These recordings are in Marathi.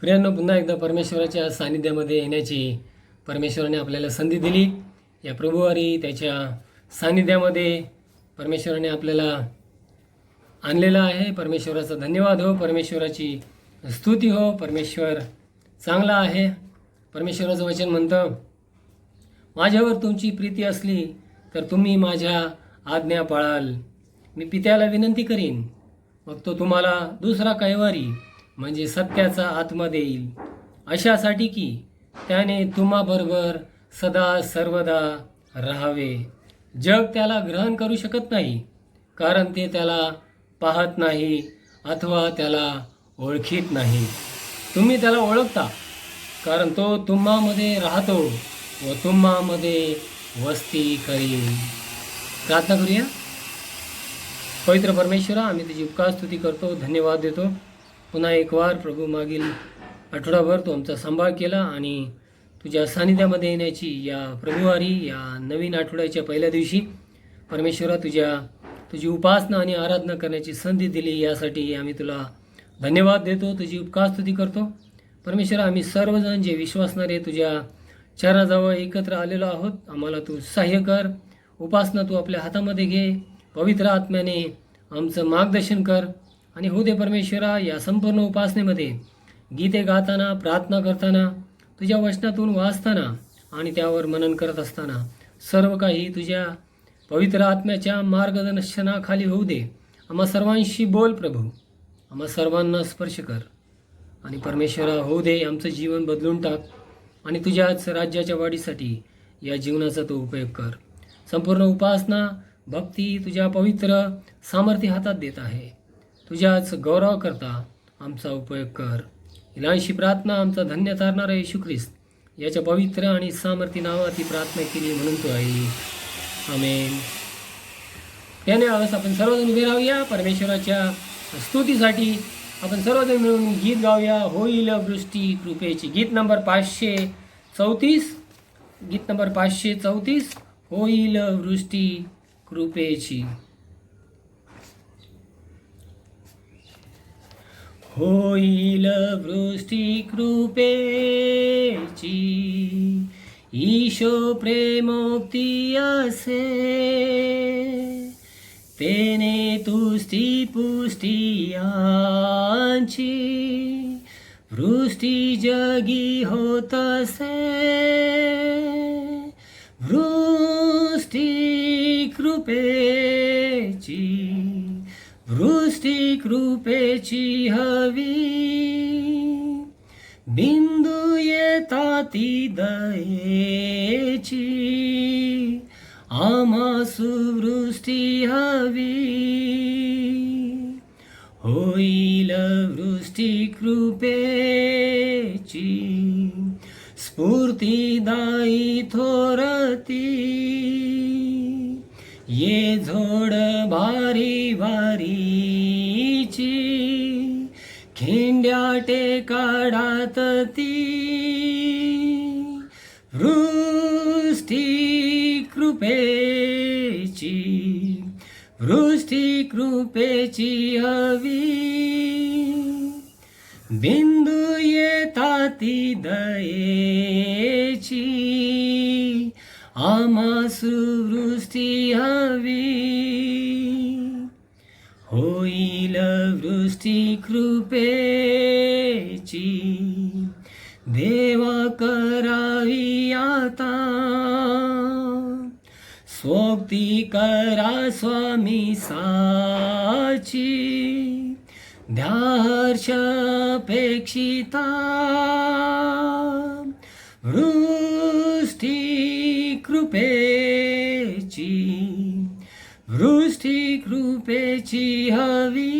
प्रियांनो, पुन्हा एकदा परमेश्वराच्या सानिध्यामध्ये येण्याची परमेश्वराने आपल्याला संधी दिली. या प्रभुवारी त्याच्या सानिध्यामध्ये परमेश्वराने आपल्याला आणलेलं आहे. परमेश्वराचा धन्यवाद हो, परमेश्वराची स्तुती हो. परमेश्वर चांगला आहे. परमेश्वराचं वचन म्हणतं, माझ्यावर तुमची प्रीती असली तर तुम्ही माझ्या आज्ञा पाळाल. मी पित्याला विनंती करीन, मग तो तुम्हाला दुसरा कैवारी म्हणजे सत्याचा आत्मा देईल, अशासाठी की त्याने तुम्हाबरोबर सदा सर्वदा राहावे. जग त्याला ग्रहण करू शकत नाही, कारण ते त्याला पाहत नाही अथवा त्याला ओळखीत नाही. तुम्ही त्याला ओळखता, कारण तो तुम्हामध्ये राहतो व तुम्हामध्ये वस्ती करील. प्रार्थना करूया. पवित्र परमेश्वरा, आम्ही तुझी उपकार स्तुती करतो, धन्यवाद देतो. पुन्हा एक वार प्रभू, मागील आठवडाभर तू आमचा सांभाळ केला आणि तुझ्या सानिध्यामध्ये येण्याची या प्रभुवारी, या नवीन आठवड्याच्या पहिल्या दिवशी परमेश्वरा तुझी उपासना आणि आराधना करण्याची संधी दिली. यासाठी आम्ही तुला धन्यवाद देतो, तुझी उपकार स्तुती करतो. परमेश्वरा, आम्ही सर्वजण जे विश्वासणारे तुझ्या चरणाजवळ एकत्र आलेलो आहोत, आम्हाला तू सहाय्य कर. उपासना तू आपल्या हातामध्ये घे. पवित्र आत्म्याने आमचं मार्गदर्शन कर आणि हो दे परमेश्वरा, या संपूर्ण उपासनेमध्ये गीते गाताना, प्रार्थना करताना, तुझ्या वचनातून वाचताना आणि त्यावर मनन करत असताना सर्व काही तुझ्या पवित्र आत्म्याच्या मार्गदर्शनाखाली होऊ दे. आम्हा सर्वांशी बोल प्रभू, आम्हा सर्वांना स्पर्श कर आणि परमेश्वरा होऊ दे, आमचं जीवन बदलून टाक आणि तुझ्याच राज्याच्या वाढीसाठी या जीवनाचा तो उपयोग कर. संपूर्ण उपासना, भक्ती तुझ्या पवित्र सामर्थ्य हातात देत आहे. तुझ्याच गौरव करता आमचा उपयोग कर. इलांशी प्रार्थना आमचा धन्य तारणारा येशू ख्रिस्त याच्या पवित्र आणि सामर्थ्य नावात ही प्रार्थना केली म्हणून तो आहे. आमेन. त्याने आवाज आपण सर्वजण उभे राहूया. परमेश्वराच्या स्तुतीसाठी आपण सर्वजण मिळून गीत गाऊया. होईल वृष्टी कृपेची. गीत नंबर 534. गीत नंबर 534. होईल वृष्टी कृपेची. होईल वृष्टी कृपेची, ईशो प्रेमोक्ती असे. तेने तुस्ती पुष्टी यांची, वृष्टी जगी होत असे. वृष्टी कृपेची, वृष्टी कृपेची हवी. बिंदू येता ती दयेची, आम्हासु वृष्टी हवी. होईल वृष्टी कृपेची, स्फूर्तिदायी थोरती. ये झोड भारी भारीची, खिंड्या टेकाडात ती. वृष्टी कृपेची, वृष्टी कृपेची हवी. बिंदू येता ती दयेची, आम्हासु वृष्टी हवी. होईल वृष्टी कृपेची, देवा करावी आता. सोबती करा स्वामी साची, द्या हर्ष अपेक्षिता. वृष्टी कृपेची, वृष्टी कृपेची हवी.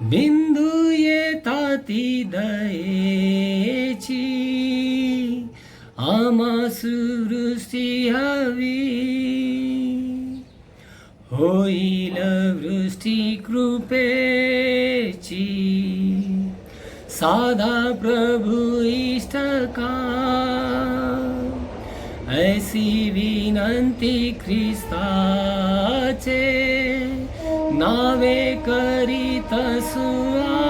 बिंदू येता ती दयेची, आम्हासु वृष्टी हवी. होईल वृष्टी कृपेची, साधा प्रभु इष्ट का. ऐसी विनंती ख्रिस्ताचे नावे करीत सुआ.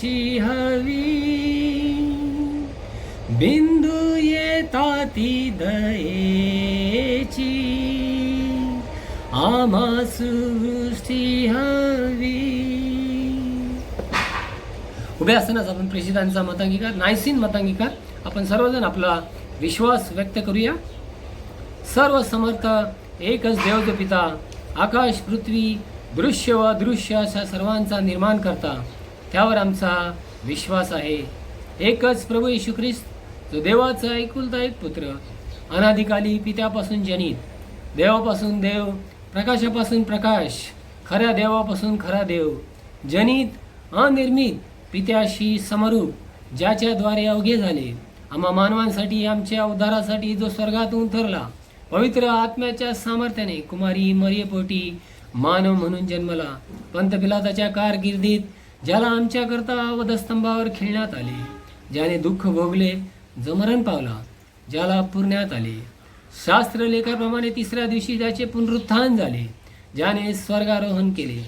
सृष्टी हवी, बिंदू येताती दयेची, आम्हा सृष्टी हवी. उभे असतानाच आपण प्रेषितांचा मतांगीकार, नायसीन मतांगीकार, आपण सर्वजण आपला विश्वास व्यक्त करूया. सर्व समर्थ एकच देव जो पिता, आकाश पृथ्वी दृश्य व अदृश्य अशा सर्वांचा निर्माण करता, त्यावर आमचा विश्वास आहे. एकच प्रभू येशू ख्रिस्त, जो देवाचा एकुलता एक पुत्र, अनादिकाली पित्यापासून जनित, देवापासून देव, प्रकाशापासून प्रकाश, खऱ्या देवापासून खरा देव, जनित अनिर्मित, पित्याशी समरूप, ज्याच्याद्वारे अवघे झाले, आम्हा मानवांसाठी, आमच्या उद्धारासाठी जो स्वर्गातून उतरला, पवित्र आत्म्याच्या सामर्थ्याने कुमारी मरियपोटी मानव म्हणून जन्मला, पंत पिलाताच्या कारकिर्दीत, ज्याला आमच्याकरता वधस्तंभावर खिळण्यात आले, ज्याने दुःख भोगले, जो मरण पावला, ज्याला पुरण्यात आले, शास्त्रलेखाप्रमाणे तिसऱ्या दिवशी ज्याचे पुनरुत्थान झाले, ज्याने स्वर्गारोहण केले,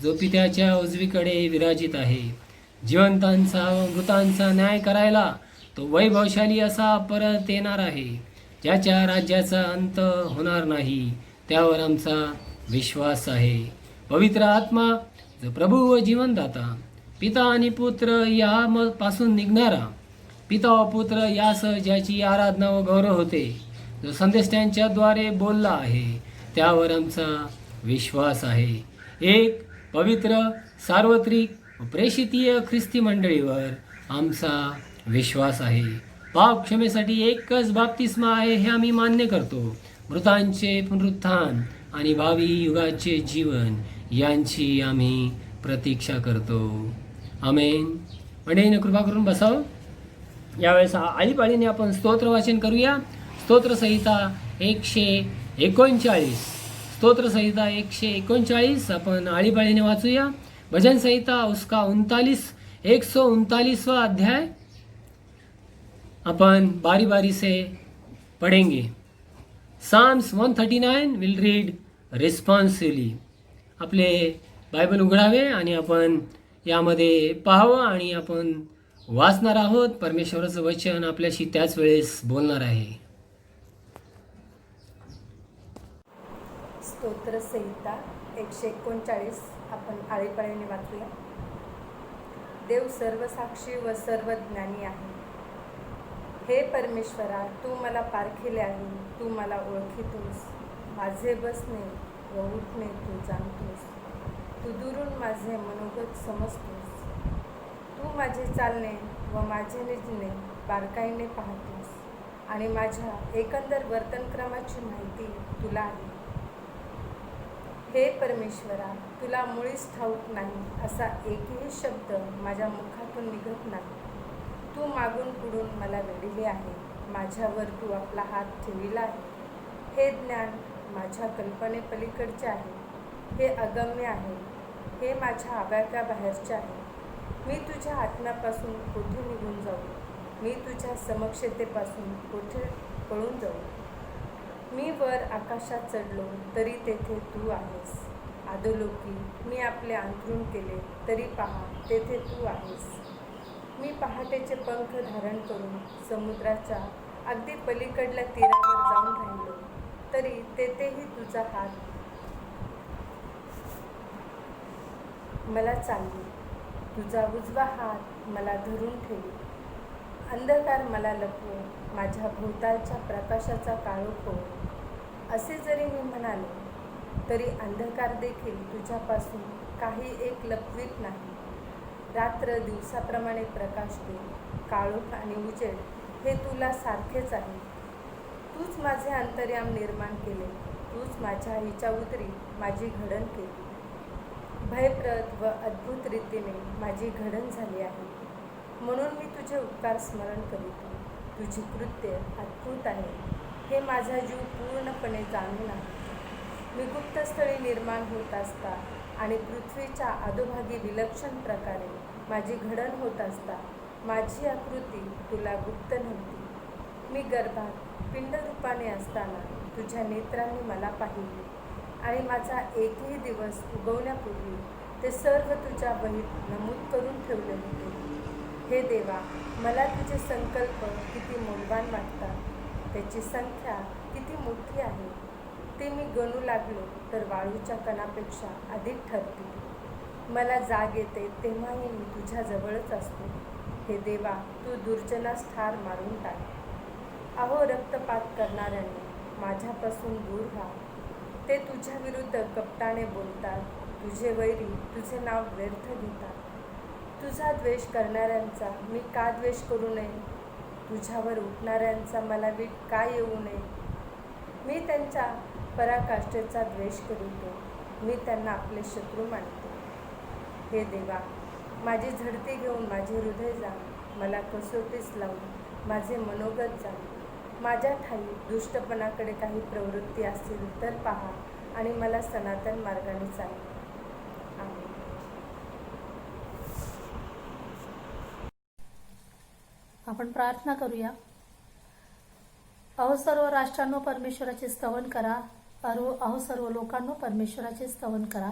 जो पित्याच्या उजवीकडे विराजित आहे, जिवंतांचा व मृतांचा न्याय करायला तो वैभवशाली असा परत येणार आहे, ज्याच्या राज्याचा अंत होणार नाही, त्यावर आमचा विश्वास आहे. पवित्र आत्मा, जो प्रभू व जीवनदाता, पिता आणि पुत्र या पासून निघणारा, पिता व पुत्र यासह ज्याची आराधना व गौरव होते, जो संदेष्टांच्याद्वारे बोलला आहे, त्यावर आमचा विश्वास आहे. एक पवित्र सार्वत्रिक व प्रेषितीय ख्रिस्ती मंडळीवर आमचा विश्वास आहे. पाप क्षमेसाठी एकच बाप्तिस्मा आहे हे आम्ही मान्य करतो. मृतांचे पुनरुत्थान आणि भावी युगाचे जीवन यांची आम्ही प्रतीक्षा करतो. आमेन. मंडळीने कृपा करून बसावं. यावेळेस आळीपाळीने आपण स्तोत्र वाचन करूया. स्तोत्रसंहिता 139, स्तोत्रसंहिता 139 आपण आळीपाळीने वाचूया. भजन संहिता उसका 139वां अध्याय अपन बारी बारी से पढ़ेंगे. Psalms 139 will read responsively. आपले बायबल उघडावे आणि आपण यामध्ये पाहावं आणि आपण वाचणार आहोत. परमेश्वराचं वचन आपल्याशी त्याच वेळेस बोलणार आहे. स्तोत्रसंहिता 139 आपण आळीपाळीने वाचूया. देव सर्वसाक्षी व सर्वज्ञानी आहे. हे परमेश्वरा, तू मला पारखिले आहे, तू मला ओळखीतोस. माझे बसणे व उठणे तू जाणतोस. तू दुरून माझे मनोगत समजतोस. तू माझे चालणे व माझे निजणे बारकाईने पाहतोस आणि माझ्या एकंदर वर्तनक्रमाची माहिती तुला आहे. हे परमेश्वरा, तुला मुळीच ठाऊक नाही असा एकही शब्द माझ्या मुखातून निघत नाही. तू मागून पुढून मला वेढिले आहे. माझ्यावर तू आपला हात ठेविला आहे. हे ज्ञान माझ्या कल्पनेपलीकडचे आहे. हे अगम्य आहे. हे माझ्या आवाक्याबाहेरचे आहे. मी तुझ्या आत्म्यापासून कोठे निघून जाऊ? मी तुझ्या समक्षतेपासून कोठे पळून जाऊ? मी वर आकाशात चढलो तरी तेथे तू आहेस. अधोलोकी मी आपले अंथरूण केले तरी पहा तेथे तू आहेस. मी पहाटेचे पंख धारण करून समुद्राच्या अगदी पलीकडल्या तीरावर जाऊन राहिलो तरी तेथेही तुझा हात मला चालली. तुझा उजवा हात मला धरून ठेवी. अंधकार मला लपवो, माझ्या भोवतालच्या प्रकाशाचा काळोख हो. असे जरी मी म्हणालो तरी अंधकार देखील तुझ्यापासून काही एक लपवीत नाही. रात्र दिवसाप्रमाणे प्रकाश दे. काळोख आणि उजेड हे तुला सारखेच आहे. तूच माझे अंतर्याम निर्माण केले. तूच माझ्या आईच्या उदरी माझी घडण केली. भयप्रद व अद्भुत रीतीने माझी घडण झाली आहे. म्हणून मी तुझे उपकार स्मरण करीतो. तुझी कृत्य अद्भुत आहे हे माझा जीव पूर्णपणे जाणून आहे. मी गुप्तस्थळी निर्माण होत असता आणि पृथ्वीच्या अधोभागी विलक्षण प्रकारे माझी घडण होत असता माझी आकृती तुला गुप्त नव्हती. मी गर्भात पिंडरूपाने असताना तुझ्या नेत्रांनी मला पाहिले आणि माझा एकही दिवस उगवण्यापूर्वी ते सर्व तुझ्या वहीत नमूद करून ठेवले होते. हे देवा, मला तुझे संकल्प किती मौल्यवान वाटतात. त्याची संख्या किती मोठी आहे. ते मी गणू लागलो तर वाळूच्या कणापेक्षा अधिक ठरतील. मला जाग येते तेव्हाही मी तुझ्या जवळच असतो. हे देवा, तू दुर्जनास ठार मारून टाक. अहो, रक्तपात करणाऱ्यांनी माझ्यापासून दूर व्हा. ते तुझ्या विरुद्ध कपटाने बोलतात. तुझे वैरी तुझे नाव व्यर्थ घेतात. तुझा द्वेष करणाऱ्यांचा मी का द्वेष करू नये? तुझ्यावर उठणाऱ्यांचा मला वीट का येऊ नये? मी त्यांच्या पराकाष्ठेचा द्वेष करीतो. मी त्यांना आपले शत्रू मानतो. हे देवा, माझी झडती घेऊन माझे हृदय जा. मला कसोटीस लावून माझे मनोगत जा. माझ्या ठाई दुष्टपणाकडे काही प्रवृत्ती असतील तर पहा आणि मला सनातन मार्गाने चालवा. आमेन. आपण प्रार्थना करूया. अहो सर्व राष्ट्रांनो परमेश्वराचे स्तवन करा. अहो सर्व लोकांनो परमेश्वराचे स्तवन करा,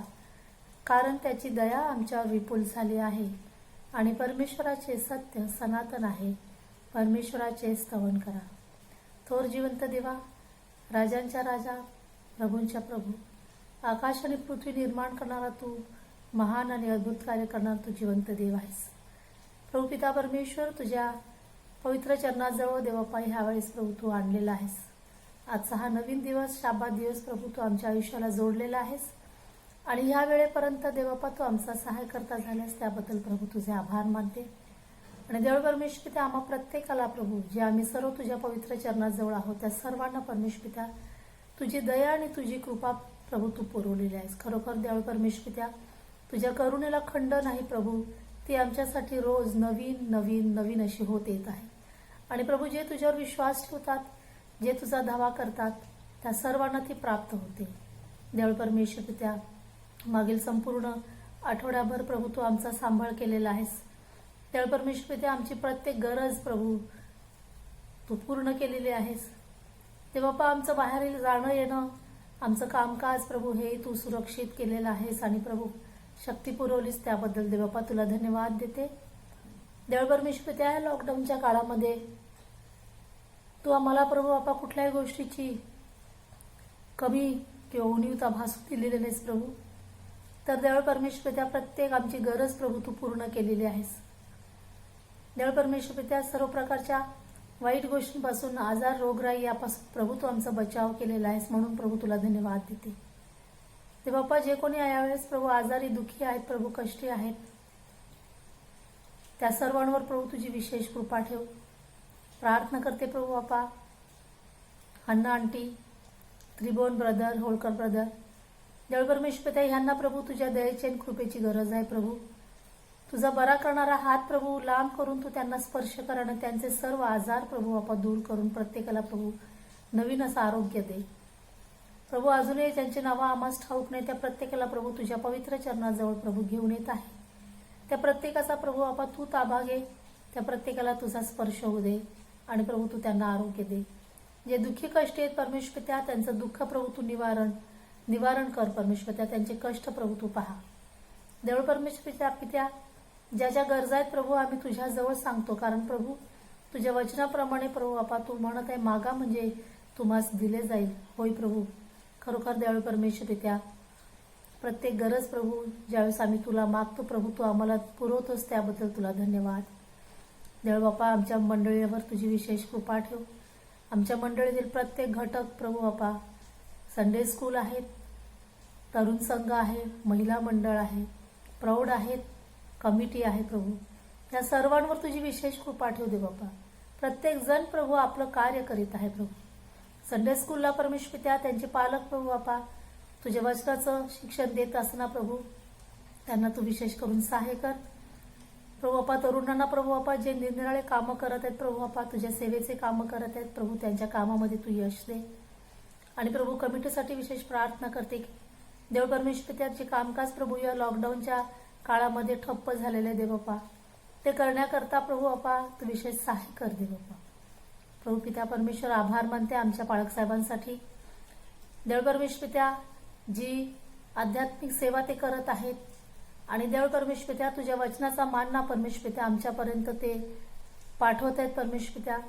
कारण त्याची दया आमच्यावर विपुल झाली आहे आणि परमेश्वराचे सत्य सनातन आहे. परमेश्वराचे स्तवन करा. थोर जिवंत देवा, राजांच्या राजा, प्रभूंच्या प्रभू, आकाश आणि पृथ्वी निर्माण करणारा तू, महान आणि अद्भुत कार्य करणारा तू जिवंत देव आहेस. प्रभू पिता परमेश्वर, तुझ्या पवित्र चरणाजवळ देवापाई ह्यावेळेस प्रभू तू आणलेला आहेस. आजचा हा नवीन दिवस, शाबात दिवस प्रभू तू आमच्या आयुष्याला जोडलेला आहेस आणि ह्या वेळेपर्यंत देवापा तू आमचा सहाय्य करता झाल्यास त्याबद्दल प्रभू तुझे आभार मानते. आणि देव परमेश्वर पिता, आम्हा प्रत्येकाला प्रभू, जे आम्ही सर्व तुझ्या पवित्र चरणाजवळ आहोत त्या सर्वांना परमेश्वर पिता तुझी दया आणि तुझी कृपा प्रभू तू पुरवलेली आहेस. खरोखर देव परमेश्वर पिता, तुझ्या करुणेला खंड नाही प्रभू. ती आमच्यासाठी रोज नवीन नवीन नवीन अशी होत येत आहे. आणि प्रभू, जे तुझ्यावर विश्वास ठेवतात, जे तुझा धावा करतात, त्या सर्वांना ती प्राप्त होते. देव परमेश्वर पिता, मागील संपूर्ण आठवड्याभर प्रभू तू आमचा सांभाळ केलेला आहेस. देव परमेश्वर पिता, आमची प्रत्येक गरज प्रभू तू पूर्ण केलेली आहेस. ते बापा, आमचं बाहेरील जाणं येणं, आमचं कामकाज प्रभू हे तू सुरक्षित केलेलं आहेस आणि प्रभू शक्ती पुरवलीस. त्याबद्दल देवबापा तुला धन्यवाद देते. देव परमेश्वर पिता, या लॉकडाऊनच्या काळामध्ये तू आम्हाला प्रभू बापा कुठल्याही गोष्टीची कमी किंवा उणीवता भासू दिलेली नाहीस प्रभू. तर देव परमेश्वर पिता, प्रत्येक आमची गरज प्रभू तू पूर्ण केलेली आहेस. देव परमेश्वर पिता, सर्व प्रकारच्या वाईट गोष्टींपासून, आजार, रोगराई यापासून प्रभू तू आमचा बचाव केलेला आहेस. म्हणून प्रभू तुला धन्यवाद देते. ते बाप्पा, जे कोणी यावेळेस प्रभू आजारी, दुःखी आहेत प्रभू, कष्टी आहेत, त्या सर्वांवर प्रभू तुझी विशेष कृपा ठेव. प्रार्थना करते प्रभू बाप्पा, हन्ना आंटी, त्रिभुवन ब्रदर, होळकर ब्रदर, देव परमेश्वर पिता, ह्यांना प्रभू तुझ्या दयेची आणि कृपेची गरज आहे प्रभू. तुझा बरा करणारा हात प्रभू लांब करून तू त्यांना स्पर्श कर आणि त्यांचे सर्व आजार प्रभू बाप्पा दूर करून प्रत्येकाला प्रभू नवीन असं आरोग्य दे. प्रभू, अजूनही ज्यांची नावं आम्हास ठाऊक नाही त्या प्रत्येकाला प्रभू तुझ्या पवित्र चरणाजवळ प्रभू घेऊन येत आहे. त्या प्रत्येकाचा प्रभू बाप्पा तू ताबा घे. त्या प्रत्येकाला तुझा स्पर्श होऊ दे आणि प्रभू तू त्यांना आरोग्य दे. जे दुःखी कष्ट आहेत परमेश्वर पिता, त्यांचं दुःख प्रभू तू निवारण कर परमेश्वर पिता. त्यांचे कष्ट प्रभू तू पहा. देव परमेश्वर पिता, ज्या ज्या गरजा आहेत प्रभू आम्ही तुझ्याजवळ सांगतो, कारण प्रभू तुझ्या वचनाप्रमाणे प्रभू बापा तू म्हणत आहे, मागा म्हणजे तुम्हास दिले जाईल. होय प्रभू, खरोखर देव परमेश्वर पिता, प्रत्येक गरज प्रभू ज्यावेळेस आम्ही तुला मागतो प्रभू तू आम्हाला पुरवतोस, त्याबद्दल तुला धन्यवाद. देव बापा, आमच्या मंडळीवर तुझी विशेष कृपा ठेव. आमच्या मंडळीतील प्रत्येक घटक प्रभू बापा, संडे स्कूल आहेत, तरुण संघ आहे, महिला मंडळ आहे, प्रौढ आहेत, कमिटी आहे प्रभू, या सर्वांवर तुझी विशेष कृपा ठेव दे बापा. प्रत्येक जण प्रभू आपलं कार्य करीत आहे प्रभू. संडे स्कूलला परमेश्वर पिता, त्यांचे पालक प्रभू बापा तुझ्या वचनाचं शिक्षण देत असताना प्रभू त्यांना तू विशेष करून सहाय्य कर प्रभू बापा. तरुणांना प्रभू बापा जे निरनिराळे कामं करत आहेत प्रभू बापा, तुझ्या सेवेचे कामं करत आहेत प्रभू, त्यांच्या कामामध्ये तू यश दे. आणि प्रभू कमिटीसाठी विशेष प्रार्थना करते की देव परमेश्वर पित्याचे कामकाज प्रभू या लॉकडाऊनच्या काळामध्ये ठप्प झालेले दे बापा, ते करण्याकरता प्रभू बापा तू विशेष सहाय्य कर दे बापा. प्रभू पिता परमेश्वर, आभार मानते आमच्या पालक साहेबांसाठी. देव परमेश्वर पित्या, जी आध्यात्मिक सेवा ते करत आहेत आणि देव परमेश्वर तुझ्या वचनाचा मान ना परमेश्वर आमच्यापर्यंत ते पाठवत आहेत परमेश्वर.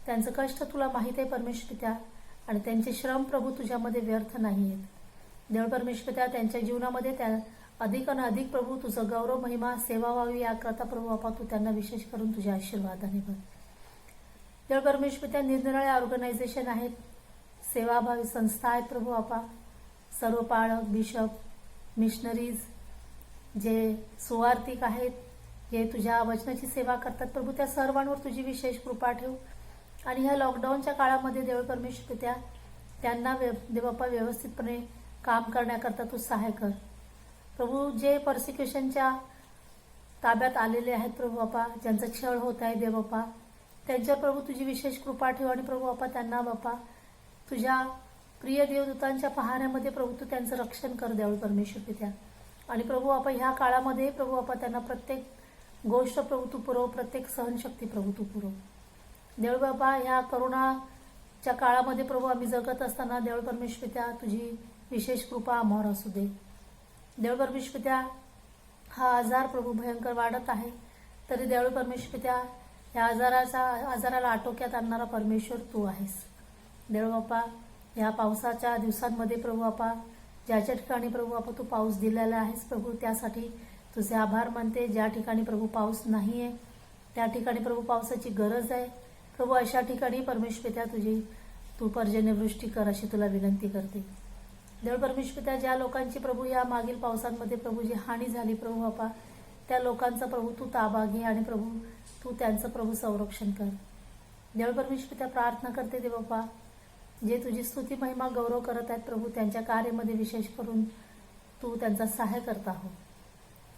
त्यांचं कष्ट तुला माहीत आहे परमेश्वर, आणि त्यांचे श्रम प्रभू तुझ्यामध्ये व्यर्थ नाही आहेत. देव परमेश्वर त्यांच्या जीवनामध्ये त्या अधिक आणि अधिक प्रभू तुझं गौरव महिमा सेवा व्हावी याकरता प्रभू बापा तू त्यांना विशेष करून तुझ्या आशीर्वादाने भर. देव परमेश्वर निरनिराळ्या ऑर्गनायझेशन आहेत, सेवाभावी संस्था आहेत प्रभू बापा, सर्व पाळक बिशप मिशनरीज जे सुवार्थिक आहेत, जे तुझ्या वचनाची सेवा करतात प्रभू, त्या सर्वांवर तुझी विशेष कृपा ठेव. आणि ह्या लॉकडाऊनच्या काळामध्ये देव परमेश्वर त्यांना देवबापा व्यवस्थितपणे काम करण्याकरता तू सहाय्य कर प्रभू. जे परसिक्युशनच्या ताब्यात आलेले आहेत प्रभू बापा, ज्यांचा छळ होत आहे देवबापा, त्यांच्यावर प्रभू तुझी विशेष कृपा ठेव. आणि प्रभू बापा त्यांना बापा तुझ्या प्रिय देवदूतांच्या पहाण्यामध्ये प्रभू तू त्यांचं रक्षण कर देव परमेश्वर. आणि प्रभू बापा ह्या काळामध्ये प्रभू बापा त्यांना प्रत्येक गोष्ट प्रभू तू पुरव, प्रत्येक सहनशक्ती प्रभू तू पुरव. देव बाबा ह्या करोनाच्या काळामध्ये प्रभू आम्ही जगत असताना देव परमेश्वर तुझी विशेष कृपा आम्हावर असू दे. देव परमेश्वर हा आजार प्रभू भयंकर वाढत आहे, तरी देव परमेश्वर या आजाराला आटोक्यात आणणारा परमेश्वर तू आहेस. देव बापा या पावसाच्या दिवसांमध्ये प्रभू बापा ज्याच्या ठिकाणी प्रभू बापा तू पाऊस दिलेला आहेस प्रभू, त्यासाठी तुझे आभार मानते. ज्या ठिकाणी प्रभू पाऊस नाही आहे त्या ठिकाणी प्रभू पावसाची गरज आहे प्रभू, अशा ठिकाणी परमेश्वर तुझी तू पर्जन्यवृष्टी कर अशी तुला विनंती करते. देव परमेश्वर ज्या लोकांची प्रभू या मागील पावसांमध्ये प्रभू जी हानी झाली प्रभू बापा, त्या लोकांचा प्रभू तू ताबा घे आणि प्रभू तू त्यांचं प्रभू संरक्षण कर. देव परमेश्वर प्रार्थना करते देव बापा, जे तुझी स्तुती महिमा गौरव करत आहेत प्रभू, त्यांच्या कार्यामध्ये विशेष करून तू त्यांचा सहाय्य करता हो.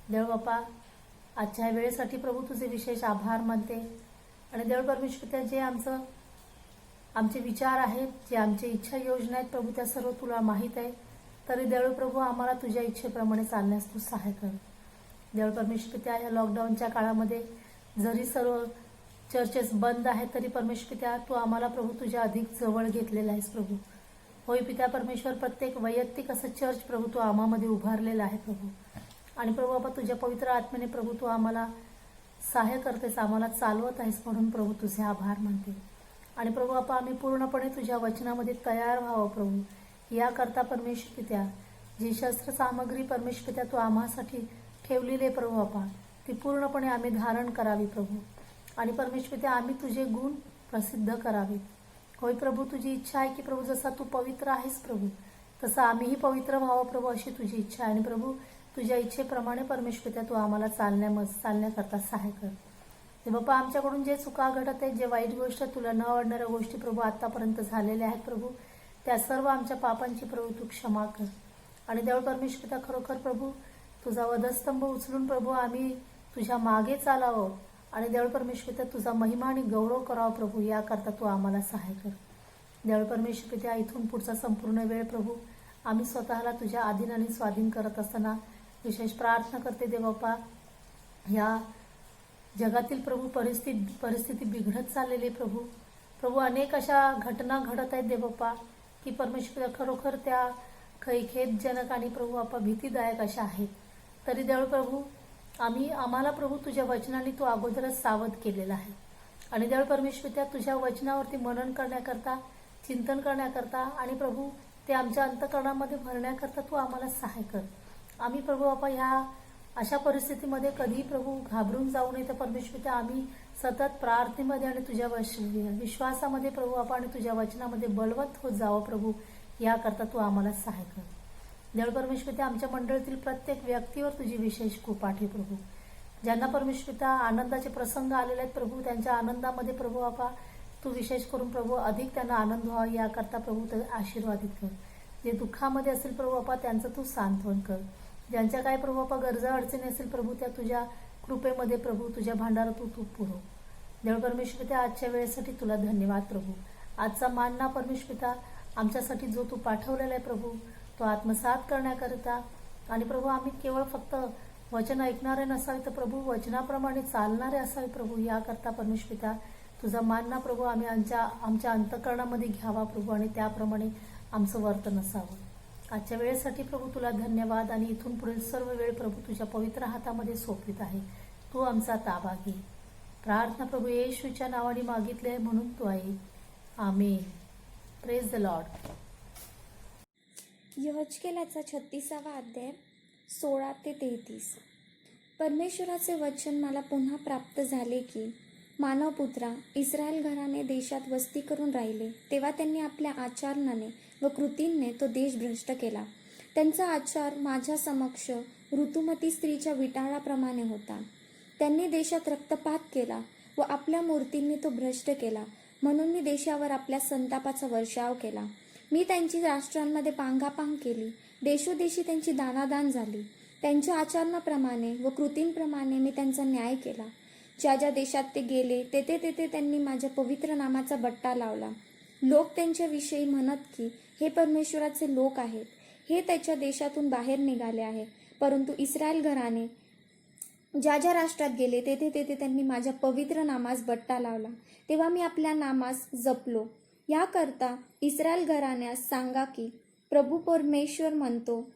देव बापा आजच्या वेळेसाठी प्रभू तुझे विशेष आभार मानते. आणि देव परमेश्वर जे आमचे विचार आहेत, जे आमची इच्छा योजना आहेत प्रभू, त्या सर्व तुला माहीत आहे, तरी देव प्रभू आम्हाला तुझ्या इच्छेप्रमाणे चालण्यास तू सहाय्य कर. देव परमेश्वर या लॉकडाऊनच्या काळामध्ये जरी सर्व चर्चेस बंद आहेत तरी परमेश्वर तू आम्हाला प्रभू तुझ्या अधिक जवळ घेतलेला आहेस प्रभू. होय पित्या परमेश्वर, प्रत्येक वैयक्तिक असं चर्च प्रभू तू आम्हामध्ये उभारलेला आहे प्रभू. आणि प्रभू बाबा तुझ्या पवित्र आत्म्याने प्रभू तू आम्हाला सहाय्य करतेस, आम्हाला चालवत आहेस, म्हणून प्रभू तुझे आभार मानते. आणि प्रभू बापा आम्ही पूर्णपणे तुझ्या वचनामध्ये तयार व्हावं प्रभू, याकरता परमेश्वर त्या जी शस्त्र सामग्री परमेश्वर तू आम्हासाठी ठेवलेली आहे प्रभू बापा, ती पूर्णपणे आम्ही धारण करावी प्रभू. आणि परमेश्वर आम्ही तुझे गुण प्रसिद्ध करावे. होय प्रभू तुझी इच्छा आहे की प्रभू जसा तू पवित्र आहेस प्रभू, तसं आम्हीही पवित्र व्हावं प्रभू, अशी तुझी इच्छा आहे. आणि प्रभू तुझ्या इच्छेप्रमाणे परमेश्वर तू आम्हाला चालण्याकरता सहाय्य कर. ते बाप्पा आमच्याकडून जे चुका घडत आहेत, जे वाईट गोष्ट तुला न आवडणाऱ्या गोष्टी प्रभू आतापर्यंत झालेल्या आहेत प्रभू, त्या सर्व आमच्या पापांची प्रभू तू क्षमा कर. आणि देव परमेश्वर खरोखर प्रभू तुझा वधस्तंभ उचलून प्रभू आम्ही तुझ्या मागे चालावं आणि देव परमेश्वर तुझा महिमा आणि गौरव करावा प्रभू, याकरता तू आम्हाला सहाय्य कर. देव परमेश्वर इथून पुढचा संपूर्ण वेळ प्रभू आम्ही स्वतःला तुझ्या अधीन आणि स्वाधीन करत असताना विशेष प्रार्थना करते देवबापा, या जगातील प्रभू परिस्थिती बिघडत चाललेली प्रभू अनेक अशा घटना घडत आहेत देवबापा की परमेश्वर खरोखर त्या खेदजनक आणि प्रभू बापा भीतीदायक अशा आहेत. तरी देव प्रभू आम्हाला प्रभू तुझ्या वचनाने तू अगोदरच सावध केलेला आहे. आणि देव परमेश्वर त्या तुझ्या वचनावरती मनन करण्याकरता, चिंतन करण्याकरता आणि प्रभू ते आमच्या अंतःकरणामध्ये भरण्याकरता तू आम्हाला सहाय्य कर. आम्ही प्रभू बापा ह्या अशा परिस्थितीमध्ये कधी प्रभू घाबरून जाऊ नये, तर परमेश्वर आम्ही सतत प्रार्थनेमध्ये आणि तुझ्या विश्वासामध्ये प्रभू बापा आणि तुझ्या वचनामध्ये बलवत होत जावं प्रभू, याकरता तू आम्हाला सहाय्य कर. देव परमेश्वर आमच्या मंडळीतील प्रत्येक व्यक्तीवर तुझी विशेष कृपा ठेव प्रभू. ज्यांना परमेश्वर आनंदाचे प्रसंग आलेले आहेत प्रभू, त्यांच्या आनंदामध्ये प्रभू बापा तू विशेष करून प्रभू अधिक त्यांना आनंद व्हावा, याकरता प्रभू ते आशीर्वादित कर. जे दुःखामध्ये असेल प्रभू बापा त्यांचं तू सांत्वन कर. ज्यांच्या काय प्रभू बापा गरजा अडचणी असेल प्रभू, त्या तुझ्या कृपेमध्ये प्रभू तुझ्या भांडारात तू पुरव. देव परमेश्वर त्या आजच्या वेळेसाठी तुला धन्यवाद प्रभू. आजचा मानना परमेश्वर आमच्यासाठी जो तू पाठवलेला आहे प्रभू, तो आत्मसात करण्याकरिता, आणि प्रभू आम्ही केवळ फक्त वचन ऐकणारे नसावे, तर प्रभू वचनाप्रमाणे चालणारे असावे प्रभू, याकरता परमेश्वर तुझा मानना प्रभू आम्ही आमच्या अंतःकरणामध्ये घ्यावा प्रभू, आणि त्याप्रमाणे आमचं वर्तन असावं. आजच्या वेळेसाठी प्रभू तुला धन्यवाद आणि इथून पुढील सर्व वेळ प्रभू तुझ्या पवित्र हातामध्ये सोपवित आहे. तू आमचा ताबा घे. प्रार्थना प्रभू येशूच्या नावाने मागितले म्हणून तू आहे. आमेन. Praise the lord. यहोशकेलाचा 36वा अध्याय 16 ते 33. परमेश्वराचे वचन मला पुन्हा प्राप्त झाले की, मानवपुत्रा, इस्रायल घराने देशात वस्ती करून राहिले तेव्हा त्यांनी आपल्या आचरणाने व कृतींनी तो देश भ्रष्ट केला. त्यांचा आचार माझ्या समक्ष ऋतुमती स्त्रीच्या विटाळाप्रमाणे होता. त्यांनी देशात रक्तपात केला व आपल्या मूर्तींनी तो भ्रष्ट केला. म्हणून मी देशावर आपल्या संतापाचा वर्षाव केला. मी त्यांची राष्ट्रांमध्ये पांगापांग केली. देशोदेशी त्यांची दानादान झाली. त्यांच्या आचरणाप्रमाणे व कृतींप्रमाणे मी त्यांचा न्याय केला. ज्या ज्या देशात ते गेले तेथे तेथे त्यांनी माझ्या पवित्र नामाचा बट्टा लावला. लोक त्यांच्याविषयी म्हणत की, हे परमेश्वराचे लोक आहेत, हे त्याच्या देशातून बाहेर निघाले आहे. परंतु इस्रायल घराने ज्या ज्या राष्ट्रात गेले तेथे तेथे त्यांनी माझ्या पवित्र नामास बट्टा लावला. तेव्हा मी आपल्या नामास जपलो. याकरता इस्रायल घराण्यास सांगा की, प्रभू परमेश्वर म्हणतो,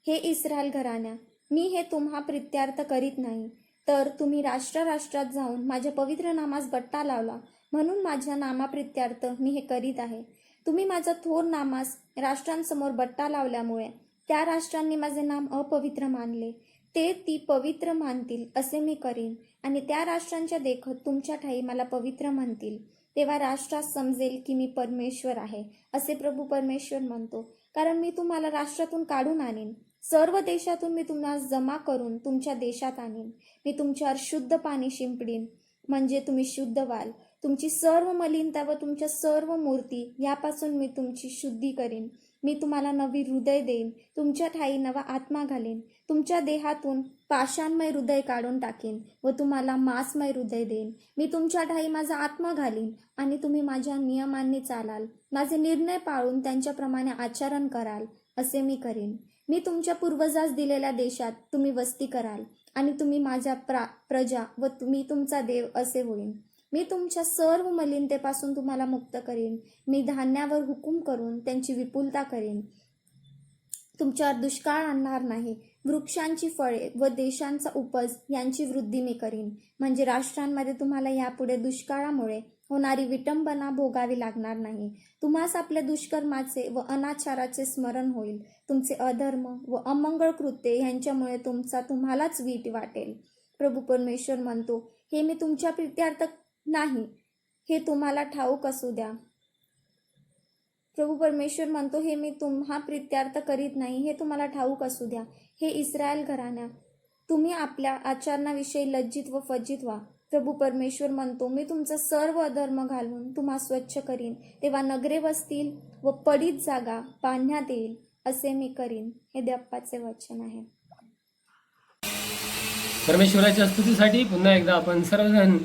हे इस्रायल घराण्या, मी हे तुम्हा प्रित्यार्थ करीत नाही, तर तुम्ही राष्ट्रात जाऊन माझ्या पवित्र नामास बट्टा लावला, म्हणून माझ्या नामाप्रित्यार्थ मी हे करीत आहे. तुम्ही माझा थोर नामास राष्ट्रांसमोर बट्टा लावल्यामुळे त्या राष्ट्रांनी माझे नाम अपवित्र मानले. ते ती पवित्र मानतील असे मी करीन, आणि त्या राष्ट्रांच्या देखत तुमच्या ठाई मला पवित्र म्हणतील. तेव्हा राष्ट्रास समजेल की मी परमेश्वर आहे, असे प्रभू परमेश्वर म्हणतो. कारण मी तुम्हाला राष्ट्रातून काढून आणीन, सर्व देशातून मी तुम्हाला जमा करून तुमच्या देशात आणीन. मी तुमच्यावर शुद्ध पाणी शिंपडीन, म्हणजे तुम्ही शुद्ध व्हाल. तुमची सर्व मलिनता व तुमच्या सर्व मूर्ती यापासून मी तुमची शुद्धी करीन. मी तुम्हाला नवी हृदय देईन, तुमच्या ठाई नवा आत्मा घालीन. तुमच्या देहातून पाषाणमय हृदय काढून टाकीन व तुम्हाला मांसमय हृदय देईन. मी तुमच्या ठाई माझा आत्मा घालीन आणि तुम्ही माझ्या नियमांनी चालाल, माझे निर्णय पाळून त्यांच्याप्रमाणे आचरण कराल, असे मी करीन. मी तुमच्या पूर्वजास दिलेल्या देशात तुम्ही वस्ती कराल आणि तुम्ही माझ्या प्रजा व मी तुमचा देव असे होईन. मी तुमच्या सर्व मलिनतेपासून तुम्हाला मुक्त करीन. मी धान्यावर हुकूम करून त्यांची विपुलता करीन. तुमच्यावर दुष्काळ आणणार नाही. वृक्षांची फळे व देशांचा उपज यांची वृद्धी मी करीन, म्हणजे राष्ट्रांमध्ये तुम्हाला यापुढे दुष्काळामुळे होणारी विटंबना भोगावी लागणार नाही. तुम्हास आपल्या दुष्कर्माचे व अनाचाराचे स्मरण होईल. तुमचे अधर्म व अमंगळ कृत्ये यांच्यामुळे तुम्हालाच वीट वाटेल. प्रभू परमेश्वर म्हणतो, हे मी तुमच्या प्रित्यार्थ नाही, हे तुम्हाला ठाऊक असू द्या. प्रभू परमेश्वर म्हणतो, हे मी तुम्हा प्रित्यार्थ करीत नाही, हे तुम्हाला ठाऊक असू द्या. हे इस्रायल घराण्या, तुम्ही आपल्या आचरणाविषयी लज्जित व फज्जित व्हा. प्रभू परमेश्वर म्हणतो, मी तुमचा सर्व अधर्म घालून तुम्हा स्वच्छ करीन. तेव्हा नगरे बसतील व पडीत जागा बांधण्यात येईल, असे मी करीन. हे देवाचे वचन आहे. परमेश्वराच्या स्तुतीसाठी पुन्हा एकदा आपण सर्वजण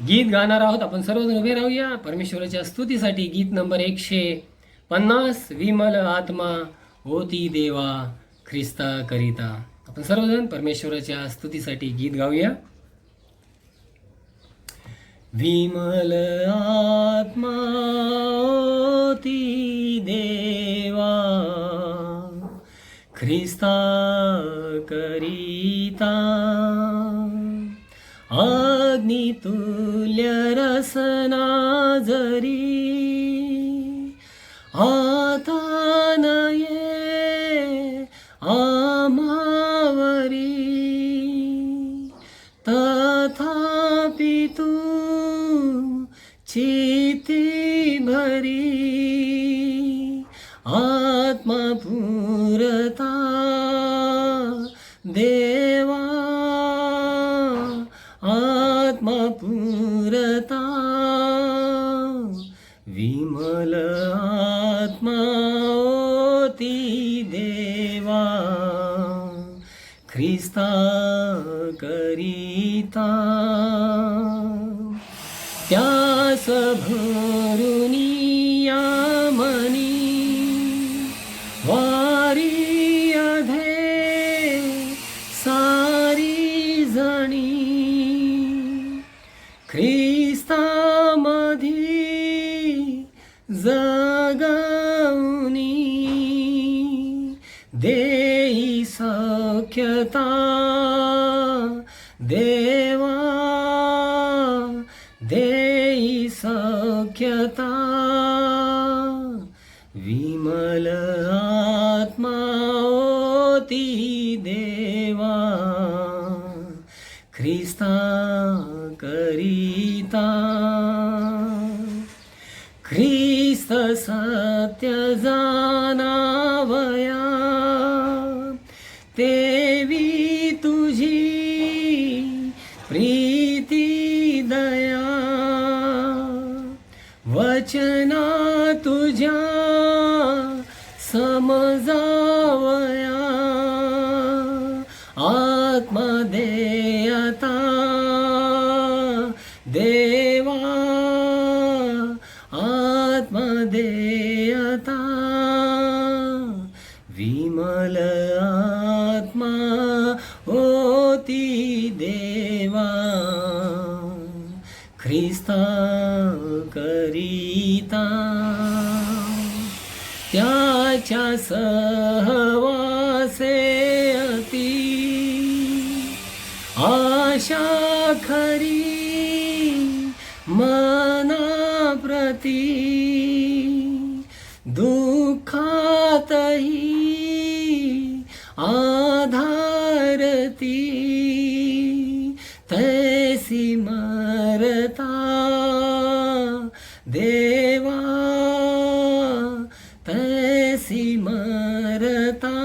गीत गाणार आहोत. आपण सर्वजण उभे राहूया परमेश्वराच्या स्तुतीसाठी. गीत नंबर 150, विमल आत्मा होती देवा ख्रिस्ता करिता. आपण सर्वजण परमेश्वराच्या स्तुतीसाठी गीत गाऊया. विमल आत्मा होती देवा ख्रिस्ता करिता, अग्नितुल्य रसना जरी आता नये आम्हावरी, तथापि तू चित्ती भरी आत्मा पुरता देवा, आत्मा पुरता विमल आत्मा होती देवा ख्रिस्ता करिता. त्यास भरुनिया मनी वारी अधे सारी जणी, ख्रिस्तामधी जगवनी सौख्यता देवा देई सौख्यता विमल आत्मा ओती देवा ख्रिस्ता करिता ख्रिस्त सत्य जाणावया तेवी तुझी प्रीती दया वचना तुझ्या समजावया आत्मा देयता देवा आत्मा देयता विमल आत्मा होती देवा ख्रिस्ता करिता त्याच्या सहवासे अति आशा खरी मना प्रती दुःखातही आधारती तैसी मरता देवा तैसी मरता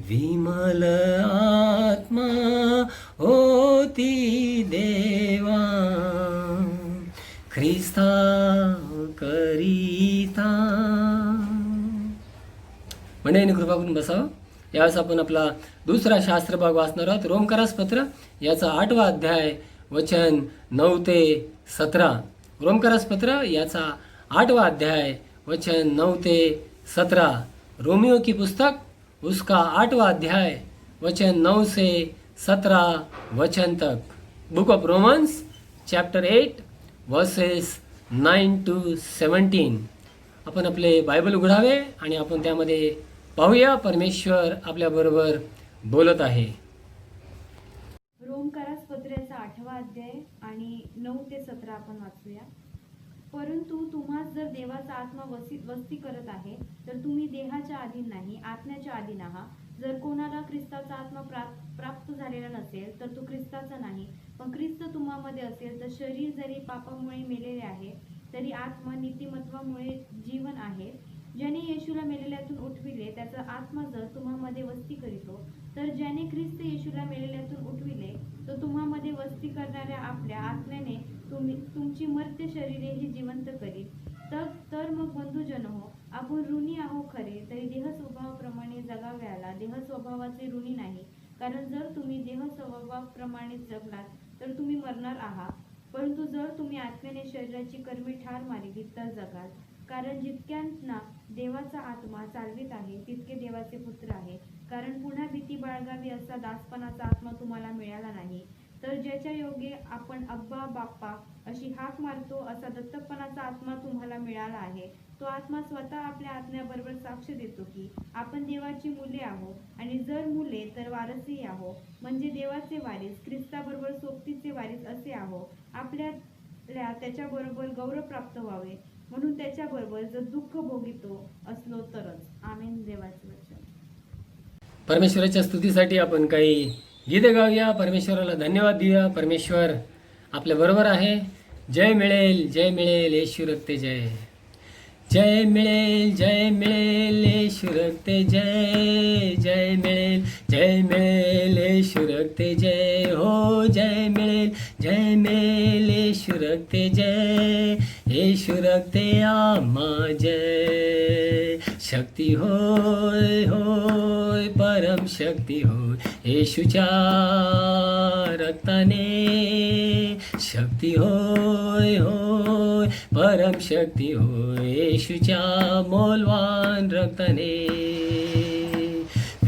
विमल आत्मा होती देवा ख्रिस्ता करिता. मंडळींनी कृपा करून बसावं. यावेळेस आपण आपला दुसरा शास्त्रभाग वाचणार आहोत. रोमकारास पत्र याचा 8वा अध्याय वचन 9 ते 17. रोमकारास पत्र याचा 8वां अध्याय वचन 9 ते 17. रोमियो की पुस्तक उसका 8वां अध्याय वचन 9 से 17 वचन तक. Book of Romans chapter 8 versus 9 to 17. आपण आपले बायबल उघडावे आणि आपण त्यामध्ये पाहूया परमेश्वर आपल्याबरोबर बोलत आहे. रोमकारास पत्राचा 8वा अध्याय आणि 9 ते 17 आपण वाचूया. परंतु तुम्हास जर देवाचा आत्मा वस्ती करत आहे तर तुम्ही देहाच्या अधीन नाही आत्म्याच्या अधीन आहात. जर कोणाला ख्रिस्ताचा आत्मा प्राप्त झालेला नसेल तर तो ख्रिस्ताचा नाही. पण ख्रिस्त तुम्हामध्ये असेल तर शरीर जरी पापामुळे मेलेले आहे तरी आत्मा नीतिमत्वामुळे जीवन आहे. ज्याने येशूला मेलेल्यातून उठविले त्याचा आत्मा जर तुम्हामध्ये वस्ती करीतो तर ज्याने ख्रिस्त येशूला मेलेल्यातून उठविले तो तुम्हामध्ये वस्ती करणाऱ्या आपल्या आत्म्याने तुमची मर्त्य शरीरेही जिवंत करील. तर मग बंधुजन हो, आपण ऋणी आहो खरे तरी देह स्वभावाप्रमाणे जगाव्याला देह स्वभावाचे ऋणी नाही. कारण जर तुम्ही देह स्वभावाप्रमाणे जगलात तर तुम्ही मरणार आहात. परंतु जर तुम्ही आत्म्याने शरीराची कर्मे ठार मारिली तर जगाल. कारण जितक्यांना देवाचा आत्मा चालवित आहे तितके देवाचे पुत्र आहे. कारण पुन्हा भीती बाळगावी असा दासपणाचा आत्मा तुम्हाला मिळाला नाही, तर ज्याच्या योगे आपण अब्बा बाप्पा अशी हाक मारतो असा दत्तकपणाचा आत्मा तुम्हाला मिळाला आहे. तो आत्मा स्वतः आपल्या आत्म्याबरोबर साक्ष देतो की आपण देवाची मुले आहो आणि जर मुले तर वारसही आहो, म्हणजे देवाचे वारीस ख्रिस्ताबरोबर सोबतीचे वारीस असे आहो. आपल्याला त्याच्याबरोबर गौरव प्राप्त व्हावे म्हणून त्याच्याबरोबर जर दुःख भोगितो असलो तरच. आमेन. देवाचे वचन. परमेश्वराच्या स्तुतीसाठी आपण काही गीते गाऊया. परमेश्वराला धन्यवाद देऊया. परमेश्वर आपल्या बरोबर आहे. जय मिळेल येशू रक्ते जय. जय मिळेल येशू रक्ते जय. जय मिळेल येशू रक्ते जय. हो जय मिळेल येशू रक्ते जय. येशू रक्ते आम्हा जय. शक्ती होय होय परम शक्ती होय येशूच्या रक्ताने. शक्ती होय होय परम शक्ती होय येशूच्या मोलवान रक्ताने.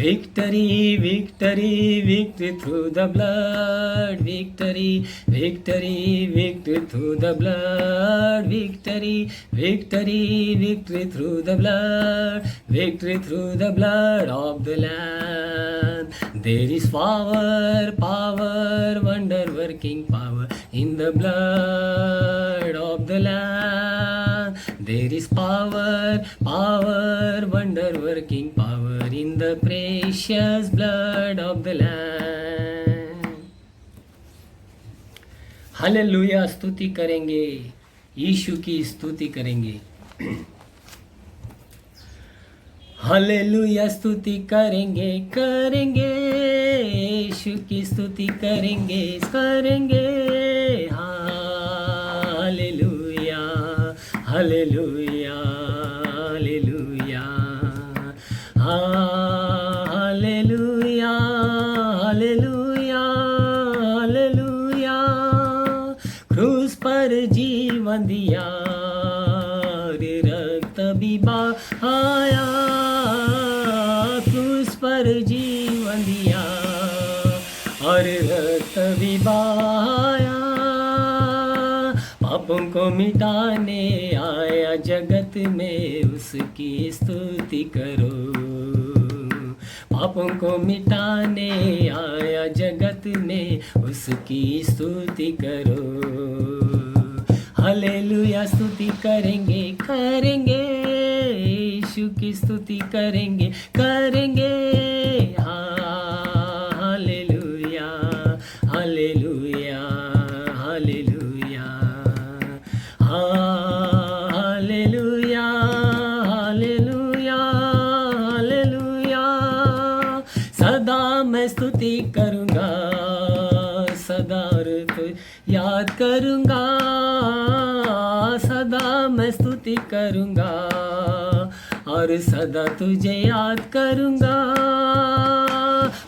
Victory, victory, victory through the blood. Victory, victory, victory through the blood. Victory, victory, victory through the blood. Victory through the blood of the Lamb. There is power, power, wonder working power in the blood of the Lamb. There is power, power, wonder working power in the precious blood of the Lamb. Hallelujah, स्तुति करेंगे, यीशु की स्तुति करेंगे. हालेलुया, स्तुति करेंगे, करेंगे, यीशु की स्तुति करेंगे, करेंगे. हालेलुया, हालेलुया, हालेलुया. हालेलुया, हालेलुया, हालेलुया. क्रूस पर जीवन दिया, रक्त भी बहाया. क्रूस पर जीवन दिया और रक्त भी बहाया. पापों को मिटाने आया जगत में, उसकी स्तुति करो. पापों को मिटाने आया जगत में, उसकी स्तुति करो. हालेलुया, स्तुति करेंगे, करेंगे, यीशु की स्तुति करेंगे, करेंगे. हालेलुया, हालेलुया, हालेलुया. हालेलुया, हालेलुया, हालेलुया. सदा मैं स्तुति करूँगा, सदा तो याद करूँगा. सदा मैं स्तुति करूँगा और सदा तुझे याद करूँगा.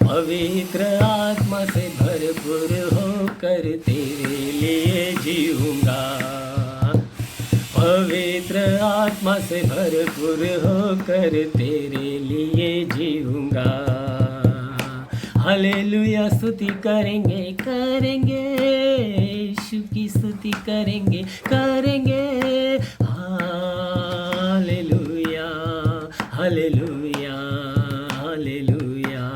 पवित्र आत्मा से भरपूर होकर तेरे लिए जीऊँगा. पवित्र आत्मा से भरपूर होकर तेरे लिए जीऊँगा. हालेलुया, स्तुति करेंगे, करेंगे, यीशु की स्तुति करेंगे, करेंगे. हालेलुया, हालेलुया, हालेलुया.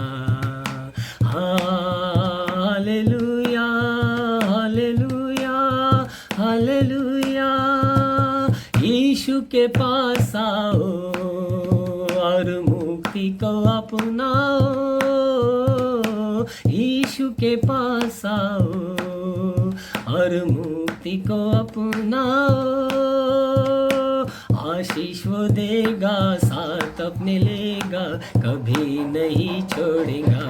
हालेलुया, हालेलुया, हालेलुया. यीशु के पास आओ और मुक्ति को अपनाओ. यीशु के पास आओ और मुक्ति को अपनाओ. आशीष वो देगा, साथ अपने लेगा, कभी नहीं छोड़ेगा.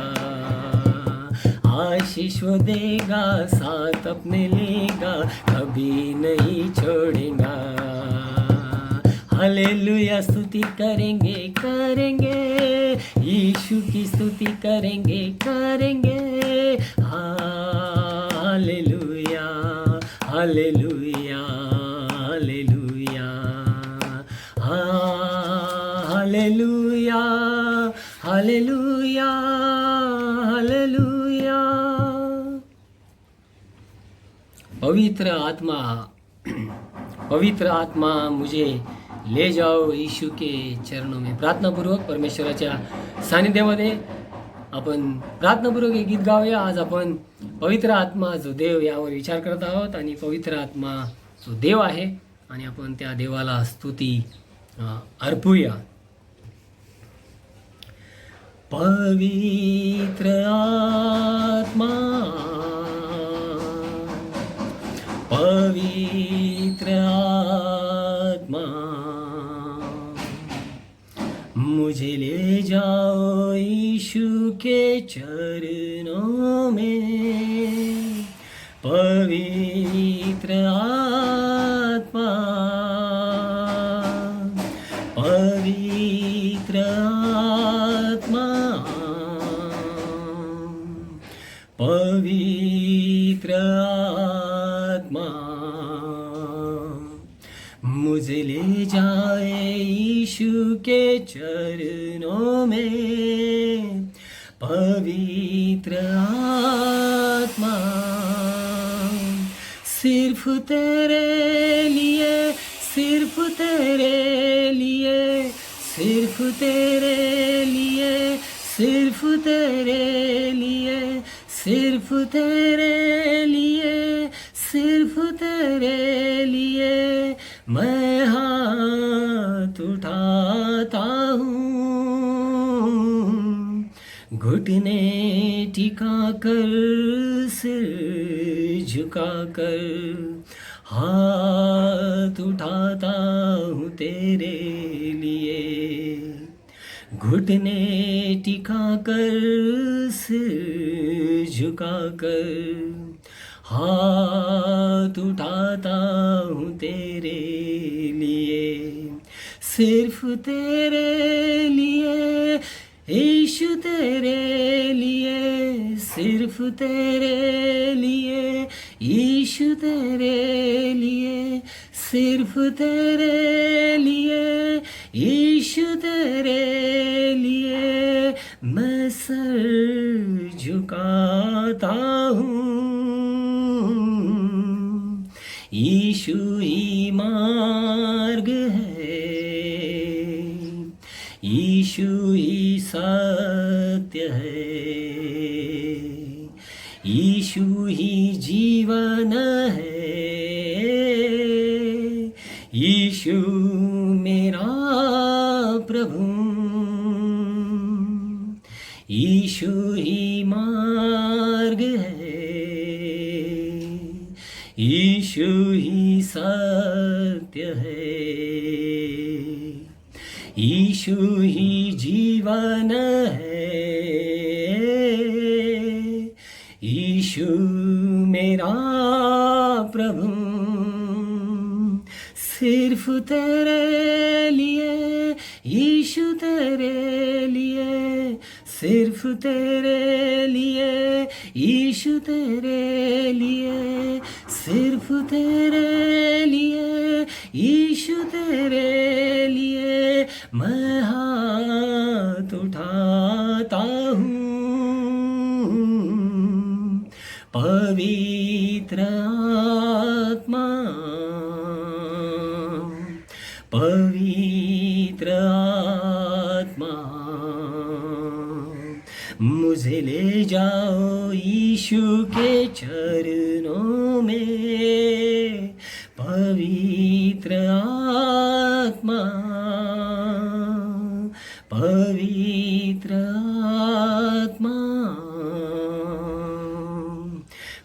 आशीष वो देगा, साथ अपने लेगा, कभी नहीं छोड़ेगा. हालेलुया, स्तुति करेंगे, करेंगे, यीशु की स्तुति करेंगे, करेंगे. हालेलुया, हालेलुया, हालेलुया. हालेलुया, हालेलुया, हालेलुया. पवित्र आत्मा मुझे ले जाओ यीशु के चरणों में. प्रार्थनापूर्वक परमेश्वराच्या सानिध्यामध्ये आपण प्रार्थनापूर्वक एक गीत गाऊया. आज आपण पवित्र आत्मा जो देव यावर विचार करत आहोत आणि पवित्र आत्मा जो देव आहे आणि आपण त्या देवाला स्तुती अर्पूया. पवित्र आत्मा, पवित्र आत्मा, मुझे ले जाओ यीशु के चरणों में. पवित्र आत्मा, पवित्र आत्मा, पवित्र आत्मा, मुझे ले जा जाए यीशु के चरणों में, पवित्र आत्मा सिर्फ तेरे लिए, सिर्फ तेरे लिए, सिर्फ तेरे लिए, सिर्फ तेरे लिए, सिर्फ तेरे लिए, सिर्फ तेरे लिए मैं हाथ उठाता हूँ, घुटने टिका कर, सिर झुका कर हाथ उठाता हूँ तेरे लिए, घुटने टिका कर, सिर झुका कर हाथ उठाता हूँ तेरे लिए, सिर्फ तेरे लिए यीशु, तेरे लिए, सिर्फ तेरे लिए यीशु, तेरे लिए, सिर्फ तेरे लिए यीशु, तेरे लिए मैं सर झुकाता हूँ, यीशु ही मार्ग है, यीशु ही सत्य है, यीशु ही जीवन है, यीशु मेरा प्रभु, यीशु ही मार्ग है, यीशु ही सत्य है, यीशु ही जीवन है, यीशु मेरा प्रभु, सिर्फ तेरे लिए यीशु, तेरे लिए, सिर्फ तेरे लिए यीशु, तेरे लिए, सिर्फ तेरे लिए यीशु, तेरे लिए मैं हाथ उठाता हूँ, पवित्र आत्मा, पवित्र आत्मा मुझे ले जाओ यीशु के चरणों में, पवित्र आत्मा, पवित्र आत्मा,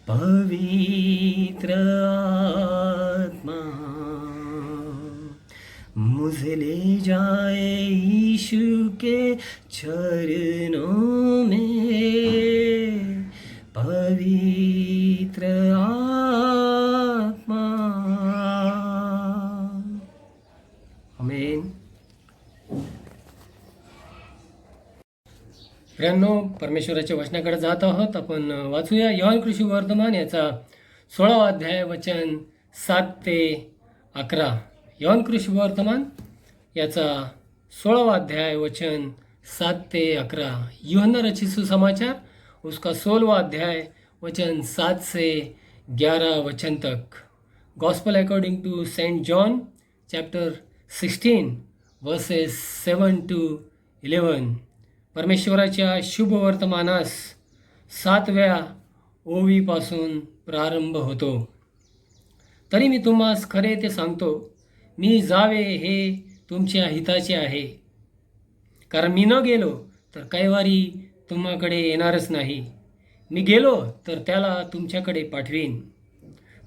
पवित्र आत्मा मुझे ले जाए यीशु के चरणों में, पवित्र आत्मा। आमेन। प्रियांनो, परमेश्वराच्या वचनाकडे जात आहोत. आपण वाचूया योहान कृषी वर्तमान याचा 16वा अध्याय वचन 7 ते 11. योहान कृषी वर्तमान याचा 16वा अध्याय वचन 7 ते 11. यूहन्ना रचित सुसमाचार उसका 16वां अध्याय वचन 7 से 11 वचन तक. Gospel according to saint John chapter 16 verses 7 to 11. परमेश्वराच्या शुभ वर्तमानास 7व्या ओवीपासून प्रारंभ होतो. तरी मी तुम्हास खरे ते सांगतो, मी जावे हे तुमच्या हिताचे आहे. कारण मी न गेलो तर कैवारी तुम्हाकडे येणारच नाही. मी गेलो तर त्याला तुमच्याकडे पाठवीन.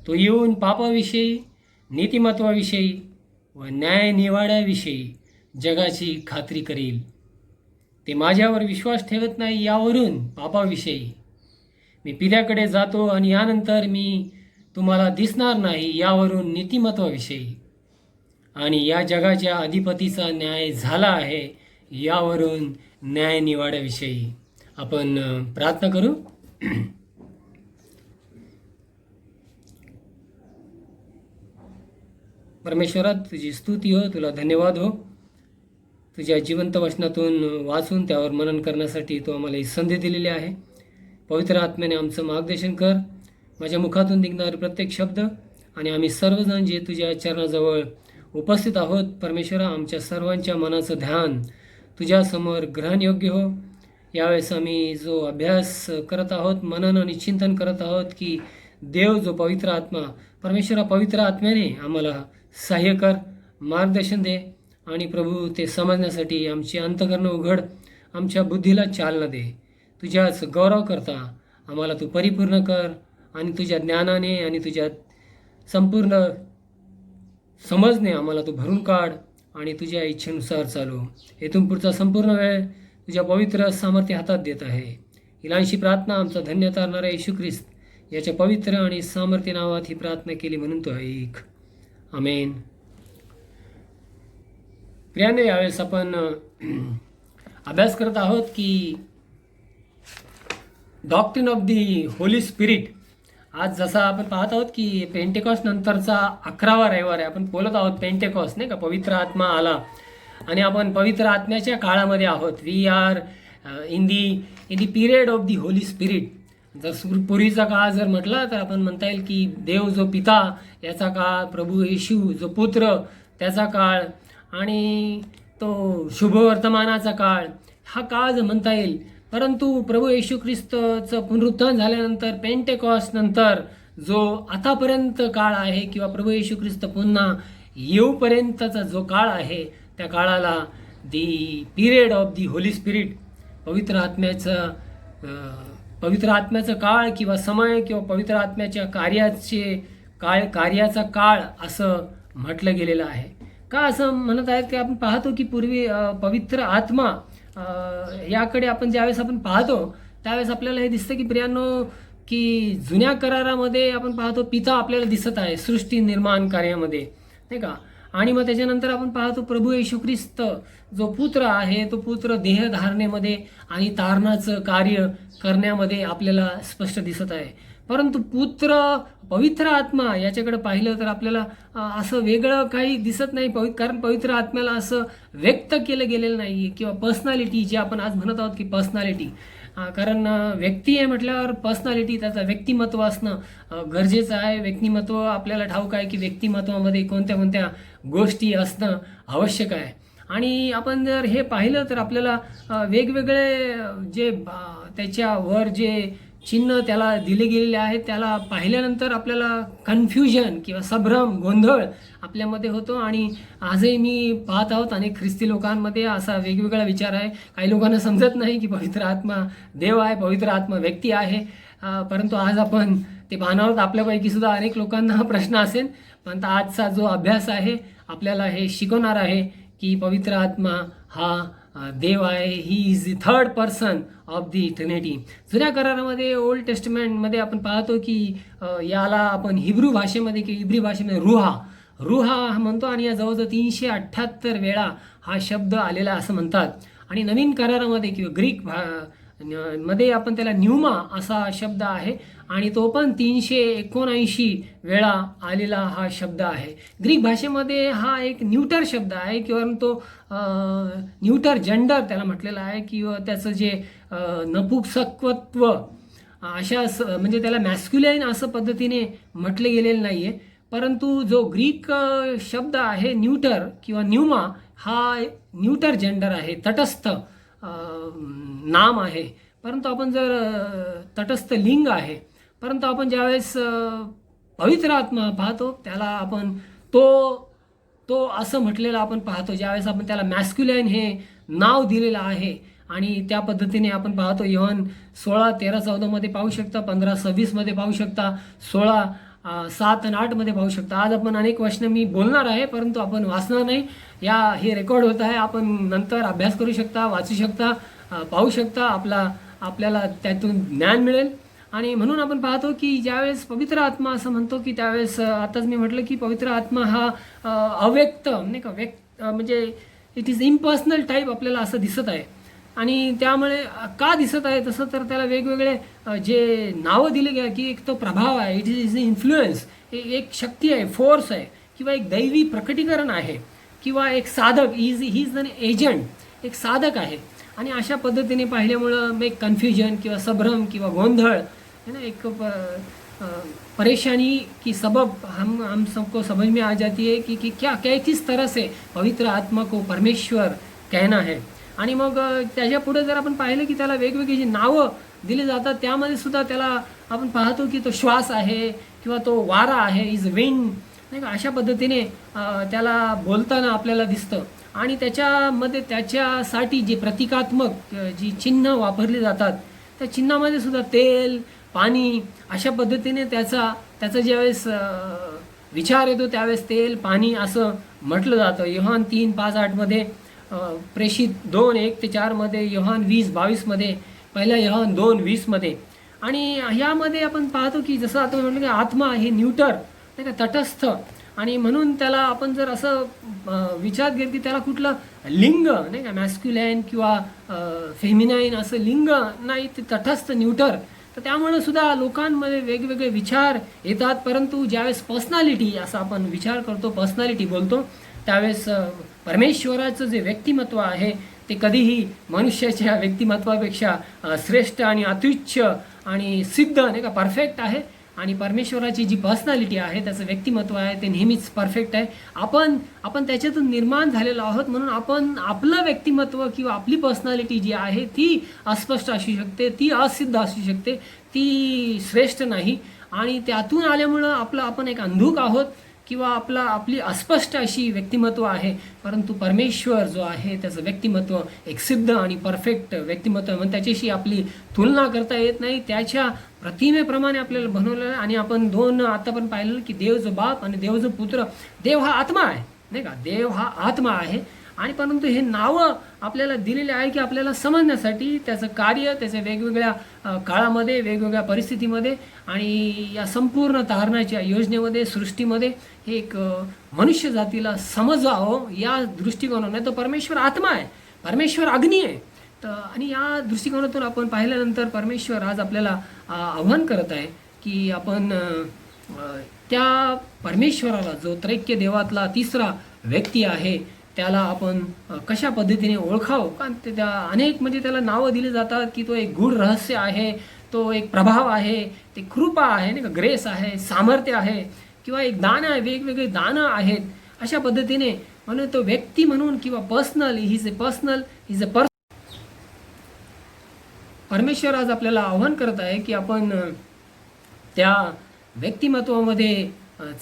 तो येऊन पापाविषयी, नीतिमत्वाविषयी व न्यायनिवाड्याविषयी जगाची खात्री करील. ते माझ्यावर विश्वास ठेवत नाही यावरून पापाविषयी, मी पित्याकडे जातो आणि यानंतर मी तुम्हाला दिसणार नाही यावरून नीतिमत्वाविषयी, आणि या जगाच्या अधिपतीचा न्याय झाला आहे यावरून न्यायनिवाड्याविषयी. आपण प्रार्थना करू. परमेश्वरा तुझी स्तुती हो, तुला धन्यवाद हो. तुझ्या जिवंत वचनातून वाचून त्यावर मनन करण्यासाठी तू आम्हाला ही संधी दिलेली आहे. पवित्र आत्म्याने आमचं मार्गदर्शन कर. माझ्या मुखातून निघणारे प्रत्येक शब्द आणि आम्ही सर्वजण जे तुझ्या चरणाजवळ उपस्थित आहोत परमेश्वरा, आमच्या सर्वांच्या मनाचं ध्यान तुझ्यासमोर ग्रहणयोग्य हो. यावेळेस आम्ही जो अभ्यास करत आहोत, मनन आणि चिंतन करत आहोत की देव जो पवित्र आत्मा, परमेश्वरा पवित्र आत्म्याने आम्हाला सहाय्य कर, मार्गदर्शन दे आणि प्रभू ते समजण्यासाठी आमची अंतःकरणं उघड, आमच्या बुद्धीला चालना दे. तुझ्याच गौरव करता आम्हाला तू परिपूर्ण कर आणि तुझ्या ज्ञानाने आणि तुझ्या संपूर्ण समजने आम्हाला तू भरून काढ आणि तुझ्या इच्छेनुसार चालू. इथून पुढचा संपूर्ण वेळ तुझ्या पवित्र सामर्थ्य हातात देत आहे. ही लहानशी प्रार्थना आमचा धन्य तारणारा येशू ख्रिस्त याच्या पवित्र आणि सामर्थ्य नावात ही प्रार्थना केली म्हणून तो ऐक. आमेन. प्रियाने, यावेळेस आपण अभ्यास करत आहोत की doctrine of the holy spirit. आज जसा आपण पाहत आहोत की पेंटेकॉस्ट नंतरचा 11वा रविवार आहे. आपण बोलत आहोत पेंटेकॉस्ट, नाही का, पवित्र आत्मा आला आणि आपण पवित्र आत्म्याच्या काळामध्ये आहोत. We are in the period of the holy spirit. जर पूर्वीचा काळ जर म्हटला तर आपण म्हणता येईल की देव जो पिता याचा काळ, प्रभू येशू जो पुत्र त्याचा काळ आणि तो शुभवर्तमानाचा काळ, हा काळ जर म्हणता येईल. परंतु प्रभू येशू ख्रिस्तचं पुनरुत्थान झाल्यानंतर पेंटेकॉस्ट नंतर जो आतापर्यंत काळ आहे किंवा प्रभू येशू ख्रिस्त पुन्हा येऊपर्यंतचा जो काळ आहे त्या काळाला the period of the holy spirit, पवित्र आत्म्याचं काळ किंवा समय किंवा पवित्र आत्म्याच्या कार्याचा काळ असं म्हटलं गेलेलं आहे. का असं म्हणत आहेत की आपण पाहतो की पूर्वी पवित्र आत्मा याकडे आपण ज्यावेळेस आपण पाहतो त्यावेळेस आपल्याला हे दिसतं की प्रियांनो की जुन्या करारामध्ये आपण पाहतो पिता आपल्याला दिसत आहे सृष्टी निर्माण कार्यामध्ये, नाही का. आणि मग त्याच्यानंतर आपण पाहतो प्रभू येशू ख्रिस्त जो पुत्र आहे तो पुत्र देहधारणेमध्ये आणि तारणाचं कार्य करण्यामध्ये आपल्याला स्पष्ट दिसत आहे. परंतु पुत्र पवित्र आत्मा याच्याकडे पाहिलं तर आपल्याला असं वेगळं काही दिसत नाही. कारण पवित्र आत्म्याला असं व्यक्त केलं गेलेलं नाही किंवा पर्सनॅलिटी जे आपण आज म्हणत आहोत की पर्सनॅलिटी. कारण व्यक्ती आहे म्हटल्यावर पर्सनॅलिटी, त्याचं व्यक्तिमत्व असणं गरजेचं आहे. व्यक्तिमत्व आपल्याला ठाऊक आहे की व्यक्तिमत्वामध्ये कोणत्या कोणत्या गोष्टी असणं आवश्यक आहे. आणि आपण जर हे पाहिलं तर आपल्याला वेगवेगळे जे त्याच्यावर जे चिन्ह त्याला दिले गेलेले आहेत त्याला पाहिल्यानंतर आपल्याला कन्फ्युजन किंवा संभ्रम, गोंधळ आपल्यामध्ये होतो. आणि आजही मी पाहत आहोत अनेक ख्रिस्ती लोकांमध्ये असा वेगवेगळा विचार आहे. काही लोकांना समजत नाही की पवित्र आत्मा देव आहे, पवित्र आत्मा व्यक्ती आहे. परंतु आज आपण ते पाहणार आहोत. आपल्यापैकी सुद्धा अनेक लोकांना हा प्रश्न असेल. पण आजचा जो अभ्यास आहे आपल्याला हे शिकवणार आहे की पवित्र आत्मा हा देव आहे. He is the third person of the Trinity. जुन्या करारामध्ये ओल्ड टेस्टमेंटमध्ये आपण पाहतो की याला आपण हिब्रू भाषेमध्ये किंवा इब्री भाषेमध्ये रुहा म्हणतो आणि या जवळजवळ 378 वेळा हा शब्द आलेला असं म्हणतात. आणि नवीन करारामध्ये किंवा ग्रीक मध्ये आपण त्याला न्यूमा असा शब्द आहे आणि तो पण 379 वेळा आलेला हा शब्द आहे. ग्रीक भाषेमध्ये हा एक न्यूटर शब्द आहे किंवा तो न्यूटर जेंडर त्याला म्हटलेला आहे किंवा त्याचं जे नपुंसकत्व अशा म्हणजे त्याला मॅस्क्युलाइन असं पद्धतीने म्हटले गेलेलं नाही आहे. परंतु जो ग्रीक शब्द आहे न्यूटर किंवा न्यूमा हा न्यूटर जेंडर आहे, तटस्थ नाम आहे. परंतु आपण जर तटस्थ लिंग आहे. परंतु आपण ज्यावेळेस पवित्र आत्मा पाहतो त्याला आपण तो असं म्हटलेलं आपण पाहतो. ज्यावेळेस आपण त्याला मॅस्क्युलाइन हे नाव दिलेलं आहे आणि त्या पद्धतीने आपण पाहतो. योहन 16:13-14 मध्ये पाहू शकता, 15:26 मध्ये पाहू शकता, 16:7 आणि 8 मध्ये पाहू शकता. आज आपण अनेक वचनं मी बोलणार आहे परंतु आपण वाचणार नाही. हे रेकॉर्ड होत आहे. आपण नंतर अभ्यास करू शकता, वाचू शकता, पाहू शकता. आपल्याला त्यातून ज्ञान मिळेल. आणि म्हणून आपण पाहतो की ज्यावेळेस पवित्र आत्मा असं म्हणतो की त्यावेळेस आताच मी म्हटलं की पवित्र आत्मा हा अव्यक्त नाही का, म्हणजे इट इज इम्पर्सनल टाईप आपल्याला असं दिसत आहे. आणि त्यामुळे का दिसत आहे तसं तर त्याला वेगवेगळे जे नावं दिले गेले की एक तो प्रभाव आहे, इट इज इन्फ्लुएन्स, एक शक्ती आहे, फोर्स आहे किंवा एक दैवी प्रकटीकरण आहे किंवा एक साधक ही इज एन एजंट, एक साधक आहे. आणि अशा पद्धतीने पाहिल्यामुळं मग एक कन्फ्युजन किंवा संभ्रम किंवा गोंधळ है ना, एक परेशानी की सबब हम सबको समझ में आ जाती है कि क्या क्या किस तरह से पवित्र आत्मा को परमेश्वर कहना है. आणि मग त्याच्या पुढे जर आपण पाहिलं की त्याला वेगवेगळी जी नावं दिली जातात त्यामध्ये सुद्धा त्याला आपण पाहतो की तो श्वास आहे किंवा तो वारा आहे, इज विंड नाही का, अशा पद्धतीने त्याला बोलताना आपल्याला दिसतं. आणि त्याच्यामध्ये त्याच्यासाठी जे प्रतिकात्मक जी चिन्ह वापरली जातात त्या चिन्हामध्ये सुद्धा तेल, पाणी अशा पद्धतीने त्याचा ज्यावेळेस विचार येतो त्यावेळेस तेल, पाणी असं म्हटलं जातं. योहान 3:5-8 मध्ये, प्रेषित 2:1-4 मध्ये, योहान 20:22 मध्ये, पहिला योहान 2:20 मध्ये. आणि ह्यामध्ये आपण पाहतो की जसं आता म्हटलं की आत्मा हे न्यूटर नाही का, तटस्थ. आणि म्हणून त्याला आपण जर असं विचार घेत की त्याला कुठलं लिंग नाही का, मॅस्क्युलाईन किंवा फेमिनाईन असं लिंग नाही, ते तटस्थ न्यूटर. तर त्यामुळे सुद्धा लोकांमध्ये वेगवेगळे विचार येतात. परंतु ज्यावेळेस पर्सनॅलिटी असं आपण विचार करतो, पर्सनॅलिटी बोलतो, त्यावेळेस परमेश्वराचं जे व्यक्तिमत्व आहे ते कधीही मनुष्याच्या व्यक्तिमत्वापेक्षा श्रेष्ठ आणि अत्युच्च आणि सिद्ध नाही का, परफेक्ट आहे. आणि परमेश्वराची जी पर्सनॅलिटी आहे, त्याचं व्यक्तिमत्व आहे, ते नेहमीच परफेक्ट आहे. आपण त्याच्यातून निर्माण झालेलो आहोत, म्हणून आपण आपलं व्यक्तिमत्व किंवा आपली पर्सनॅलिटी जी आहे ती अस्पष्ट असू शकते, ती असिद्ध असू शकते, ती श्रेष्ठ नाही. आणि त्यातून आल्यामुळं आपण एक अंधुक आहोत किंवा आपली अस्पष्ट अशी व्यक्तिमत्व आहे. परंतु परमेश्वर जो आहे त्याचं व्यक्तिमत्व एक सिद्ध आणि परफेक्ट व्यक्तिमत्व, म्हणून त्याच्याशी आपली तुलना करता येत नाही. त्याच्या प्रतिमेप्रमाणे आपल्याला बनवलेलं आहे. आणि आपण आता पण पाहिलं की देव जो बाप आणि देव जो पुत्र, देव हा आत्मा आहे नाही का, देव हा आत्मा आहे. आणि परंतु हे नावं आपल्याला दिलेले आहे की आपल्याला समजण्यासाठी, त्याचं कार्य, त्याच्या वेगवेगळ्या काळामध्ये, वेगवेगळ्या परिस्थितीमध्ये आणि या संपूर्ण तारणाच्या योजनेमध्ये, सृष्टीमध्ये हे एक मनुष्य जातीला समजावं या दृष्टिकोनाने. तर परमेश्वर आत्मा आहे, परमेश्वर अग्नी आहे. तर आणि या दृष्टिकोनातून आपण पाहिल्यानंतर परमेश्वर आज आपल्याला आव्हान करत आहे की आपण त्या परमेश्वराला, जो त्रैक्य देवातला तिसरा व्यक्ती आहे, त्याला आपण कशा पद्धतीने ओळखावं. कारण त्या अनेक म्हणजे त्याला नावं दिली जातात की तो एक गूढ रहस्य आहे, तो एक प्रभाव आहे, ते कृपा आहे नाही का, ग्रेस आहे, सामर्थ्य आहे, किंवा एक दान आहे, वेगवेगळे दानं आहेत. अशा पद्धतीने म्हणून तो व्यक्ती म्हणून किंवा पर्सनल, इज अ परमेश्वर आज आपल्याला आव्हान करत आहे की आपण त्या व्यक्तिमत्वामध्ये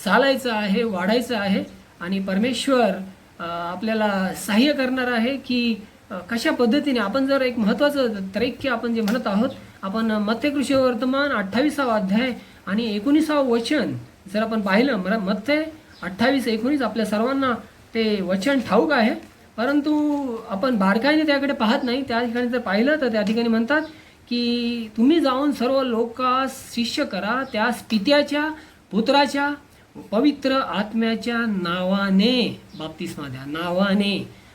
चालायचं आहे, वाढायचं आहे. आणि परमेश्वर आपल्याला सहाय्य करणार आहे की कशा पद्धतीने आपण जर एक महत्त्वाचं त्रैक्य आपण जे म्हणत आहोत, आपण मत्थय वर्तमान 28 अध्याय आणि 19 वचन जर आपण पाहिलं, मत्थय 28-19 आपल्या सर्वांना ते वचन ठाऊक आहे, परंतु आपण बारकाईने त्याकडे पाहत नाही. त्या ठिकाणी जर पाहिलं तर त्या ठिकाणी म्हणतात की तुम्ही जाऊन सर्व लोकांस शिष्य करा, त्यास पित्याच्या, पुत्राच्या, पवित्र आत्म्याच्या नावाने बाप्तिस्मा द्या.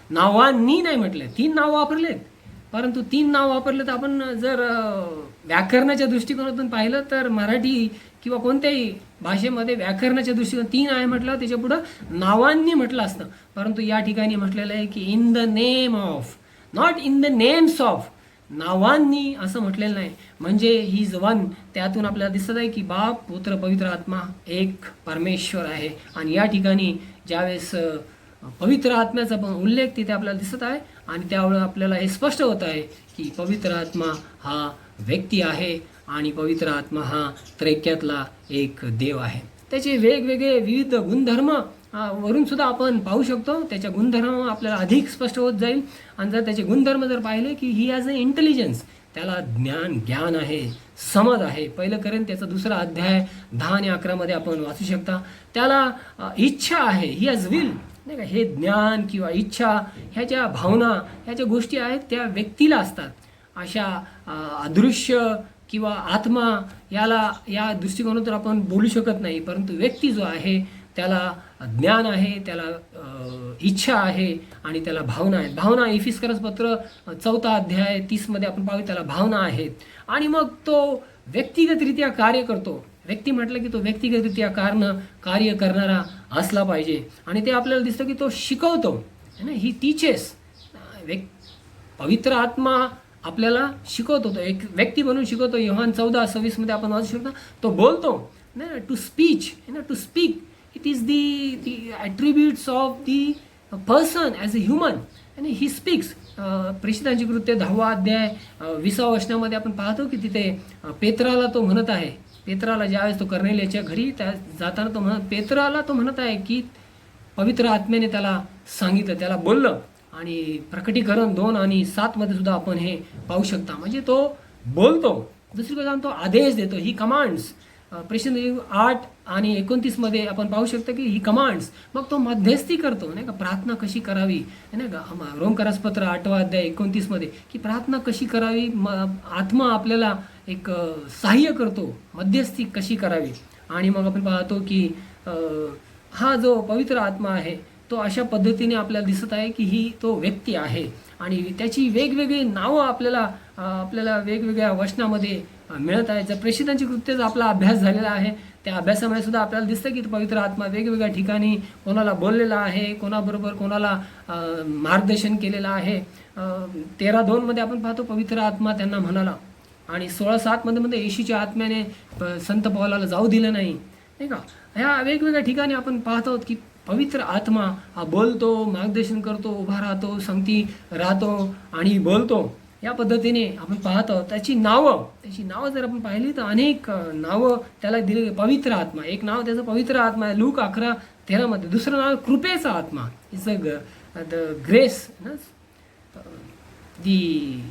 नावांनी नाही म्हटलं, 3 नाव वापरलेत, परंतु 3 नाव वापरले तर आपण जर व्याकरणाच्या दृष्टिकोनातून पाहिलं तर मराठी किंवा कोणत्याही भाषेमध्ये व्याकरणाच्या दृष्टीकोन 3 आहे म्हटलं, त्याच्या पुढं नावांनी म्हटलं असतं. परंतु या ठिकाणी म्हटलेलं आहे की in the name of, not in the names of, नावांनी असं म्हटलेलं नाही. म्हणजे ही इज वन. त्यातून आपल्याला दिसत आहे की बाप, पुत्र, पवित्र आत्मा एक परमेश्वर आहे. आणि या ठिकाणी ज्यावेळेस पवित्र आत्म्याचा पण उल्लेख तिथे आपल्याला दिसत आहे आणि त्यावेळेस आपल्याला हे स्पष्ट होत आहे की पवित्र आत्मा हा व्यक्ती आहे आणि पवित्र आत्मा हा त्रैक्यातला एक देव आहे. त्याचे वेगवेगळे विविध गुणधर्म वरून सुद्धा आपण पाहू शकतो. त्याच्या गुणधर्म आपल्याला अधिक स्पष्ट होत जाईल. आणि जर त्याचे गुणधर्म जर पाहिले की ही हॅज अ इंटेलिजन्स, त्याला ज्ञान आहे, समज आहे. पहिलं करेन त्याचा 2 अध्याय 10 आणि 11 मध्ये आपण वाचू शकता. त्याला इच्छा आहे, ही हॅज विल नाही का. हे ज्ञान किंवा इच्छा, ह्या ज्या भावना, ह्या ज्या गोष्टी आहेत त्या व्यक्तीला असतात. अशा अदृश्य किंवा आत्मा या दृष्टिकोनातून आपण बोलू शकत नाही. परंतु व्यक्ती जो आहे त्याला ज्ञान आहे, त्याला इच्छा आहे आणि त्याला भावना आहेत. भावना इफिस्करस पत्र 4 अध्याय 30 मध्ये आपण पाहू, त्याला भावना आहेत. आणि मग तो व्यक्तिगतरित्या कार्य करतो. व्यक्ती म्हटलं की तो व्यक्तिगतरित्या कार्य करणारा असला पाहिजे. आणि ते आपल्याला दिसतं की तो शिकवतो, है ना, ही टीचेस. पवित्र आत्मा आपल्याला शिकवतो, तो एक व्यक्ती बनून शिकवतो. योहान 14:26 मध्ये आपण वाचू शकता, तो बोलतो ना, टू स्पीच, है ना, to speak. It is the attributes of the person as a human, आणि ही स्पीक्स. प्रेषितांची कृत्य 10वा अध्याय 20व्या वचनामध्ये आपण पाहतो की तिथे पेत्राला तो म्हणत आहे, पेत्राला ज्यावेळेस तो कर्नेलियाच्या घरी त्या जाताना तो पेत्राला तो म्हणत आहे की पवित्र आत्म्याने त्याला सांगितलं, त्याला बोललं. आणि प्रकटीकरण 2:7 मध्ये सुद्धा आपण हे पाहू शकता. म्हणजे तो बोलतो, दुसरीकडे जाऊन तो आदेश देतो, ही कमांड्स. प्रेषित 8:29 मध्ये आपण पाहू शकतो की ही कमांड्स. मग तो मध्यस्थी करतो, नाही का, प्रार्थना कशी करावी, नाही का. रोमकरासपत्र 8वा अध्याय 29 मध्ये की प्रार्थना कशी करावी. आत्मा आपल्याला एक सहाय्य करतो, मध्यस्थी कशी करावी. आणि मग आपण पाहतो की हा जो पवित्र आत्मा आहे तो अशा पद्धतीने आपल्याला दिसत आहे की ही तो व्यक्ती आहे, आणि त्याची वेगवेगळी नावं आपल्याला वेगवेगळ्या वचनामध्ये मिळत आहे. जर प्रेषितांची कृत्याचा आपला अभ्यास झालेला आहे, त्या अभ्यासामध्ये सुद्धा आपल्याला दिसतं की पवित्र आत्मा वेगवेगळ्या ठिकाणी कोणाला बोललेला आहे, कोणाबरोबर कोणाला मार्गदर्शन केलेलं आहे. 13:2 मध्ये आपण पाहतो पवित्र आत्मा त्यांना म्हणाला. आणि 16:7 मध्ये येशूच्या आत्म्याने संत पौलाला जाऊ दिलं नाही, नाही का. ह्या वेगवेगळ्या ठिकाणी आपण पाहतो की पवित्र आत्मा हा बोलतो, मार्गदर्शन करतो, उभा राहतो, संगती राहतो आणि बोलतो. या पद्धतीने आपण पाहतो. त्याची नावं जर आपण पाहिली तर अनेक नावं त्याला दिली. पवित्र आत्मा एक नाव त्याचं पवित्र आत्मा आहे लूक 11:13 मध्ये. दुसरं नाव कृपेचा आत्मा, is the grace, the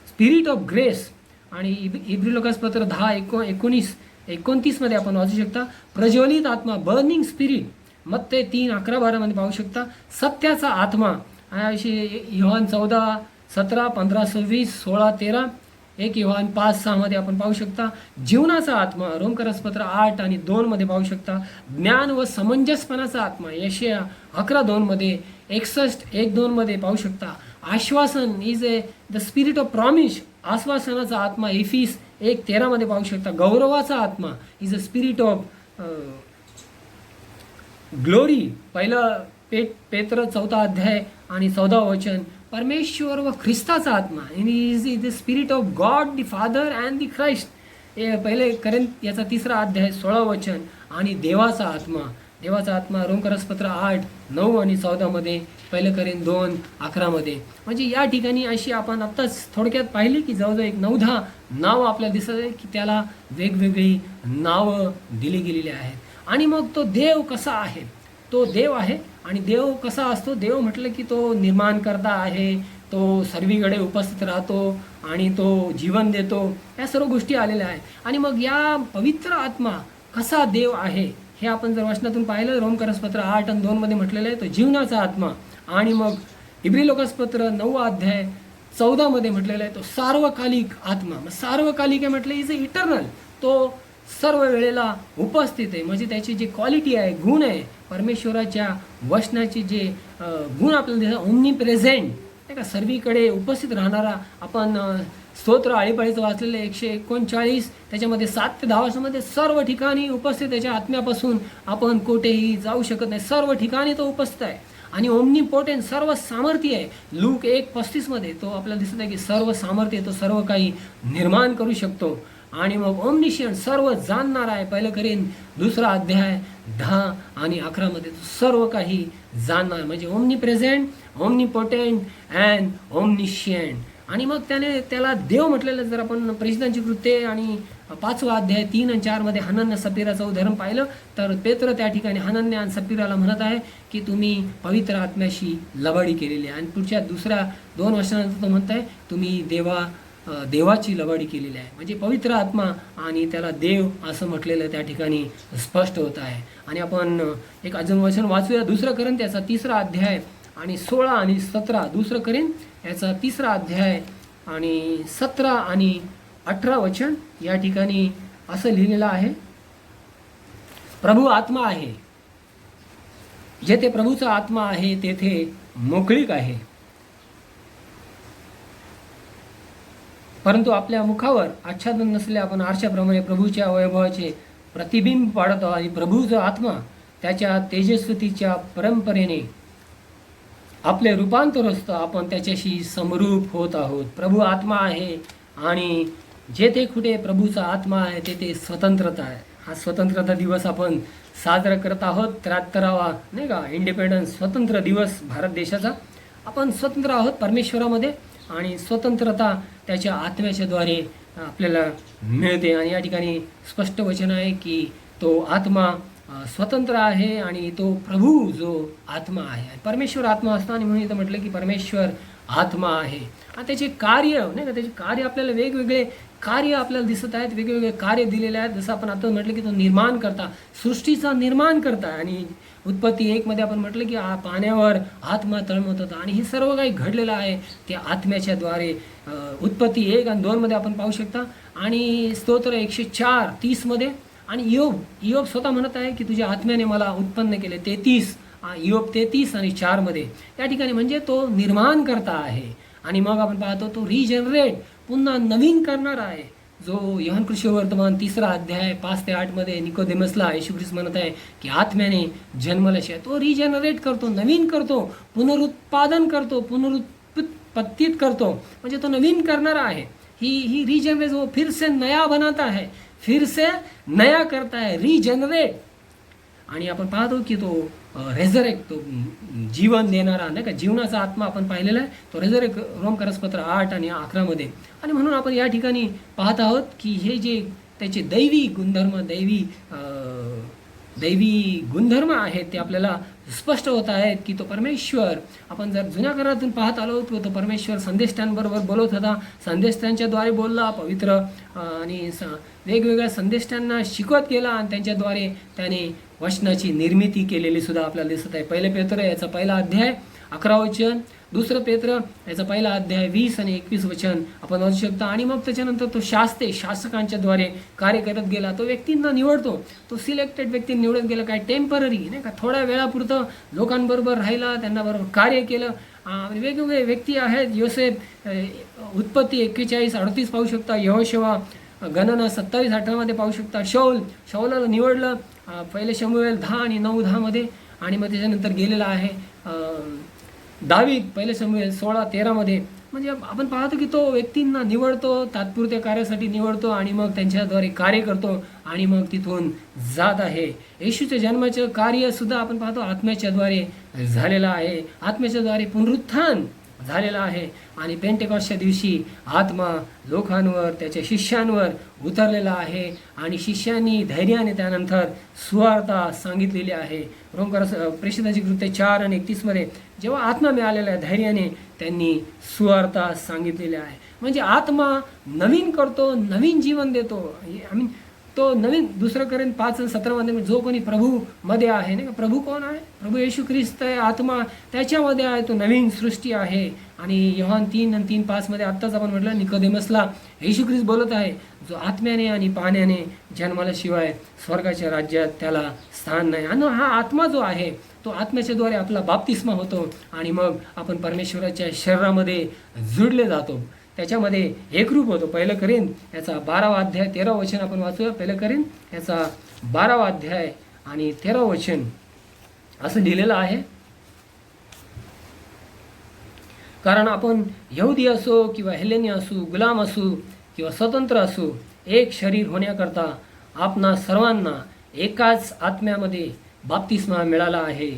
spirit of grace. आणि इब्री लोकासपत्र 10:29 मध्ये आपण वाचू शकता प्रज्वलित आत्मा, बर्निंग स्पिरिट. मत्ते 3:11-12 मध्ये पाहू शकता सत्याचा आत्मा. याविषयी योहान 14:17, 15:26, 16:13, 1 योहान 5:6 मध्ये आपण पाहू शकता जीवनाचा आत्मा. रोमकरासपत्र 8:2 मध्ये पाहू शकता ज्ञान व समंजसपणाचा आत्मा. यशया 11:2 मध्ये, 61:1-2 मध्ये पाहू शकता आश्वासन, is the spirit of promise, आश्वासनाचा आत्मा. इफिस 1:13 मध्ये पाहू शकता गौरवाचा आत्मा, is a spirit of glory. पहिलं पेत्र 4 अध्याय आणि 14 वचन परमेश्वर व ख्रिस्ताचा आत्मा, is the spirit of God the father and the Christ. पहिले करेंत याचा 3 अध्याय 16 वचन. आणि देवाचा आत्मा रोमकरासपत्र 8:9 आणि 14 मध्ये, पहिलं करेंत 2:11 मध्ये. म्हणजे या ठिकाणी अशी आपण आत्ताच थोडक्यात पाहिली की जवळजवळ एक 9-10 नावं आपल्याला दिसत आहे की त्याला वेगवेगळी नावं दिली गेलेली आहेत. आणि मग तो देव कसा आहे, तो देव आहे. आणि देव कसा असतो, देव म्हटलं की तो निर्माणकर्ता आहे, तो सर्वीकडे उपस्थित राहतो आणि तो जीवन देतो. या सर्व गोष्टी आलेल्या आहेत. आणि मग या पवित्र आत्मा कसा देव आहे हे आपण जर वचनातून पाहिलं, रोमकरासपत्र 8:2 मध्ये म्हटलेलं आहे तो जीवनाचा आत्मा. आणि मग इब्री लोकासपत्र 9 अध्याय 14 मध्ये म्हटलेलं आहे तो सार्वकालिक आत्मा. मग सार्वकालिक आहे म्हटलं इज अ इटर्नल, तो सर्व वेळेला उपस्थित आहे. म्हणजे त्याची जी क्वालिटी आहे, गुण आहे, परमेश्वराच्या वचनाचे जे गुण आपल्याला दिसतात, ओमनी प्रेझेंट, नाही का, सर्वीकडे उपस्थित राहणारा. आपण स्तोत्र आळीपाळीचं वाचलेलं 139, त्याच्यामध्ये 7 ते 10 वर्षामध्ये सर्व ठिकाणी उपस्थित. त्याच्या आत्म्यापासून आपण कोठेही जाऊ शकत नाही, सर्व ठिकाणी तो उपस्थित आहे. आणि ओमनीपोटेंट, सर्व सामर्थ्य आहे. लूक 1:35 मध्ये तो आपल्याला दिसत आहे की सर्व सामर्थ्य, तो सर्व काही निर्माण करू शकतो. आणि मग ओमनिशियंट, सर्व जाणणार आहे. पहिलं करेन 2 अध्याय 10 आणि 11 मध्ये तो सर्व काही जाणणार. म्हणजे omni present, omnipotent and omniscient. आणि मग त्याला देव म्हटलेलं. जर आपण प्रेषितांची कृत्ये आणि 5वा अध्याय 3 आणि 4 मध्ये हनन्या सफीराचं उदाहरण पाहिलं तर पेत्र त्या ठिकाणी हनन्या आणि सफीराला म्हणत आहे की तुम्ही पवित्र आत्म्याशी लबाडी केलेली आहे. आणि पुढच्या 2 वर्षानंतर तो म्हणत आहे तुम्ही देवाची लबाडी केलेली आहे. म्हणजे पवित्र आत्मा आणि त्याला देव असं म्हटलेलं त्या ठिकाणी स्पष्ट होत आहे. आणि आपण एक अजून वचन वाचूया 2 करेंत याचा 3 अध्याय आणि 16 आणि 17. 2 करेंत याचा 3 अध्याय आणि 17 आणि 18 वचन. या ठिकाणी असं लिहिलेलं आहे, प्रभू आत्मा आहे, जेथे प्रभूचा आत्मा आहे तेथे मोकळीक आहे. परंतु आपल्या मुखावर आच्छादन नसले आपण आरशाप्रमाणे प्रभूच्या वैभवाचे प्रतिबिंब पाडतो आणि प्रभू जो आत्मा त्याच्या तेजस्वतीच्या परंपरेने आपले रूपांतर असतं, आपण त्याच्याशी समरूप होत आहोत. प्रभू आत्मा आहे आणि जेथे कुठे प्रभूचा आत्मा आहे तेथे स्वतंत्रता आहे. हा स्वतंत्रता दिवस आपण साजरा करत आहोत. 73वा नाही का इंडिपेंडन्स स्वतंत्र दिवस भारत देशाचा. आपण स्वतंत्र आहोत परमेश्वरामध्ये आणि स्वतंत्रता त्याच्या आत्म्याच्याद्वारे आपल्याला मिळते. आणि या ठिकाणी स्पष्ट वचन आहे की तो आत्मा स्वतंत्र आहे आणि तो प्रभू जो आत्मा आहे. परमेश्वर आत्मा असताना म्हणून इथं म्हटलं की परमेश्वर आत्मा आहे. आणि त्याचे कार्य नाही का, त्याचे कार्य आपल्याला वेगवेगळे कार्य आपल्याला दिसत आहेत, वेगवेगळे कार्य दिलेले आहेत. जसं आपण आता म्हटलं की तो निर्माण करता, सृष्टीचा निर्माण करता. आणि उत्पत्ती 1 मध्ये आपण म्हटलं की पाण्यावर आत्मा तळमळत होता आणि हे सर्व काही घडलेलं आहे ते आत्म्याच्याद्वारे. उत्पत्ती 1 आणि 2 मध्ये आपण पाहू शकता. आणि स्तोत्र 104:30 मध्ये. आणि इयोब स्वतः म्हणत आहे की तुझ्या आत्म्याने मला उत्पन्न केले. 33 आणि 4 मध्ये या ठिकाणी म्हणजे तो निर्माण करता आहे. आणि मग आपण पाहतो तो रिजनरेट पुन्हा नवीन करणार आहे. जो योहान कृष्णवर्तमान 3रा अध्याय 5 ते 8 मध्ये निकोदेमसला येशू ख्रिस्त म्हणत आहे की आत्म्याने जन्मल्याशिवाय तो रिजनरेट करतो, नवीन करतो, पुनरुत्पादन करतो, पुनरुत्पत्तीत करतो. म्हणजे तो नवीन करणारा आहे. ही रिजनरेट वो फिर से नया बनाता है, फिर से नया करता है, रिजनरेट. आणि आपण पाहतो की तो रेझरेक्ट, तो जीवन देणारा नाही का, जीवनाचा आत्मा आपण पाहिलेला आहे तो रेझरेक्ट रोमकरसपत्र 8 आणि 11 मध्ये. आणि म्हणून आपण या ठिकाणी पाहत आहोत की हे जे त्याचे दैवी गुणधर्म आहेत ते आपल्याला स्पष्ट होत आहेत की तो परमेश्वर. आपण जर जुन्या करारातून पाहत आलो तर तो परमेश्वर संदेष्टांबरोबर बोलत होता, संदेष्टांच्याद्वारे बोलला, पवित्र आणि वेगवेगळ्या संदेष्टांना शिकवत गेला आणि त्यांच्याद्वारे त्याने वचनाची निर्मिती केलेली सुद्धा आपल्याला दिसत आहे. 1 पेत्र याचा 1ला अध्याय 11 वचन, 2 पेत्र याचा 1ला अध्याय 20 आणि 21 वचन आपण वाचू शकता. आणि मग त्याच्यानंतर तो शासकांच्या द्वारे कार्य करत गेला. तो व्यक्तींना निवडतो, तो सिलेक्टेड व्यक्ती निवडत गेला. काय टेम्पररी नाही का, थोड्या वेळापुरतं लोकांबरोबर राहिला, त्यांना बरोबर कार्य केलं. वेगवेगळे व्यक्ती आहेत. योसेफ उत्पत्ती 41:38 पाहू शकता. यहोशुआ गणना 27:18 मध्ये पाहू शकता. शौलाला निवडलं 1 शमूएल 10 आणि 9:10 मध्ये. आणि मग त्याच्यानंतर गेलेला आहे दावीद 1 शमूएल 16:13 मध्ये. म्हणजे आपण पाहतो की तो व्यक्तींना निवडतो, तात्पुरत्या कार्यासाठी निवडतो आणि मग त्यांच्याद्वारे कार्य करतो आणि मग तिथून जात आहे. येशूच्या जन्माचं कार्य सुद्धा आपण पाहतो आत्म्याच्याद्वारे झालेलं आहे, आत्म्याच्याद्वारे पुनरुत्थान झालेला आहे. आणि पेंटेकॉस्टच्या दिवशी आत्मा लोकांवर, त्याच्या शिष्यांवर उतरलेला आहे आणि शिष्यांनी धैर्याने त्यानंतर सुवार्ता सांगितलेली आहे. प्रेषितांची कृत्ये 4 आणि 31 मध्ये जेव्हा आत्मा मिळालेला आहे धैर्याने त्यांनी सुवार्ता सांगितलेली आहे. म्हणजे आत्मा नवीन करतो, नवीन जीवन देतो. तो नवीन 2 कोरिंथ 5:17 मध्ये जो कोणी प्रभू मध्ये आहे नाही का, प्रभू कोण आहे? प्रभू येशू ख्रिस्त आहे. आत्मा त्याच्यामध्ये आहे, तो नवीन सृष्टी आहे. आणि योहान 3 आणि 3:5 मध्ये आत्ताच आपण म्हटलं निकोदेमसला येशू ख्रिस्त बोलत आहे, जो आत्म्याने आणि पाण्याने जन्माल्याशिवाय स्वर्गाच्या राज्यात त्याला स्थान नाही. आणि हा आत्मा जो आहे तो आत्म्याच्याद्वारे आपला बाप्तिस्मा होतो आणि मग आपण परमेश्वराच्या शरीरामध्ये जुडले जातो, त्याच्यामध्ये एकरूप होतो. 1 कोरिंथ याचा 12वा अध्याय 13 वचन आपण वाचूया. 1 कोरिंथ याचा 12वा अध्याय आणि 13 वचन असं लिहिलेलं आहे. कारण आपण यहुदी असो किंवा हेलेनी असू, गुलाम असू किंवा स्वतंत्र असू, एक शरीर होण्याकरता आपणा सर्वांना एकाच आत्म्यामध्ये बाप्तिस्मा मिळाला आहे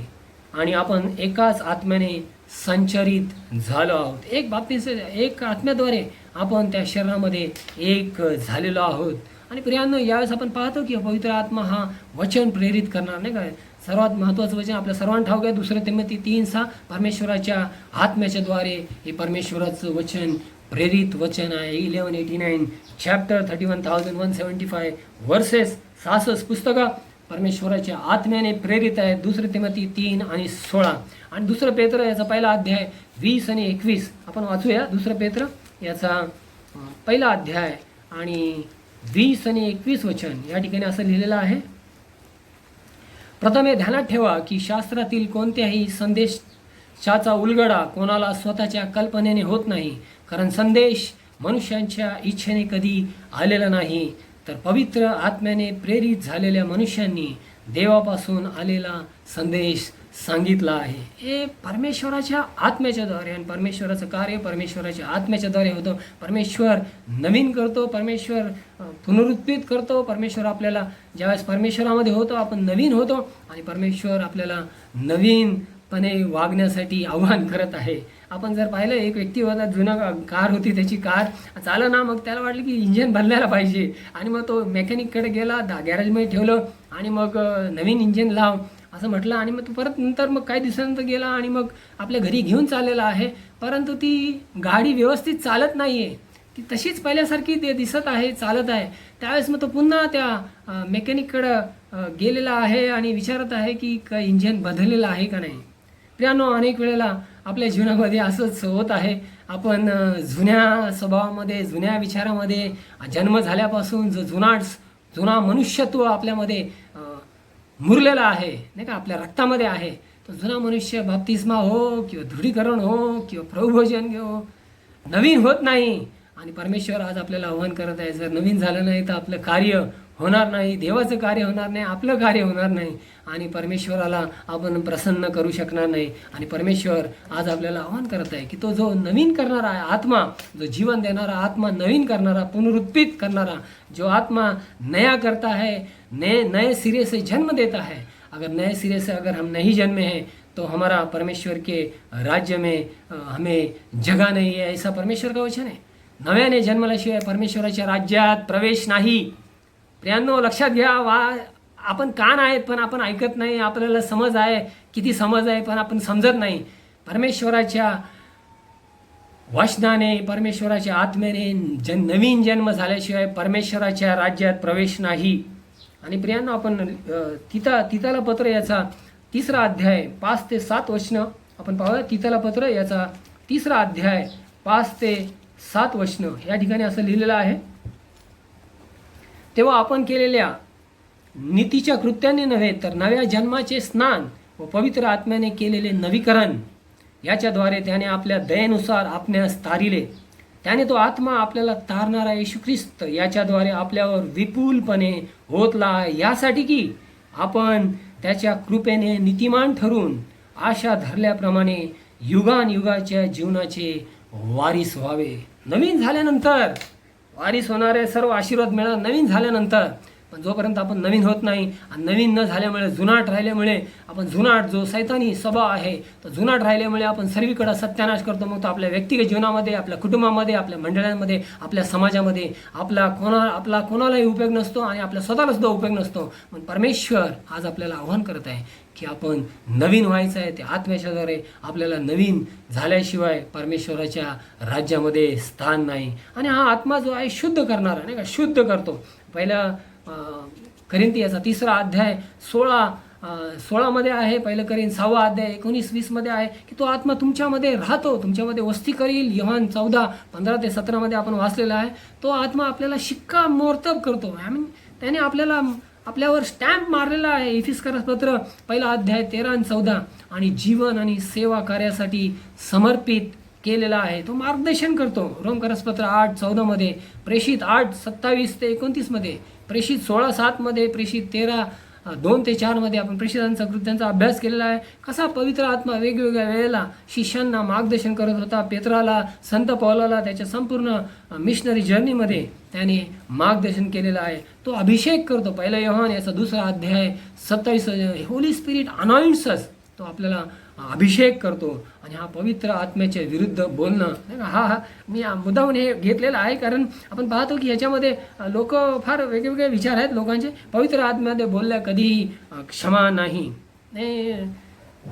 आणि आपण एकाच आत्म्याने संचरित झालो आहोत. एक आत्म्याद्वारे आपण त्या शरीरामध्ये एक झालेलो आहोत. आणि प्रियांनो, यावेळेस आपण पाहतो की पवित्र आत्मा हा वचन प्रेरित करणार नाही काय. सर्वात महत्त्वाचं वचन आपल्या सर्वांना ठाऊक आहे 2 तिमोथी 3:6 परमेश्वराच्या आत्म्याच्या द्वारे हे परमेश्वराचं वचन प्रेरित वचन आहे. 1189 चॅप्टर 31,175 वर्सेस 66 पुस्तकं परमेश्वराच्या आत्म्याने प्रेरित आहे. 2 तिमोथी 3 आणि 16 आणि 2 पेत्र याचा 1ला अध्याय 20 आणि 21 आपण वाचूया. 2 पेत्र याचा 1ला अध्याय आणि 20 आणि 21 वचन या ठिकाणी असं लिहिलेलं आहे. प्रथम हे ध्यानात ठेवा की शास्त्रातील कोणत्याही संदेशाचा उलगडा कोणाला स्वतःच्या कल्पनेने होत नाही, कारण संदेश मनुष्यांच्या इच्छेने कधी आलेला नाही, तर पवित्र आत्म्याने प्रेरित झालेल्या मनुष्यांनी देवापासून आलेला संदेश सांगितला आहे. हे परमेश्वराच्या आत्म्याच्या द्वारे, आणि परमेश्वराचं कार्य परमेश्वराच्या आत्म्याच्या द्वारे होतं. परमेश्वर नवीन करतो, परमेश्वर पुनरुत्थित करतो. परमेश्वर आपल्याला ज्यावेळेस परमेश्वरामध्ये होतो आपण नवीन होतो, आणि परमेश्वर आपल्याला नवीनपणे वागण्यासाठी आव्हान करत आहे. आपण जर पाहिलं, एक व्यक्ती होता, जुना कार होती, त्याची कार चालं ना, मग त्याला वाटलं की इंजिन बदलायला पाहिजे, आणि मग तो मेकॅनिककडे गेला, गॅरेजमध्ये ठेवलं, आणि मग नवीन इंजिन लाव असं म्हटलं, आणि मग तो परत नंतर मग काही दिवसानंतर गेला आणि मग आपल्या घरी घेऊन चाललेला आहे. परंतु ती गाडी व्यवस्थित चालत नाही आहे, ती तशीच पहिल्यासारखी ते दिसत आहे, चालत आहे. त्यावेळेस मग तो पुन्हा त्या मेकॅनिककडं गेलेला आहे आणि विचारत आहे की काय इंजिन बदललेलं आहे का नाही. प्रियानो, अनेक वेळेला आपल्या जीवनामध्ये असंच होत आहे. आपण जुन्या स्वभावामध्ये, जुन्या विचारामध्ये, जन्म झाल्यापासून जो जुना मनुष्यत्व आपल्यामध्ये मुरलेला आहे, नाही का, आपल्या रक्तामध्ये आहे, तो जुना मनुष्य बाप्तिस्मा हो किंवा दृढीकरण हो किंवा प्रभुभोजन हो, नवीन होत नाही. आणि परमेश्वर आज आपल्याला आव्हान करत आहे, जर नवीन झालं नाही तर आपलं कार्य होणार नाही, देवाचं कार्य होणार नाही, आपलं कार्य होणार नाही, आणि परमेश्वराला आपण प्रसन्न करू शकणार नाही. आणि परमेश्वर आज आपल्याला आव्हान करत आहे की तो जो नवीन करणारा आहे आत्मा, जो जीवन देणारा आत्मा, नवीन करणारा, पुनरुत्थित करणारा जो आत्मा नया करता है, नए सिरे से जन्म देता है. अगर नए सिरे से अगर हम नहीं जन्मे हैं तो हमारा परमेश्वर के राज्य में हमें जगह नहीं है, ऐसा परमेश्वर का वचन आहे. नव्याने जन्मल्याशिवाय परमेश्वराच्या राज्यात प्रवेश नाही. प्रियांनो, लक्षात घ्या, आपण कान आहेत पण आपण ऐकत नाही. आपल्याला समज आहे, किती समज आहे, पण आपण समजत नाही. परमेश्वराच्या वचनाने, परमेश्वराच्या आत्म्याने नवीन जन्म झाल्याशिवाय परमेश्वराच्या राज्यात प्रवेश नाही. आणि प्रियांनो, आपण तिताला पत्र याचा 3रा अध्याय 5 ते 7 वचनं आपण पाहूया. तिताला पत्र याचा 3रा अध्याय 5 ते 7 वचनं या ठिकाणी असं लिहिलेलं आहे. तेव्हा आपण केलेल्या नीतीच्या कृत्याने नव्हे तर नव्या जन्माचे स्नान व पवित्र आत्म्याने केलेले नवीकरण याच्याद्वारे त्याने आपल्या दयेनुसार आपणास तारिले. त्याने तो आत्मा आपल्याला तारणारा येशू ख्रिस्त याच्याद्वारे आपल्यावर विपुलपणे होतला, यासाठी की आपण त्याच्या कृपेने नीतिमान ठरून आशा धरल्याप्रमाणे युगानयुगाच्या जीवनाचे वारीस व्हावे. नवीन झाल्यानंतर वारीस होणारे सर्व आशीर्वाद मिळणार नवीन झाल्यानंतर. पण जोपर्यंत आपण नवीन होत नाही, आणि नवीन न झाल्यामुळे, जुनाट राहिल्यामुळे, आपण जुनाट जो सैतानी स्वभाव आहे तो जुनाट राहिल्यामुळे आपण सर्वीकडे सत्यानाश करतो. मग तो आपल्या व्यक्तिगत जीवनामध्ये, आपल्या कुटुंबामध्ये, आपल्या मंडळांमध्ये, आपल्या समाजामध्ये आपला कोणालाही उपयोग नसतो, आणि आपल्या स्वतःला सुद्धा उपयोग नसतो. पण परमेश्वर आज आपल्याला आव्हान करत आहे की आपण नवीन व्हायचं आहे. त्या आत्म्याच्याद्वारे आपल्याला नवीन झाल्याशिवाय परमेश्वराच्या राज्यामध्ये स्थान नाही. आणि हा आत्मा जो आहे शुद्ध करणारा, नाही का, शुद्ध करतो. पहिला करिंती याचा 3रा अध्याय 16 मध्ये आहे. पहिलं करीन 6वा अध्याय 19-20 मध्ये आहे की तो आत्मा तुमच्यामध्ये राहतो, तुमच्यामध्ये वस्ती करील. योहान 14:15 ते 17 मध्ये आपण वाचलेला आहे. तो आत्मा आपल्याला शिक्कामोर्तब करतो. त्याने आपल्यावर स्टॅम्प मारलेला आहे. इफिसकरास पत्र 1 अध्याय 13 आणि 14 आणि जीवन आणि सेवा कार्यासाठी समर्पित केलेला आहे. तो मार्गदर्शन करतो. रोमकरास पत्र 8:14 मध्ये, प्रेषित 8:27 ते 29 मध्ये, प्रेषित 16:7 मध्ये, प्रेषित 13:2 ते 4 मध्ये आपण प्रेषितांचा कृत्यांचा अभ्यास केलेला आहे. कसा पवित्र आत्मा वेगवेगळ्या वेळेला शिष्यांना मार्गदर्शन करत होता. पेत्राला, संत पौलाला त्याच्या संपूर्ण मिशनरी जर्नीमध्ये त्याने मार्गदर्शन केलेलं आहे. तो अभिषेक करतो. 1 योहान याचा 2रा अध्याय 27, होली स्पिरिट अनॉइंट्स अस. तो आपल्याला अभिषेक करतो. आणि हा पवित्र आत्म्याच्या विरुद्ध बोलणं, मी मुद्दाहून हे घेतलेलं आहे कारण आपण पाहतो की याच्यामध्ये लोक फार वेगवेगळे विचार आहेत लोकांचे. पवित्र आत्म्यामध्ये बोलल्या कधीही क्षमा नाही.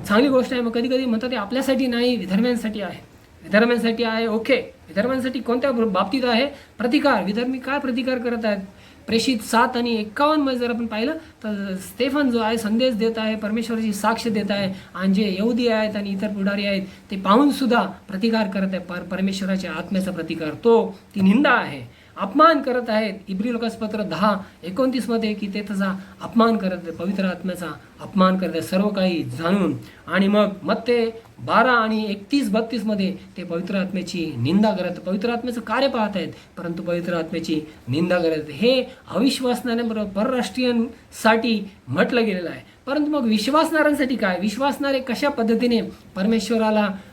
चांगली गोष्ट आहे. मग कधी कधी म्हणतात ते आपल्यासाठी नाही, विधर्म्यांसाठी आहे. विधर्म्यांसाठी आहे, ओके. विधर्म्यांसाठी कोणत्या बाबतीत आहे? प्रतिकार. विधर्मी काय प्रतिकार करत आहेत? प्रेषित 7 आणि 51 मध्ये जर आपण पाहिलं तर स्तेफन जो आहे संदेश देत आहे, परमेश्वराची साक्ष देत आहे, आणि जे यहुदी आहेत आणि इतर पुढारी आहेत ते पाहून सुद्धा प्रतिकार करत आहे. परमेश्वराच्या आत्म्याचा प्रतिकार, ती निंदा आहे. अपमान करत आहेत. इब्री लोकांपत्र 10:29 मध्ये की ते त्याचा अपमान करत आहेत, पवित्र आत्म्याचा अपमान करत आहेत सर्व काही जाणून. आणि मग मत्ते 12 आणि 31-32 मध्ये ते पवित्र आत्म्याची निंदा करत, पवित्र आत्म्याचं कार्य पाहत आहेत परंतु पवित्र आत्म्याची निंदा करत आहेत. हे अविश्वासणाऱ्यांबरोबर परराष्ट्रीयांसाठी म्हटलं गेलेलं आहे. परंतु मग विश्वासणाऱ्यांसाठी काय? विश्वासणारे कशा पद्धतीने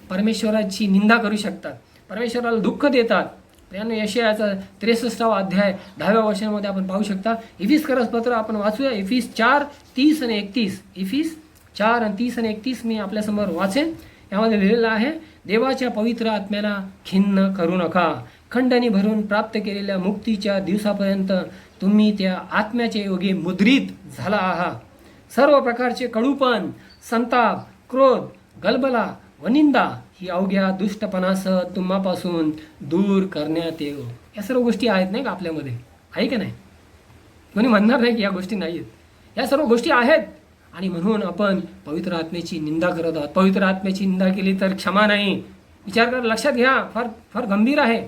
परमेश्वराची निंदा करू शकतात, परमेश्वराला दुःख देतात? त्याने यशायाचा 63वा अध्याय 10व्या वचनामध्ये आपण पाहू शकता. इफिसकरास पत्र आपण वाचूया. इफिस 4:30 आणि 31. इफिस 4:30 आणि 31 मी आपल्यासमोर वाचेन. यामध्ये लिहिलेलं आहे, देवाच्या पवित्र आत्म्याला खिन्न करू नका. खंडणी भरून प्राप्त केलेल्या मुक्तीच्या दिवसापर्यंत तुम्ही त्या आत्म्याच्या योगे मुद्रित झाला आहात. सर्व प्रकारचे कडूपण, संताप, क्रोध, गलबला व निंदा ही अवघ्या दुष्टपणासह तुम्हापासून दूर करण्यात येऊ. या सर्व गोष्टी आहेत नाही का आपल्यामध्ये, आहे का नाही? कोणी म्हणणार नाही की या गोष्टी नाही आहेत. या सर्व गोष्टी आहेत आणि म्हणून आपण पवित्र आत्म्याची निंदा करत आहोत. पवित्र आत्म्याची निंदा केली तर क्षमा नाही. विचार करा, लक्षात घ्या, फार फार गंभीर आहे.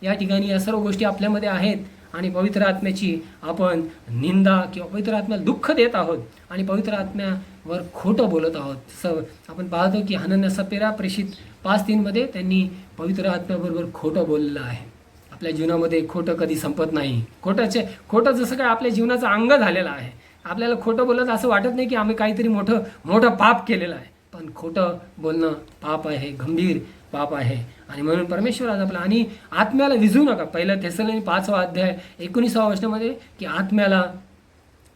या ठिकाणी या सर्व गोष्टी आपल्यामध्ये आहेत आणि पवित्र आत्म्याची आपण निंदा किंवा पवित्र आत्म्याला दुःख देत आहोत आणि पवित्र आत्म्यावर खोटं बोलत आहोत. आपण पाहतो की हनन्या सपेरा प्रेषित 5:3 मध्ये त्यांनी पवित्र आत्म्याबरोबर खोटं बोललेलं आहे. आपल्या जीवनामध्ये खोटं कधी संपत नाही. खोटं जसं काय आपल्या जीवनाचं अंग झालेलं आहे. आपल्याला खोटं बोलत असं वाटत नाही की आम्ही काहीतरी मोठं पाप केलेलं आहे, पण खोटं बोलणं पाप आहे, गंभीर पाप आहे. आणि म्हणून परमेश्वर आज आपला आणि आत्म्याला विझू नका. पहिलं थेसलोनी 5वा अध्याय 19व्या वचनामध्ये की आत्म्याला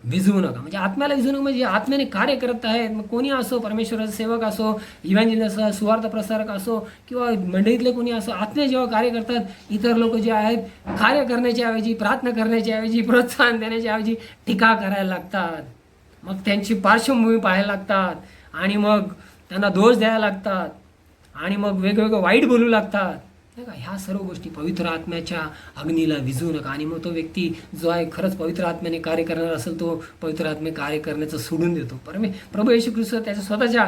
विझवू नका. म्हणजे आत्म्याला विझवू नका म्हणजे आत्म्याने कार्य करत आहेत. मग कोणी असो, परमेश्वराचा सेवक असो, इव्हॅन्जलिस्ट असो, सुवार्थ प्रसारक असो किंवा मंडळीतले कोणी असो, आत्म्या जेव्हा कार्य करतात, इतर लोक जे आहेत कार्य करण्याच्या ऐवजी, प्रार्थना करण्याच्या ऐवजी, प्रोत्साहन देण्याच्या ऐवजी टीका करायला लागतात. मग त्यांची पार्श्वभूमी पाहायला लागतात आणि मग त्यांना दोष द्यायला लागतात आणि मग वेगवेगळं वाईट बोलू लागतात नाही का. ह्या सर्व गोष्टी पवित्र आत्म्याच्या अग्नीला विझू नका. आणि मग तो व्यक्ती जो आहे खरंच पवित्र आत्म्याने कार्य करणार असेल तो पवित्र आत्मे कार्य करण्याचं सोडून देतो. प्रभू येशू ख्रिस्त त्याच्या स्वतःच्या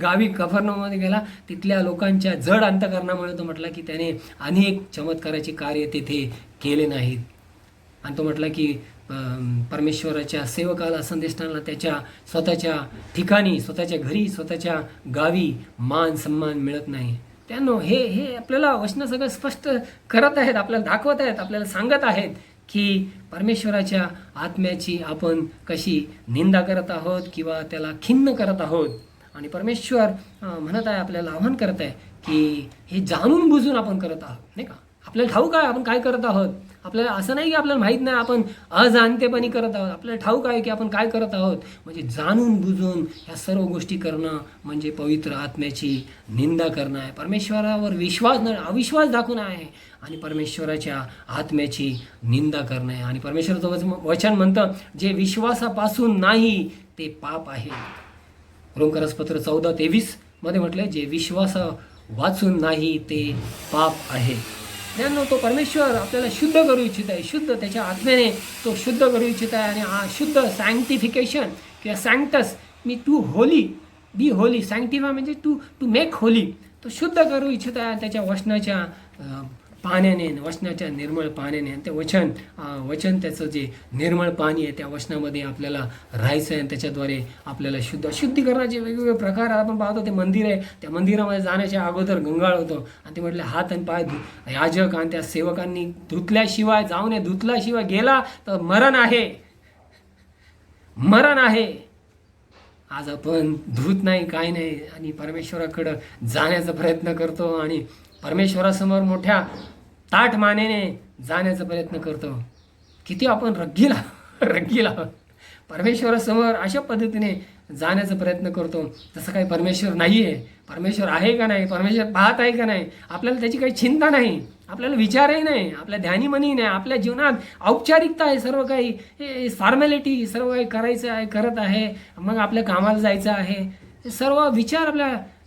गावी कफरनहूममध्ये गेला. तिथल्या लोकांच्या जड अंतकरणामुळे तो म्हटला की त्याने अनेक चमत्काराचे कार्य तेथे केले नाहीत. आणि तो म्हटला की परमेश्वराच्या सेवकाला, संदेष्टांना त्याच्या स्वतःच्या ठिकाणी, स्वतःच्या घरी, स्वतःच्या गावी मान सन्मान मिळत नाही. त्यानं हे आपल्याला वचनं सगळं स्पष्ट करत आहेत, आपल्याला दाखवत आहेत, आपल्याला सांगत आहेत की परमेश्वराच्या आत्म्याची आपण कशी निंदा करत आहोत किंवा त्याला खिन्न करत आहोत. आणि परमेश्वर म्हणत आहे, आपल्याला आव्हान करत आहे की हे जाणून बुजून आपण करत आहोत नाही का. आपल्याला ठाऊक आहे आपण काय करत आहोत. आपल्याला असं नाही की आपल्याला माहीत नाही, आपण अजाणतेपणी करत आहोत. आपल्याला ठाऊक आहे की आपण काय करत आहोत. म्हणजे जाणून बुजून ह्या सर्व गोष्टी करणं म्हणजे पवित्र आत्म्याची निंदा करणं आहे. परमेश्वरावर अविश्वास दाखवणं आहे आणि परमेश्वराच्या आत्म्याची निंदा करणं आहे. आणि परमेश्वराचं वचन म्हणतं, जे विश्वासापासून नाही ते पाप आहे. रोमकरासपत्र 14:23 मध्ये म्हटलंय, जे विश्वास वाचून नाही ते पाप आहे. ज्ञान तो परमेश्वर आपल्याला शुद्ध करू इच्छित आहे. शुद्ध त्याच्या आत्म्याने तो शुद्ध करू इच्छित आहे. आणि हा शुद्ध सँक्टिफिकेशन किंवा sanctus me to holy, be holy, sanctify म्हणजे टू मेक होली, तो शुद्ध करू इच्छित आहे त्याच्या वचनाच्या पाण्याने, वचनाच्या निर्मळ पाण्याने. आणि ते वचन त्याचं जे निर्मळ पाणी आहे त्या वचनामध्ये आपल्याला राहायचं आहे आणि त्याच्याद्वारे आपल्याला शुद्धीकरणाचे वेगवेगळे प्रकार आपण पाहतो. ते मंदिर आहे, त्या मंदिरामध्ये जाण्याच्या अगोदर गंगाळ होतो आणि ते म्हटले हात आणि पाय याजक आणि त्या सेवकांनी धुतल्याशिवाय जाऊ नये. धुतल्याशिवाय गेला तर मरण आहे. आज आपण धूत नाही, काय नाही आणि परमेश्वराकडं जाण्याचा प्रयत्न करतो आणि परमेश्वरासमोर मोठ्या ताठ मानेने जाण्याचा प्रयत्न करतो. किती आपण रग्गीला परमेश्वरासमोर अशा पद्धतीने जाण्याचा प्रयत्न करतो तसं काही परमेश्वर नाही आहे. परमेश्वर आहे का नाही, परमेश्वर पाहत आहे का नाही, आपल्याला त्याची काही चिंता नाही, आपल्याला विचारही नाही, आपल्या ध्यानीमनी नाही, आपल्या जीवनात औपचारिकता आहे, सर्व काही फॉर्मॅलिटी, सर्व काही करायचं आहे, करत आहे, मग आपल्या कामाला जायचं आहे, सर्व विचार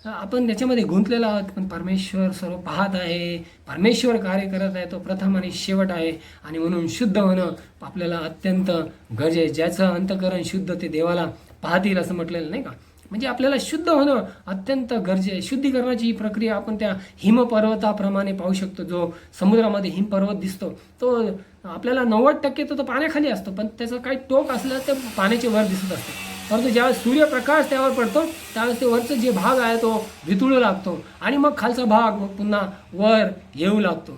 आपण त्याच्यामध्ये गुंतलेला आहोत. पण परमेश्वर सर्व पाहत आहे, परमेश्वर कार्य करत आहे, तो प्रथम आणि शेवट आहे. आणि म्हणून शुद्ध होणं आपल्याला अत्यंत गरजेचं. ज्याचं अंतःकरण शुद्ध ते देवाला पाहतील असं म्हटलेलं नाही का. म्हणजे आपल्याला शुद्ध होणं अत्यंत गरजे आहे. शुद्धीकरणाची ही प्रक्रिया आपण त्या हिमपर्वताप्रमाणे पाहू शकतो. जो समुद्रामध्ये हिमपर्वत दिसतो तो आपल्याला 90% तो पाण्याखाली असतो, पण त्याचं काही टोक असलं तर पाण्याच्या वर दिसत असतं. परंतु ज्यावेळेस सूर्यप्रकाश त्यावर पडतो त्यावेळेस ते वरचं जे भाग आहे तो वितळू लागतो आणि मग खालचा भाग मग पुन्हा वर येऊ लागतो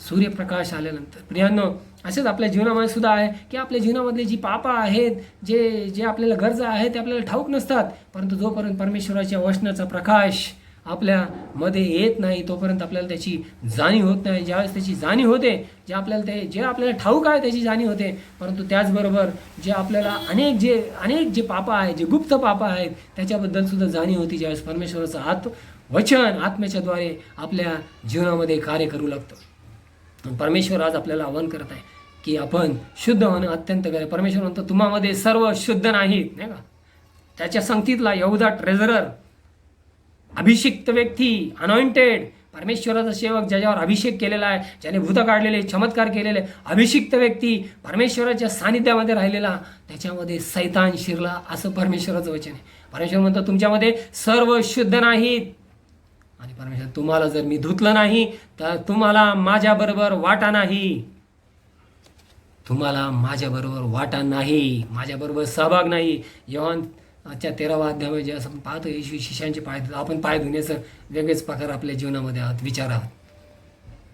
सूर्यप्रकाश आल्यानंतर. प्रियांनो, असेच आपल्या जीवनामध्ये सुद्धा आहे की आपल्या जीवनामधले जी पापं आहेत, जे आपल्याला गरजा आहेत ते आपल्याला ठाऊक नसतात, परंतु जोपर्यंत परमेश्वराच्या वचनाचा प्रकाश आपल्यामध्ये येत नाही तोपर्यंत आपल्याला त्याची जाणीव होत नाही. ज्यावेळेस त्याची जाणीव होते, जे आपल्याला ठाऊक आहे त्याची जाणीव होते, परंतु त्याचबरोबर जे आपल्याला अनेक जे पापं आहेत, जे गुप्त पापं आहेत त्याच्याबद्दल सुद्धा जाणीव होती. ज्यावेळेस परमेश्वराचं वचन आत्म्याच्याद्वारे आपल्या जीवनामध्ये कार्य करू लागतं. परमेश्वर आज आपल्याला आवाहन करत आहे की आपण शुद्ध होणं अत्यंत गरज. परमेश्वर म्हणतो तुम्हामध्ये सर्व शुद्ध नाहीत, नाही का. त्याच्या संगतीतला यहुदा ट्रेझरर, अभिषिक्त व्यक्ती, अनॉइंटेड, परमेश्वराचा सेवक, ज्याच्यावर अभिषेक केलेला आहे, ज्याने भूत काढलेले, चमत्कार केलेले, अभिषिक्त व्यक्ती, परमेश्वराच्या सानिध्यामध्ये राहिलेला, त्याच्यामध्ये सैतान शिरला, असं परमेश्वराचं वचन आहे. परमेश्वर म्हणतो तुमच्यामध्ये सर्व शुद्ध नाहीत. आणि परमेश्वर तुम्हाला जर मी धुतलं नाही तर तुम्हाला माझ्याबरोबर वाटा नाही. तुम्हाला माझ्याबरोबर वाटा नाही, माझ्याबरोबर सहभाग नाही. योहानच्या 13वा अध्यायामध्ये जे असं पाहतो येशू शिष्यांचे पाय धुतो. आपण पाय धुण्याचं वेगळेच प्रकार आपल्या जीवनामध्ये आहात, विचार आहात.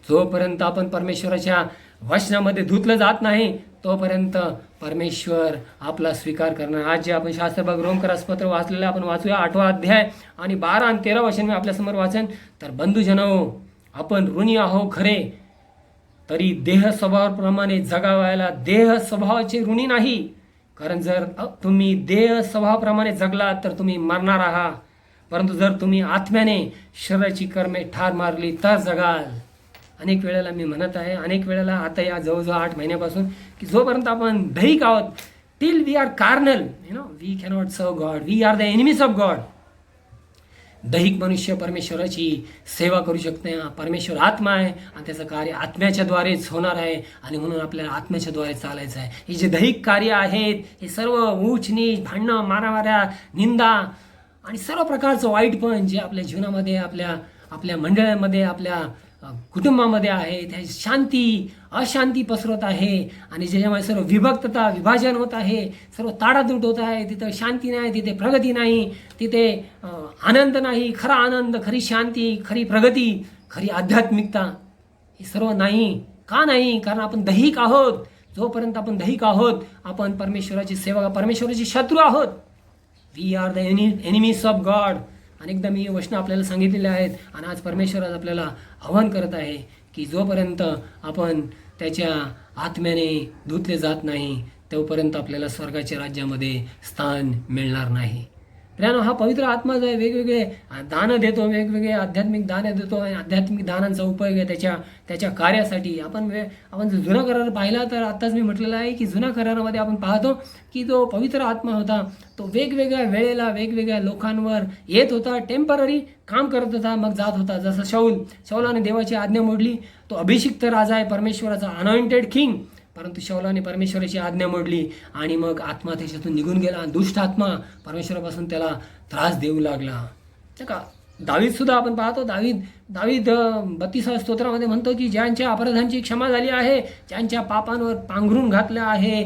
जोपर्यंत आपण परमेश्वराच्या वचनामध्ये धुतलं जात नाही तोपर्यंत परमेश्वर आपला स्वीकार करणार. आज जे आपण शास्त्रभाग रोमकरास पत्र वाचलेलं आपण वाचूया 8वा अध्याय आणि 12 आणि 13 वचन मी आपल्यासमोर वाचन. तर बंधुजनो, आपण ऋणी आहो खरे, तरी देह स्वभावाप्रमाणे जगावायला देह स्वभावाचे ऋणी नाही. कारण जर तुम्ही देह स्वभावाप्रमाणे जगलात तर तुम्ही मरणार आहात, परंतु जर तुम्ही आत्म्याने शरीराची कर्मे ठार मारली तर जगाल. अनेक वेळेला मी म्हणत आहे, अनेक वेळेला आता या जवळजवळ 8 महिन्यापासून, की जोपर्यंत आपण दैहिक आहोत, till we are carnal, we cannot serve God, we are the enemies of God. दैहिक मनुष्य परमेश्वराची सेवा करू शकते. परमेश्वर आत्मा आहे आणि त्याचं कार्य आत्म्याच्या द्वारेच होणार आहे आणि म्हणून आपल्याला आत्म्याच्या द्वारे चालायचं आहे. हे जे दैहिक कार्य आहेत हे सर्व ऊच नीच, भांडणं, मारामाऱ्या, निंदा आणि सर्व प्रकारचं वाईटपण जे आपल्या जीवनामध्ये, आपल्या मंडळामध्ये, आपल्या कुटुंबामध्ये आहे, त्या अशांती पसरत आहे आणि ज्याच्यामुळे सर्व विभक्तता, विभाजन होत आहे, सर्व ताडातूट होत आहे. तिथं शांती नाही, तिथे प्रगती नाही, तिथे आनंद नाही, खरा आनंद, खरी शांती, खरी प्रगती, खरी आध्यात्मिकता, हे सर्व नाही. का नाही? कारण आपण दैहिक आहोत. जोपर्यंत आपण दैहिक आहोत आपण परमेश्वराची सेवा, परमेश्वराची शत्रू आहोत. We are the enemies of God. अनेकदा मी हे वचनं आपल्याला सांगितलेले आहेत आणि आज परमेश्वर आज आपल्याला आवाहन करत आहे की जोपर्यंत आपण त्याच्या आत्म्याने धुतले जात नाही तोपर्यंत आपल्याला स्वर्गाच्या राज्यामध्ये स्थान मिळणार नाही. प्रियानो, हा पवित्र आत्मा जो आहे वेगवेगळे दानं देतो, वेगवेगळे आध्यात्मिक दानं देतो आणि आध्यात्मिक दानांचा उपयोग आहे त्याच्या कार्यासाठी. आपण जर जुना करार पाहिला तर आत्ताच मी म्हटलेलं आहे की जुना करारामध्ये आपण पाहतो की जो पवित्र आत्मा होता तो वेगवेगळ्या वेळेला वेगवेगळ्या लोकांवर येत होता, टेम्पररी काम करत होता, मग जात होता. जसं शौलाने देवाची आज्ञा मोडली, तो अभिषिक्त राजा आहे, परमेश्वराचा अनॉइंटेड किंग, परंतु शौलाने परमेश्वराची आज्ञा मोडली आणि मग आत्मा त्याच्यातून निघून गेला. दुष्ट आत्मा परमेश्वरापासून त्याला त्रास देऊ लागला. का दावीद सुद्धा आपण पाहतो, दावीद 32व्या स्तोत्रामध्ये म्हणतो की ज्यांच्या अपराधांची क्षमा झाली आहे, ज्यांच्या पापांवर पांघरून घातलं आहे,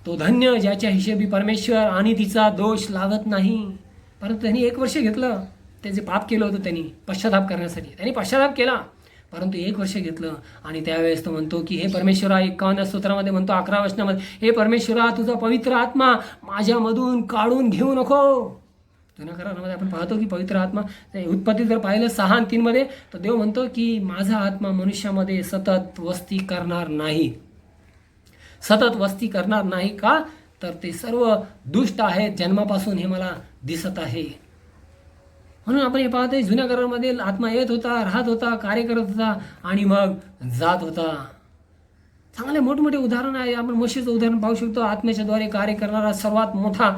तो धन्य ज्याच्या हिशेबी परमेश्वर आणि तिचा दोष लावत नाही. परंतु त्यांनी 1 वर्ष घेतलं, ते जे पाप केलं होतं त्यांनी पश्चाताप करण्यासाठी त्यांनी पश्चाताप केला, परंतु 1 वर्ष घेतलं. आणि त्यावेळेस तो म्हणतो की हे परमेश्वरा, 51व्या स्तोत्रामध्ये म्हणतो 11 वचनामध्ये, हे परमेश्वरा, तुझा पवित्र आत्मा माझ्यामधून काढून घेऊ नको. जुन्या करारामध्ये आपण पाहतो की पवित्र आत्मा, उत्पत्ती जर पाहिलं 6 आणि 3 मध्ये, तर देव म्हणतो की माझा आत्मा मनुष्यामध्ये सतत वस्ती करणार नाही. सतत वस्ती करणार नाही का? तर ते सर्व दुष्ट आहेत जन्मापासून, हे मला दिसत आहे. म्हणून आपण हे पाहतोय जुन्या करारामध्ये आत्मा येत होता, राहत होता, कार्य करत होता आणि मग जात होता. चांगले मोठमोठे उदाहरण आहे. आपण मोशेचं उदाहरण पाहू शकतो. आत्म्याच्या द्वारे कार्य करणारा सर्वात मोठा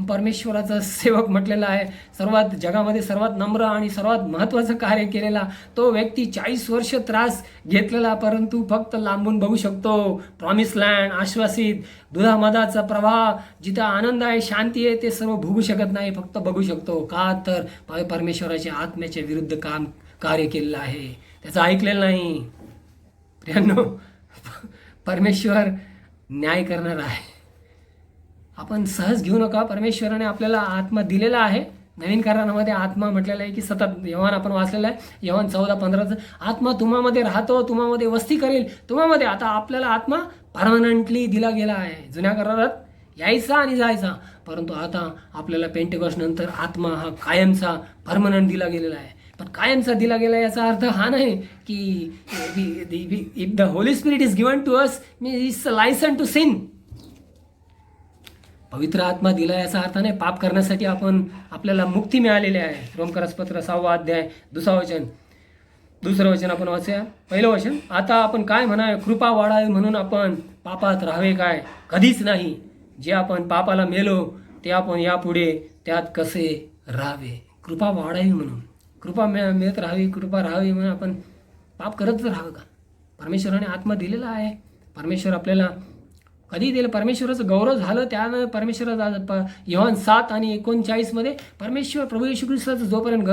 परमेश्वराचा सेवक म्हटलेला आहे. सर्वात जगामध्ये सर्वात नम्र आणि सर्वात महत्त्वाचं कार्य केलेला तो व्यक्ती 40 वर्ष त्रास घेतलेला, परंतु फक्त लांबून बघू शकतो. प्रॉमिस लँड, आश्वासित दुधामधाचा प्रवाह, जिथं आनंद आहे, शांती आहे, ते सर्व भोगू शकत नाही, फक्त बघू शकतो. का तर परमेश्वराच्या आत्म्याच्या विरुद्ध कार्य केलेलं आहे, त्याचं ऐकलेलं नाही. प्रियांनो, परमेश्वर न्याय करणार आहे. आपण सहज घेऊ नका. परमेश्वराने आपल्याला आत्मा दिलेला आहे. नवीन करारामध्ये आत्मा म्हटलेला आहे की सतत, यहोवान आपण वाचलेला आहे, यहोवान 14:15, आत्मा तुम्हामध्ये राहतो, तुम्हामध्ये वस्ती करेल, तुम्हामध्ये. आता आपल्याला आत्मा परमनंटली दिला गेला आहे. जुन्या करारात यायचा आणि जायचा, परंतु आता आपल्याला पेंटेकॉस्ट नंतर आत्मा हा कायमचा परमनंट दिला गेलेला आहे. पण कायमचा दिला गेला याचा अर्थ हा नाही की if the holy spirit is given to us means licence to sin. पवित्र आत्मा दिला याचा अर्थ नाही पाप करण्यासाठी आपल्याला मुक्ती मिळालेली आहे. रोमकरासपत्र 6वा अध्याय 2रा वचन, 2रं वचन आपण वाचूया. 1लं वचन, आता आपण काय म्हणावे, कृपा वाढावी म्हणून आपण पापात राहावे काय? कधीच नाही. जे आपण पापाला मेलो ते आपण यापुढे त्यात कसे राहावे? कृपा वाढावी म्हणून, कृपा मिळत राहावी, कृपा राहावी म्हणून आपण पाप करतच राहावं का? परमेश्वराने आत्मा दिलेला आहे. परमेश्वर आपल्याला कधी दिलं? परमेश्वराचं गौरव झालं त्यानं परमेश्वराचा योहान 7:39 परमेश्वर प्रभू येशू ख्रिस्ताचा जोपर्यंत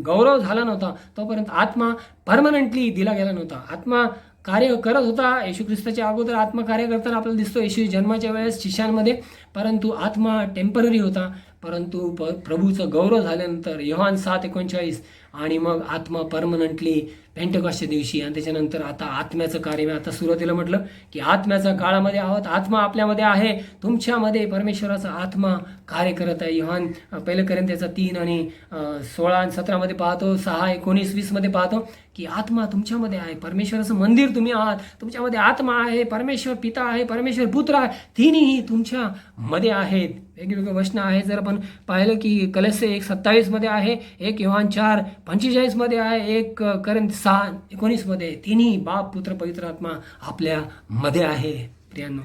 गौरव झाला नव्हता तोपर्यंत आत्मा परमनंटली दिला गेला नव्हता. आत्मा कार्य करत होता. येशू ख्रिस्ताच्या अगोदर आत्मा कार्य करताना आपल्याला दिसतो येशू जन्माच्या वेळेस शिष्यांमध्ये, परंतु आत्मा टेम्पररी होता. परंतु प्रभूचं गौरव झाल्यानंतर योहान 7:39 आणि मग आत्मा परमनंटली पेंटेकॉस्टच्या दिवशी, आणि त्याच्यानंतर आता आत्म्याचं कार्य. मी आता सुरुवातीला म्हटलं की आत्म्याच्या काळामध्ये आहोत. आत्मा आपल्यामध्ये आहे, तुमच्यामध्ये परमेश्वराचा आत्मा कार्य करत आहे. योहान 1 कोरिंथ्याचा 3 आणि 16 आणि 17 पाहतो, 6:19-20 पाहतो की आत्मा तुमच्यामध्ये आहे. परमेश्वराचं मंदिर तुम्ही आहात, तुमच्यामध्ये आत्मा आहे. परमेश्वर पिता आहे, परमेश्वर पुत्र आहे, तिन्ही तुमच्यामध्ये आहेत. वेगवेगळे वचनं आहे. जर आपण पाहिलं की कलस्य 1:27 आहे, 1 योहान 4:45 आहे, 1 कोरिंथ 6:19, तिन्ही बाप, पुत्र, पवित्र आत्मा आपल्यामध्ये आहे. प्रियांनो,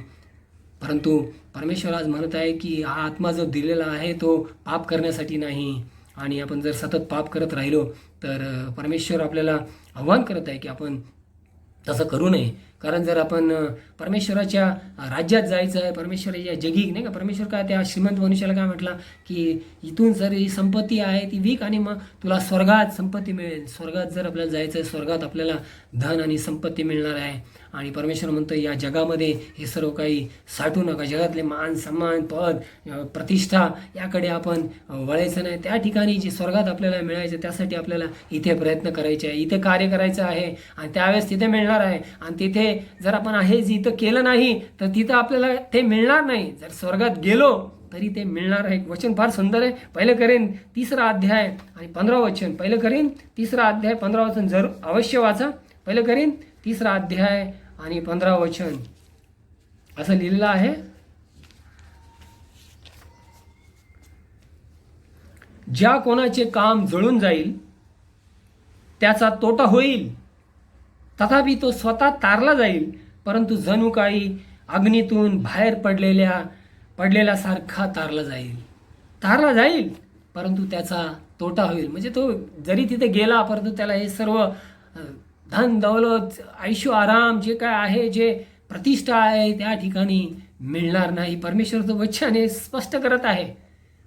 परंतु परमेश्वर आज म्हणत आहे की हा आत्मा जो दिलेला आहे तो पाप करण्यासाठी नाही. आणि आपण जर सतत पाप करत राहिलो तर परमेश्वर आपल्याला आव्हान करत आहे की आपण तसं करू नये. कारण जर आपण परमेश्वराच्या राज्यात जायचं आहे, परमेश्वराच्या जगी नाही का, परमेश्वर काय त्या श्रीमंत मनुष्याला काय म्हटलं की इथून जर ही संपत्ती आहे ती विक आणि मग तुला स्वर्गात संपत्ती मिळेल. स्वर्गात जर आपल्याला जायचं आहे, स्वर्गात आपल्याला धन आणि संपत्ती मिळणार आहे. आणि परमेश्वर म्हणतं या जगामध्ये हे सर्व काही साठवू नका. जगातले मान, सन्मान, पद, प्रतिष्ठा याकडे आपण वळायचं नाही. त्या ठिकाणी जे स्वर्गात आपल्याला मिळायचं त्यासाठी आपल्याला इथे प्रयत्न करायचे आहे, इथे कार्य करायचं आहे आणि त्यावेळेस तिथे मिळणार आहे. आणि तिथे जर आपण हे जिथं केलं नाही तर तिथं आपल्याला ते मिळणार नाही. जर स्वर्गात गेलो तरी ते मिळणार आहे. वचन फार सुंदर आहे. 1 कोरिंथ 3 अध्याय आणि 15 वचन. 1 कोरिंथ 3 अध्याय 15 वचन जरूर अवश्य वाचा. 1 कोरिंथ 3 अध्याय आणि 15 वचन असं लिहिलेलं आहे, ज्या कोणाचे काम जळून जाईल त्याचा तोटा होईल, तथापि तो स्वतः तारला जाईल, परंतु जणू काही अग्नीतून बाहेर पडलेल्यासारखा तारला जाईल, परंतु त्याचा तोटा होईल. म्हणजे तो जरी तिथे गेला परंतु त्याला हे सर्व धन दौलत, ऐशो आराम जे काय आहे, जे प्रतिष्ठा आहे त्या ठिकाणी मिळणार नाही. परमेश्वराचं वचन हे स्पष्ट करत आहे.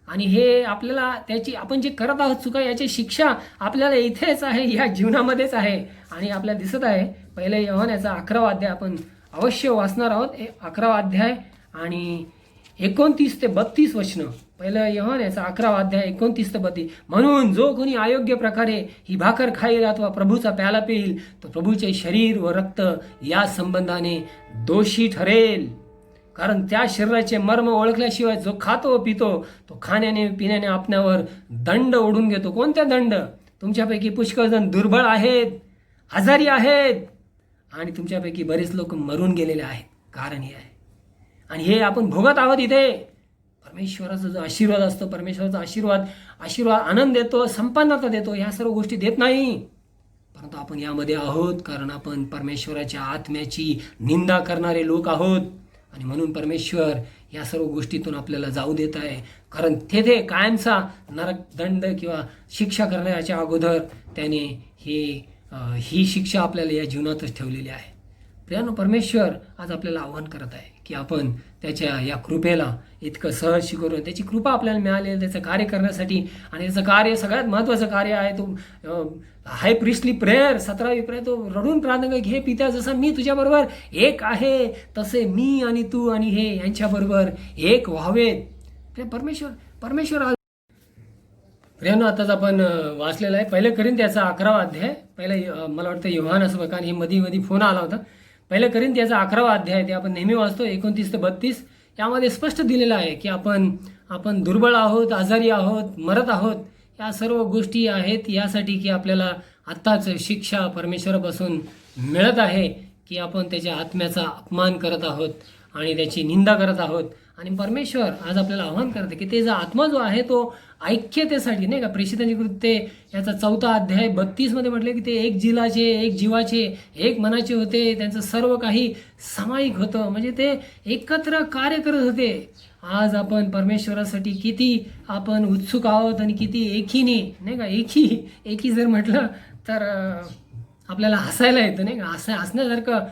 आणि हे आपल्याला त्याची आपण जे करत आहोत चुका याची शिक्षा आपल्याला इथेच आहे, या जीवनामध्येच आहे. आणि आपल्याला दिसत आहे 1 योहान 11 अध्याय आपण अवश्य वाचणार आहोत. 11 अध्याय आणि 29 ते 32 वचनं. 1 योहान 11 अध्याय 29 ते 32. म्हणून जो कोणी अयोग्य प्रकारे ही भाकर खाईल अथवा प्रभूचा प्याला पिईल तो प्रभूचे शरीर व रक्त या संबंधाने दोषी ठरेल. कारण त्या शरीराचे मर्म ओळखल्याशिवाय जो खातो व पितो तो खाण्याने पिण्याने आपल्यावर दंड ओढून घेतो. कोणत्या दंड? तुमच्यापैकी पुष्कळ जण दुर्बळ आहेत, आजारी आहेत आणि तुमच्यापैकी बरेच लोक मरून गेलेले आहेत. कारण हे आहे आणि हे आपण भोगत आहोत इथे. परमेश्वराचा जो आशीर्वाद असतो, परमेश्वराचा आशीर्वाद आनंद देतो, संपन्नता देतो, ह्या सर्व गोष्टी देत नाही. परंतु आपण यामध्ये आहोत कारण आपण परमेश्वराच्या आत्म्याची निंदा करणारे लोक आहोत. आणि म्हणून परमेश्वर या सर्व गोष्टीतून आपल्याला जाऊ देत आहे. कारण तेथे कायमचा नरकदंड किंवा शिक्षा करण्याच्या अगोदर त्याने ही शिक्षा आपल्याला या जीवनातच ठेवलेली आहे. प्रियानो, परमेश्वर आज आपल्याला आव्हान करत आहे की आपण त्याच्या या कृपेला इतकं सहज स्वीकारून, त्याची कृपा आपल्याला मिळाली आहे त्याचं कार्य करण्यासाठी. आणि त्याचं कार्य सगळ्यात महत्त्वाचं कार्य आहे तो हाय प्रिस्टली प्रेयर, 17वी प्रेयर. तो रडून प्रार्थना कर, हे पिता, जसं मी तुझ्याबरोबर एक आहे तसे मी आणि तू आणि हे यांच्याबरोबर एक व्हावेत. परमेश्वर आज प्रियानो, आताच आपण वाचलेलं आहे 1 कोरिंथ्याचा 11वा अध्याय. मला वाटतं योहान असं कारण हे मध्ये फोन आला होता. 1 कोरिंथ्याचा 11वा अध्याय ते आपण नेहमी वाचतो 29 ते 32. यामध्ये स्पष्ट दिलेलं आहे की आपण दुर्बळ आहोत, आजारी आहोत, मरत आहोत. या सर्व गोष्टी आहेत यासाठी की आपल्याला आत्ताच शिक्षा परमेश्वरापासून मिळत आहे की आपण त्याच्या आत्म्याचा अपमान करत आहोत आणि त्याची निंदा करत आहोत. आणि परमेश्वर आज आपल्याला आव्हान करते की त्याचा आत्मा जो आहे तो ऐक्यतेसाठी, नाही का, प्रेषितांची कृत्ये याचा 4था अध्याय 32 मध्ये म्हटले की ते एक जीवाचे, एक मनाचे होते. त्यांचं सर्व काही सामायिक होतं, म्हणजे ते एकत्र कार्य करत होते. आज आपण परमेश्वरासाठी किती आपण उत्सुक आहोत आणि किती एकीने, नाही का, एकी जर म्हटलं तर आपल्याला हसायला येतं, नाही का. हसण्यासारखं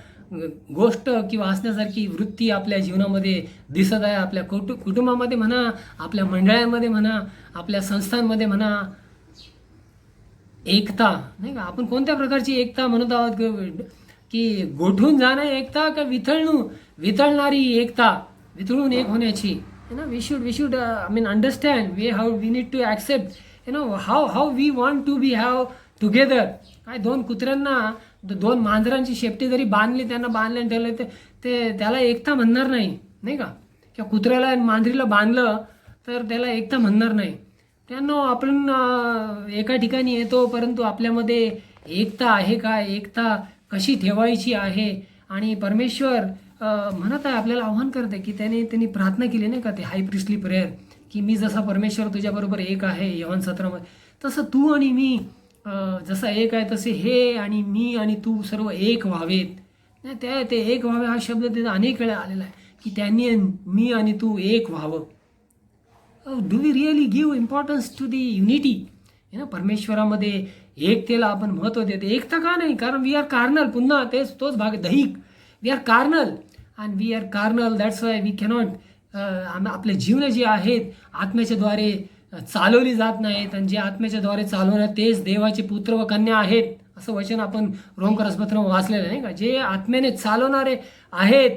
गोष्ट किंवा हसण्यासारखी वृत्ती आपल्या जीवनामध्ये दिसत आहे. आपल्या कुटुंबामध्ये म्हणा, आपल्या मंडळांमध्ये म्हणा, आपल्या संस्थांमध्ये म्हणा. एकता, नाही का, आपण कोणत्या प्रकारची एकता म्हणत आहोत की गोठून जाणं एकता का वितळणारी एकता, वितळून एक होण्याची. We should understand we need to accept how we want to be have together. काय 2 कुत्र्यांना 2 मांजरांची शेपटी जरी बांधली, त्यांना बांधले आणि ठेवलं, ते त्याला एकता म्हणणार नाही, नाही का. किंवा कुत्र्याला आणि मांजरीला बांधलं तर त्याला एकता म्हणणार नाही. त्यांना आपण एका ठिकाणी येतो, परंतु आपल्यामध्ये एकता आहे का, एकता कशी ठेवायची आहे. आणि परमेश्वर म्हणत आहे, आपल्याला आव्हान करते की त्यांनी प्रार्थना केली, नाही का, ते हाय प्रिस्टली प्रेयर, की मी जसा परमेश्वर तुझ्याबरोबर एक आहे योहान 17 तसं तू आणि मी जसा एक आहे तसे हे आणि मी आणि तू सर्व एक व्हावेत. नाही, ते एक व्हावे हा शब्द त्याचा अनेक वेळा आलेला आहे की त्यांनी मी आणि तू एक व्हावं. Do we really give importance to the unity? परमेश्वरामध्ये एकतेला आपण महत्त्व देते. एकता का नाही? कारण वी आर कार्नल. पुन्हा तोच भाग दहिक. We are carnal and we are carnal, that's why we cannot आपले जीवन जे आहेत आत्म्याच्या द्वारे चालवली जात नाहीत. आणि जे आत्म्याच्या द्वारे चालवणार तेच देवाचे पुत्र व कन्या आहेत, असं वचन आपण रोमकरसपत्र वाचलेलं नाही का. जे आत्म्याने चालवणारे आहेत,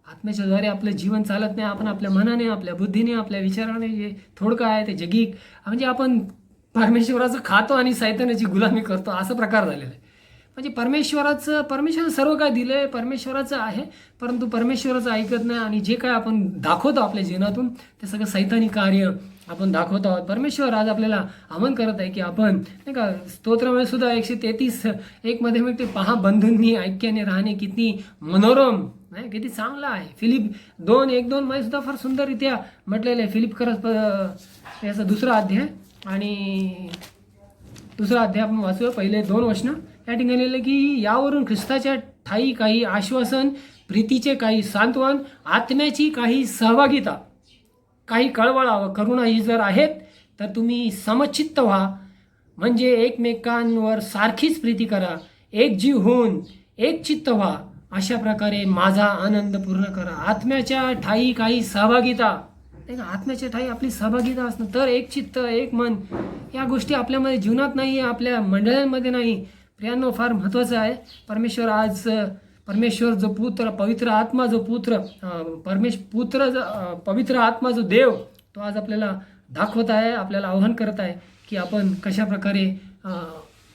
आत्म्याच्या द्वारे आपलं जीवन चालत नाही. आपण आपल्या मनाने, आपल्या बुद्धीने, आपल्या विचाराने जे थोडकं आहे ते जगिक, म्हणजे आपण परमेश्वराचं खातो आणि सैतानाची गुलामी करतो, असा प्रकार झालेला आहे. म्हणजे परमेश्वरानं सर्व काय दिलं आहे परमेश्वराचं आहे, परंतु परमेश्वराचं ऐकत नाही. आणि जे काय आपण दाखवतो आपल्या जीवनातून ते सगळं सैतानी कार्य आपण दाखवत आहोत. परमेश्वर आज आपल्याला आवाहन करत आहे की आपण, नाही का, स्तोत्रामध्ये सुद्धा 133:1 मध्ये म्हणते, पहा बंधूंनी ऐक्याने राहणे किती मनोरम, नाही, किती चांगलं आहे. फिलिप 2:1-2 मध्ये सुद्धा फार सुंदररित्या म्हटलेलं आहे. फिलिप याचा 2रा अध्याय आणि 2रा अध्याय आपण वाचूया. पहिले 2 वचनं या ठिकाणी लिहिलं की यावरून ख्रिस्ताच्या ठाई काही आश्वासन, प्रीतीचे काही सांत्वन, आत्म्याची काही सहभागिता, काही कळवळा व करुणा ही जर आहेत तर तुम्ही समचित्त व्हा, म्हणजे एकमेकांवर सारखीच प्रीती करा, एक जीव होऊन एक चित्त व्हा, अशा प्रकारे माझा आनंद पूर्ण करा. आत्म्याच्या ठाई काही सहभागिता, आत्म्याच्या ठाई आपली सहभागिता असणं, तर एक चित्त, एक मन, या गोष्टी आपल्यामध्ये जीवनात नाही, आपल्या मंडळांमध्ये नाही. प्रियांनो, फार महत्त्वाचं आहे. परमेश्वर जो पुत्र, पवित्र आत्मा जो पुत्र, पवित्र आत्मा जो देव, तो आज आपल्याला दाखवत आहे, आपल्याला आवाहन करत आहे की आपण कशा प्रकारे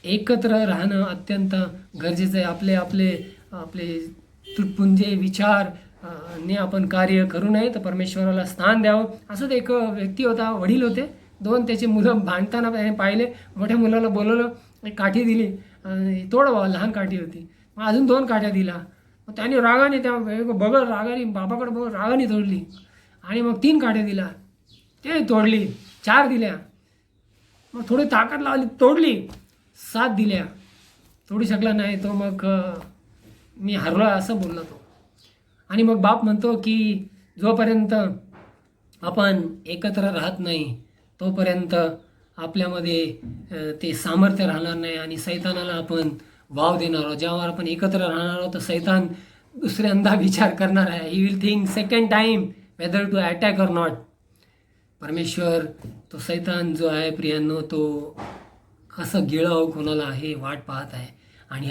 एकत्र राहणं अत्यंत गरजेचं आहे. आपले तुटपुंजे विचार ने आपण कार्य करू नये, तर परमेश्वराला स्थान द्यावं. असंच एक व्यक्ती होता, वडील होते, 2 त्याचे मुलं भांडताना पाहिले. मोठ्या मुलाला बोलवलं, एक काठी दिली, तोड बाबा, लहान काठी होती. मग अजून 2 काठ्या दिला. मग त्याने रागाने, रागाने बाबाकडे बघ रागाने तोडली. आणि मग 3 काठ्या दिला, ते तोडली. 4 दिल्या, मग थोडी ताकद लावली, तोडली. 7 दिल्या, तोडू शकला नाही तो मग मी हरलो असं बोलला तो. आणि मग बाप म्हणतो की जोपर्यंत आपण एकत्र राहत नाही तोपर्यंत आपल्यामध्ये ते सामर्थ्य राहणार नाही आणि सैतानाला आपण वाव देणार आहोत. जेव्हा आपण एकत्र राहणार आहोत तर सैतान दुसऱ्यांदा विचार करणार आहे. He will think second time whether to attack or not. परमेश्वर तो सैतान जो आहे प्रियांनो तो कसं गिळावं कोणाला हे वाट पाहत आहे. आणि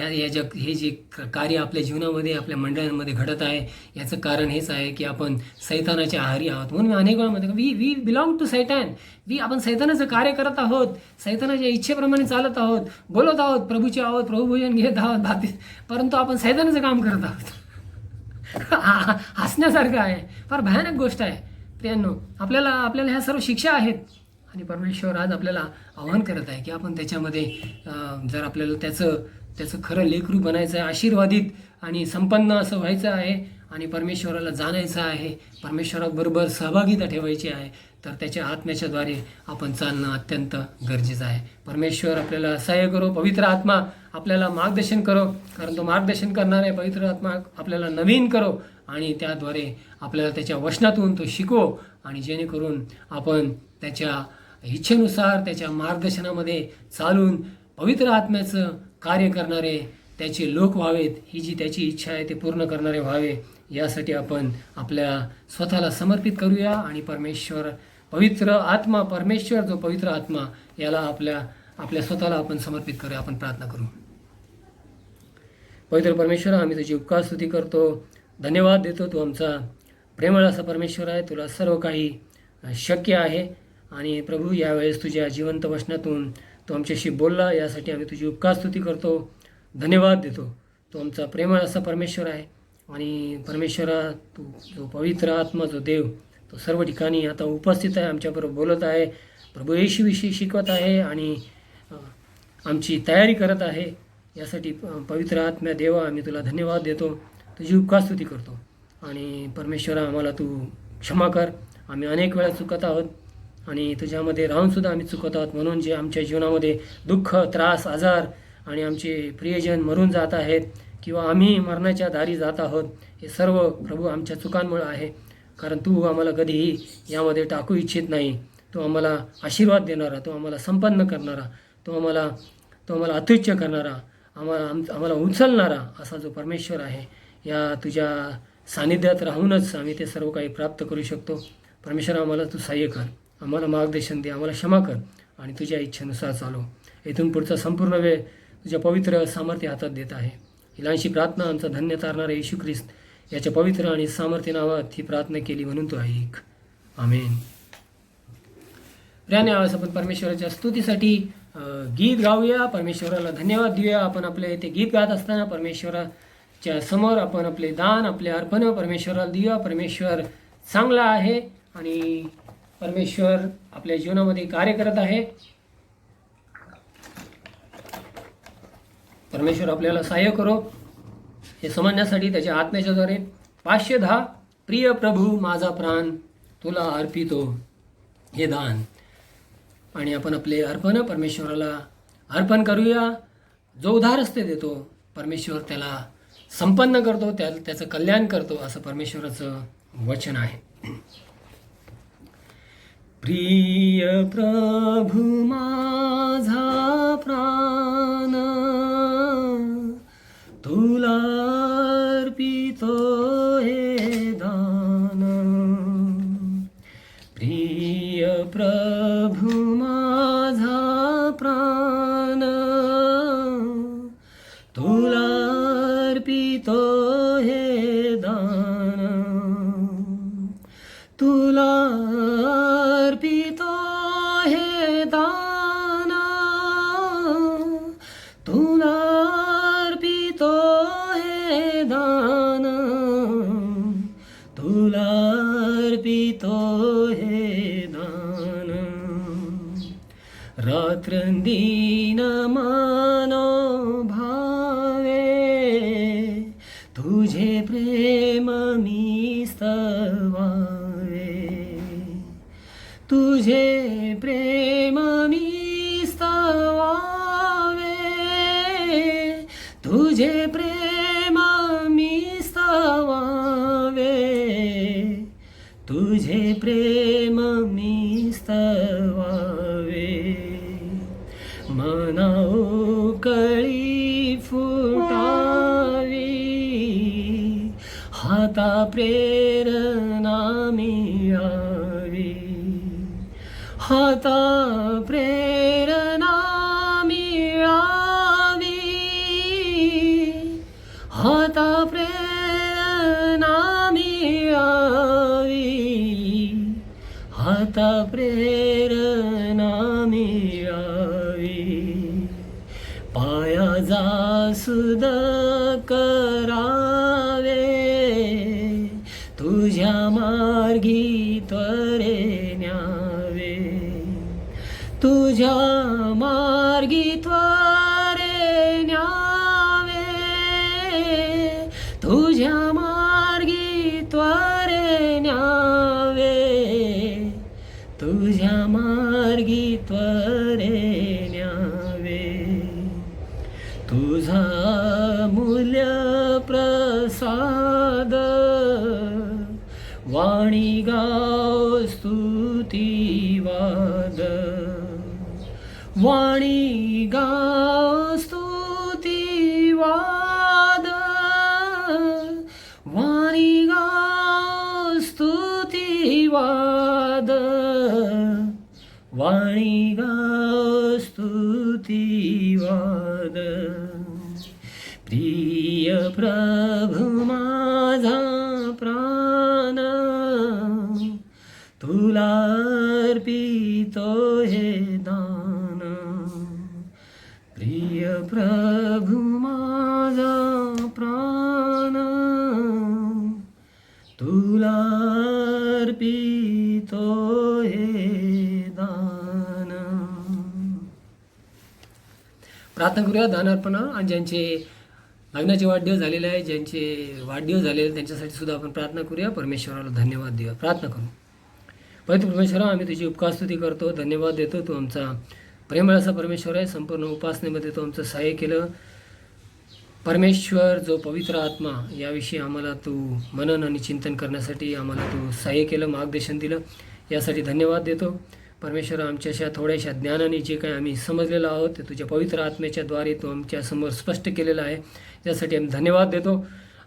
हे जे कार्य आपल्या जीवनामध्ये आपल्या मंडळांमध्ये घडत आहे याचं कारण हेच आहे की आपण सैतानाच्या आहारी आहोत. म्हणून मी अनेक वेळा म्हणतो वी बिलॉंग टू सैतान. आपण सैतानाचं कार्य करत आहोत, सैतानाच्या इच्छेप्रमाणे चालत आहोत, बोलत आहोत, प्रभूचे आहोत, प्रभुभोजन घेत आहोत बाबतीत, परंतु आपण सैतानाचं काम करत आहोत. हसण्यासारखं आहे, फार भयानक गोष्ट आहे प्रियांनो. आपल्याला ह्या सर्व शिक्षा आहेत आणि परमेश्वर आज आपल्याला आव्हान करत आहे की आपण त्याच्यामध्ये जर आपल्याला त्याचं खरं लेकरू बनायचं आहे, आशीर्वादित आणि संपन्न असं व्हायचं आहे आणि परमेश्वराला जाणायचं आहे, परमेश्वराबरोबर सहभागिता ठेवायची आहे, तर त्याच्या आत्म्याच्याद्वारे आपण चालणं अत्यंत गरजेचं आहे. परमेश्वर आपल्याला सहाय्य करो, पवित्र आत्मा आपल्याला मार्गदर्शन करो, कारण तो मार्गदर्शन करणारा आहे. पवित्र आत्मा आपल्याला नवीन करो आणि त्याद्वारे आपल्याला त्याच्या वचनातून तो शिकवो आणि जेणेकरून आपण त्याच्या इच्छेनुसार त्याच्या मार्गदर्शनामध्ये चालून पवित्र आत्म्याचं कार्य करणारे त्याचे लोक व्हावेत. ही जी त्याची इच्छा आहे ते पूर्ण करणारे व्हावे यासाठी आपण आपल्या स्वतःला समर्पित करूया आणि पवित्र आत्मा परमेश्वर जो पवित्र आत्मा याला आपल्या स्वतःला आपण समर्पित करूया. आपण प्रार्थना करू. पवित्र परमेश्वर, आम्ही तुझी उपकार स्तुती करतो, धन्यवाद देतो. तू आमचा प्रेमळ असा परमेश्वर आहे, तुला सर्व काही शक्य आहे. आणि प्रभू यावेळेस तुझ्या जिवंत वचनातून तो आमच्याशी बोलला यासाठी आम्ही तुझी उपकार स्तुती करतो, धन्यवाद देतो. तो आमचा प्रेमळ असा परमेश्वर आहे आणि परमेश्वरा तू जो पवित्र आत्मा जो देव तो सर्व ठिकाणी आता उपस्थित आहे, आमच्याबरोबर बोलत आहे, प्रभू येशूविषयी शिकवत आहे आणि आमची तयारी करत आहे. यासाठी पवित्र आत्म्या देवा आम्ही तुला धन्यवाद देतो, तुझी उपकार स्तुती करतो. आणि परमेश्वरा आम्हाला तू क्षमा कर. आम्ही अनेक वेळा चुकत आहोत आणि तुझ्यामध्ये राहूनसुद्धा आम्ही चुकत आहोत. म्हणून जे आमच्या जीवनामध्ये दुःख, त्रास, आजार आणि आमचे प्रियजन मरून जात आहेत किंवा आम्ही मरणाच्या दारी जात आहोत, हे सर्व प्रभू आमच्या चुकांमुळे आहे. कारण तू आम्हाला कधीही यामध्ये टाकू इच्छित नाही. तो आम्हाला आशीर्वाद देणारा, तो आम्हाला संपन्न करणारा, तो आम्हाला अत्युच्च करणारा, आम्हाला उचलणारा असा जो परमेश्वर आहे, या तुझ्या सानिध्यात राहूनच आम्ही ते सर्व काही प्राप्त करू शकतो. परमेश्वर आम्हाला तू सहाय्य कर, आम्हाला मार्गदर्शन दे, आम्हाला क्षमा कर आणि तुझ्या इच्छेनुसार चालव. इथून पुढचा संपूर्ण वेळ तुझ्या पवित्र सामर्थ्य हातात देत आहे. ही लहानशी प्रार्थना आमचा धन्य तारणारा येशू ख्रिस्त याच्या पवित्र आणि सामर्थ्य नावात ही प्रार्थना केली म्हणून तो ऐक. आमेन. प्रियाने आज आपण परमेश्वराच्या स्तुतीसाठी गीत गाऊया, परमेश्वराला धन्यवाद देऊया. आपण आपले ते गीत गात असताना परमेश्वराच्या समोर आपण आपले दान, आपले अर्पण परमेश्वराला देऊया. परमेश्वर चांगला आहे आणि परमेश्वर आपल्या जीवनामध्ये कार्य करत आहे. परमेश्वर आपल्याला सहाय्य करो हे समजण्यासाठी त्याच्या आत्म्याच्याद्वारे. 510 प्रिय प्रभू माझा प्राण तुला अर्पितो हे दान. आणि आपण आपले अर्पण परमेश्वराला अर्पण करूया. जो उधार असते देतो परमेश्वर त्याला संपन्न करतो, त्याचं कल्याण करतो असं परमेश्वराचं वचन आहे. प्रिय प्रभू माझा प्राण तुला अर्पितो हे दान. प्रिय प्रभू माझा प्राण तुला अर्पितो हे दान. तुला अर्पितो हे दान. तुला अर्पितो हे दान. तुला अर्पितो हे दान. रात्रंदिन मानो भावे तुझे प्रेम मी स्तवावे. तुझे प्रेम मी स्तवावे. तुझे प्रेम मी स्तवावे, तुझे प्रेम मी स्तवावे, मना उकळी फुटावी, हाता प्रेरणा मिळावी, हाता प्रेरणा मिळावी, हाता प्रेरणा मिळावी, हाता प्रेरणा मिळावी, पाया जासुद करावे, तुझ्या मार्गी त्वरे न्यावे, तुझ्या मार्गी त्वरे न्यावे, तुझ्या मार्गी त्वरे न्यावे, तुझ्या मार्गी त्वरे न्यावे, तुझा मूल्य प्रसाद वाणी गाव स्तुतिवाद, वाणी गाव स्तुतिवाद, वाणी गाव स्तुतिवाद, वाणी गाव स्तुतिवाद, प्रिय प्रभु माझा प्राण, तुला अर्पितो हे दान, प्रिय प्रभु माझा प्राण, तुला अर्पितो हे दान. प्रार्थना करूया दानार्पणा. आणि ज्यांचे लग्नाचे वाढदिवस झालेले आहे, ज्यांचे वाढदिवस झालेले त्यांच्यासाठी सुद्धा आपण प्रार्थना करूया. परमेश्वराला धन्यवाद देऊया. प्रार्थना करू. पवित्र परमेश्वरा, आम्ही तुझी उपकारस्तुती करतो, धन्यवाद देतो. तू आमचा प्रेमळ असा परमेश्वर आहे. संपूर्ण उपासनेमध्ये तू आमचं सहाय्य केलं. परमेश्वर जो पवित्र आत्मा याविषयी आम्हाला तू मनन आणि चिंतन करण्यासाठी आम्हाला तू सहाय्य केलं, मार्गदर्शन दिलं, यासाठी धन्यवाद देतो. परमेश्वर, आमच्याशा थोड्याशा ज्ञानाने जे काही आम्ही समजलेलो आहोत ते तुझ्या पवित्र आत्म्याच्या द्वारे तू आमच्यासमोर स्पष्ट केलेलं आहे, यासाठी आम्ही धन्यवाद देतो.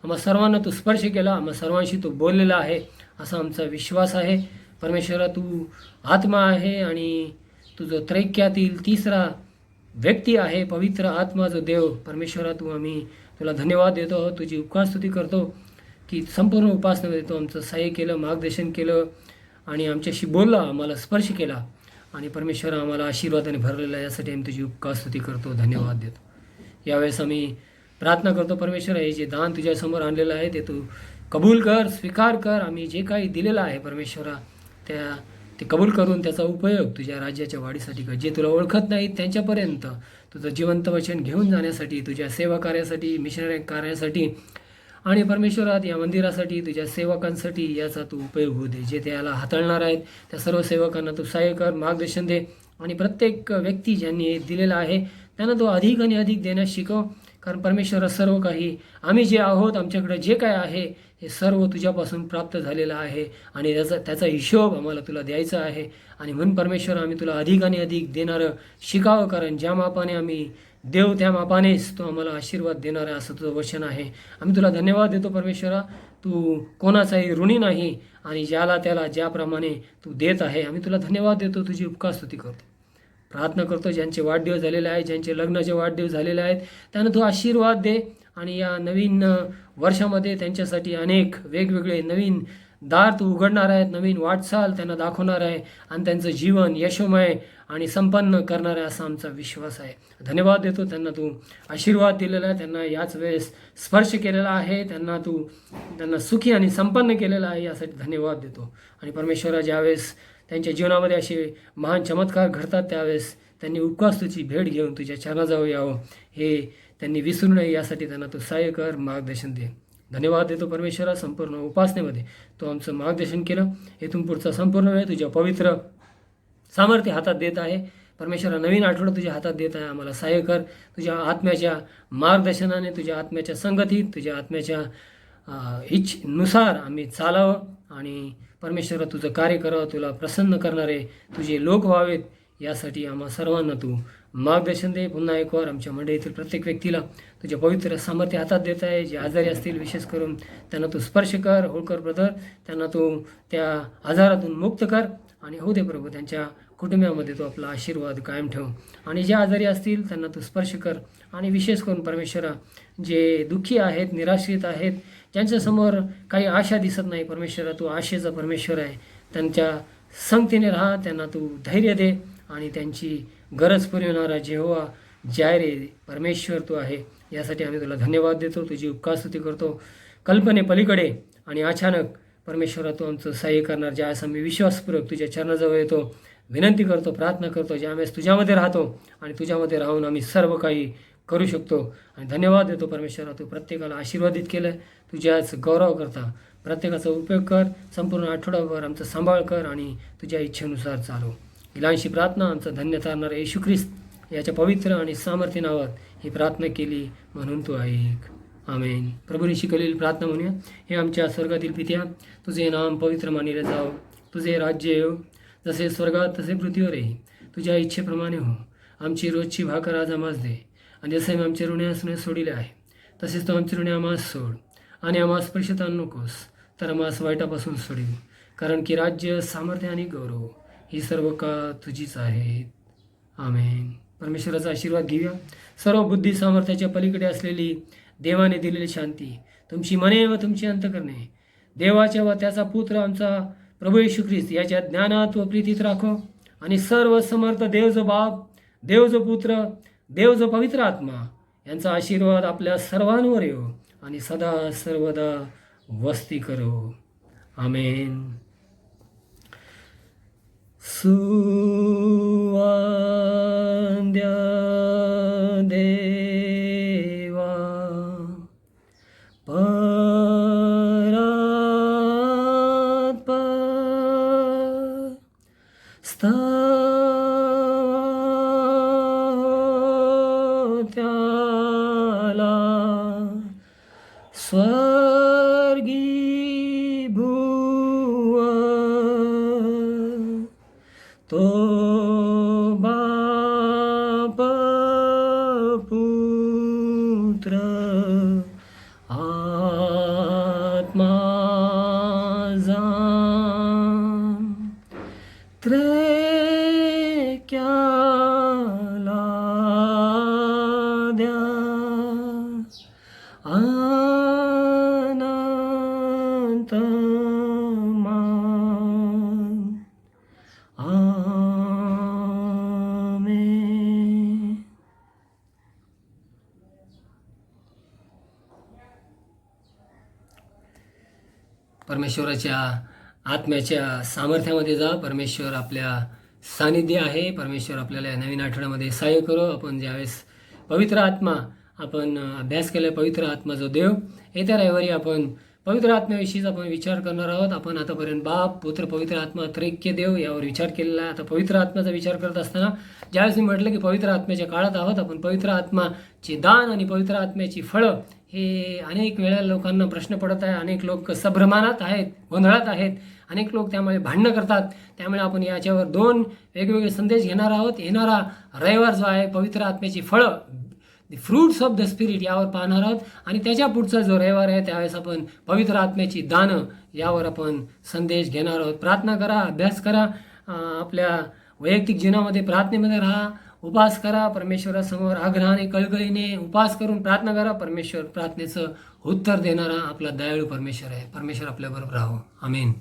आम्हा सर्वांना तू स्पर्श केला, आम्हा सर्वांशी तू बोललेला आहे असा आमचा विश्वास आहे. परमेश्वरा, तू आत्मा आहे आणि तू जो त्रैक्यातील तिसरा व्यक्ती आहे, पवित्र आत्मा जो देव. परमेश्वरा, आम्ही तुला धन्यवाद देतो, तुझी उपकारस्तुती करतो की संपूर्ण उपासनेमध्ये तू आमचं सहाय्य केलं, मार्गदर्शन केलं आणि आमच्याशी बोलला, आम्हाला स्पर्श केला आणि परमेश्वर आम्हाला आशीर्वादाने भरलेला आहे, यासाठी आम्ही तुझी उपकारस्तुती करतो, धन्यवाद देतो. यावेळेस आम्ही प्रार्थना करतो परमेश्वर, हे जे दान तुझ्यासमोर आणलेलं आहे ते तू कबूल कर, स्वीकार कर. आम्ही जे काही दिलेलं आहे परमेश्वरा ते कबूल करून त्याचा उपयोग तुझ्या राज्याच्या वाढीसाठी कर. जे तुला ओळखत नाहीत त्यांच्यापर्यंत तुझं जिवंत वचन घेऊन जाण्यासाठी, तुझ्या सेवा कार्यासाठी, मिशनरी कार्यासाठी आणि परमेश्वरात या मंदिरासाठी, तुझ्या सेवकांसाठी याचा तू उपयोग होऊ दे. जे त्याला हाताळणार आहेत त्या सर्व सेवकांना तू सहाय्य कर, मार्गदर्शन दे आणि प्रत्येक व्यक्ती ज्यांनी दिलेला आहे त्यांना तो अधिक आणि अधिक देण्यास शिकव. कारण परमेश्वर, सर्व काही आम्ही जे आहोत, आमच्याकडे जे काय आहे हे सर्व तुझ्यापासून प्राप्त झालेलं आहे आणि त्याचा हिशोब आम्हाला तुला द्यायचा आहे. आणि म्हणून परमेश्वर, आम्ही तुला अधिक आणि अधिक देणारं शिकावं, कारण ज्या मापाने आम्ही देव त्या मापानेच तो आम्हाला आशीर्वाद देणार आहे असं तुझं वचन आहे. आम्ही तुला धन्यवाद देतो परमेश्वरा. तू कोणाचाही ऋणी नाही आणि ज्याला त्याला ज्याप्रमाणे तू देत आहे. आम्ही तुला धन्यवाद देतो, तुझी उपकारस्तुती करतो. प्रार्थना करतो ज्यांचे वाढदिवस झालेले आहेत, ज्यांचे लग्नाचे वाढदिवस झालेले आहेत, त्यांना तू आशीर्वाद दे आणि या नवीन वर्षामध्ये त्यांच्यासाठी अनेक वेगवेगळे नवीन दार तू उघडणार आहेत, नवीन वाटचाल त्यांना दाखवणार आहे आणि त्यांचं जीवन यशोमय आणि संपन्न करणार आहे असा आमचा विश्वास आहे. धन्यवाद देतो. त्यांना तू आशीर्वाद दिलेला आहे, त्यांना याच वेळेस स्पर्श केलेला आहे, त्यांना सुखी आणि संपन्न केलेला आहे, यासाठी धन्यवाद देतो. आणि परमेश्वरा, ज्यावेळेस त्यांच्या जीवनामध्ये असे महान चमत्कार घडतात त्यावेळेस त्यांनी उपकारस्तुतीची भेट घेऊन तुझ्या चरणाजवळ यावं, हे त्यांनी विसरू नये, यासाठी त्यांना तू सहाय्य कर, मार्गदर्शन दे. धन्यवाद देतो परमेश्वरा. संपूर्ण उपासनेमध्ये तो आमचं मार्गदर्शन केलं. इथून पुढचा संपूर्ण वेळ तुझ्या पवित्र सामर्थ्य हातात देत आहे. परमेश्वरा नवीन आठवडा तुझ्या हातात देत आहे. आम्हाला सहाय्य कर. तुझ्या आत्म्याच्या मार्गदर्शनाने, तुझ्या आत्म्याच्या संगतीत, तुझ्या आत्म्याच्या इच्छेनुसार आम्ही चालावं आणि परमेश्वरा तुझं कार्य करावं. तुला प्रसन्न करणारे तुझे लोक व्हावेत यासाठी आम्हा सर्वांना तू मार्गदर्शन दे. पुन्हा एक वार आमच्या मंडळीतील प्रत्येक व्यक्तीला तुझ्या पवित्र सामर्थ्य हातात देत आहे. जे आजारी असतील विशेष करून त्यांना तू स्पर्श कर. होळकर ब्रदर, त्यांना तू त्या आजारातून मुक्त कर आणि हो दे प्रभू, त्यांच्या कुटुंबामध्ये तो आपला आशीर्वाद कायम ठेव. आणि जे आजारी असतील त्यांना तू स्पर्श कर. आणि विशेष करून परमेश्वरा जे दुःखी आहेत, निराश्रित आहेत, ज्यांच्यासमोर काही आशा दिसत नाही, परमेश्वरा तू आशेचा परमेश्वर आहे. त्यांच्या संगतीने राहा, त्यांना तू धैर्य दे आणि त्यांची गरज पुरविणारा जेव्हा जायरे परमेश्वर तू आहे. यासाठी आम्ही तुला धन्यवाद देतो, तुझी उपकारस्तुती करतो. कल्पने पलीकडे आणि अचानक परमेश्वरा तू आमचं सहाय्य करणार. ज्यावेळेस आम्ही विश्वासपूर्वक तुझ्या चरणाजवळ येतो, विनंती करतो, प्रार्थना करतो, ज्यावेळेस तुझ्यामध्ये राहतो आणि तुझ्यामध्ये राहून आम्ही सर्व काही करू शकतो. आणि धन्यवाद देतो परमेश्वरा, तू प्रत्येकाला आशीर्वादित केलं. तुझ्याच गौरव करता प्रत्येकाचा उपयोग कर. संपूर्ण आठवडाभर आमचा सांभाळ कर आणि तुझ्या इच्छेनुसार चालू. इलांशी प्रार्थना आमचा धन्य तारणार येशू ख्रिस्त याच्या पवित्र आणि सामर्थ्य नावात ही प्रार्थना केली म्हणून तू ऐक. आमेन. प्रभूने शिकवलेली प्रार्थना म्हणूया. हे आमच्या स्वर्गातील पित्या, तुझे नाम पवित्र मानिले जाओ. तुझे राज्य येऊ, जसे स्वर्गात तसे पृथ्वीवरही. तुझ्या इच्छेप्रमाणे हो. आमची रोजची भाकर आज आम्हास दे, आणि जसे आमचे ऋणे सोडिले आहे तसेच तू आमचे ऋणे आम्हास सोड. आणि आम्हास परीक्षेत आणू नकोस, तर आम्हास वाईटापासून सोडील. कारण की राज्य, सामर्थ्य आणि गौरव ही सर्व का तुझीच आहेत. आमेन. परमेश्वराचा आशीर्वाद घेऊया. सर्व बुद्धी सामर्थ्याच्या पलीकडे असलेली देवाने दिलेली शांती तुमची मने व तुमची अंतकरणे देवाच्या व त्याचा पुत्र आमचा प्रभू येशू ख्रिस्त याच्या ज्ञानात व प्रीतीत राखो. आणि सर्व समर्थ देव जो बाप, देव जो पुत्र, देव जो पवित्र आत्मा यांचा आशीर्वाद आपल्या सर्वांवर येऊ आणि सदा सर्वदा वस्ती करो. आमेन. सुवांद्या देवा परात पर त्याला स्वर्गी भुव तो बाप पुत्र आत्मा त्रेक्याला द्या अनंत मान. आमेन. परमेश्वराच्या आत्म्याच्या सामर्थ्यामध्ये जा. परमेश्वर आपल्या सानिध्य आहे. परमेश्वर आपल्याला या नवीन आठवड्यामध्ये सहाय्य करो. आपण ज्यावेळेस पवित्र आत्मा आपण अभ्यास केला, पवित्र आत्मा जो देव, येत्या रविवारी आपण पवित्र आत्म्याविषयीच आपण विचार करणार आहोत. आपण आतापर्यंत बाप, पुत्र, पवित्र आत्मा, त्रैक्य देव यावर विचार केलेला आहे. आता पवित्र आत्म्याचा विचार करत असताना ज्यावेळेस मी म्हटलं की पवित्र आत्म्याच्या काळात आहोत, आपण पवित्र आत्माचे दान आणि पवित्र आत्म्याची फळं हे अनेक वेळा लोकांना प्रश्न पडत आहे. अनेक लोक संभ्रमानात आहेत, गोंधळात आहेत. अनेक लोक त्यामुळे भांडणं करतात. त्यामुळे आपण याच्यावर 2 वेगवेगळे संदेश घेणार आहोत. येणारा रविवार जो आहे पवित्र आत्म्याची फळं, the fruits of the spirit यावर पाहणार आहोत. आणि त्याच्या पुढचा जो रविवार आहे त्यावेळेस आपण पवित्र आत्म्याची दानं यावर आपण संदेश घेणार आहोत. प्रार्थना करा, अभ्यास करा, आपल्या वैयक्तिक जीवनामध्ये प्रार्थनेमध्ये राहा, उपास करा. परमेश्वरासमोर आग्रहाने, कळकळीने उपास करून प्रार्थना करा. परमेश्वर प्रार्थनेचं उत्तर देणारा आपला दयाळू परमेश्वर आहे. परमेश्वर आपल्याबरोबर राहो. आमेन.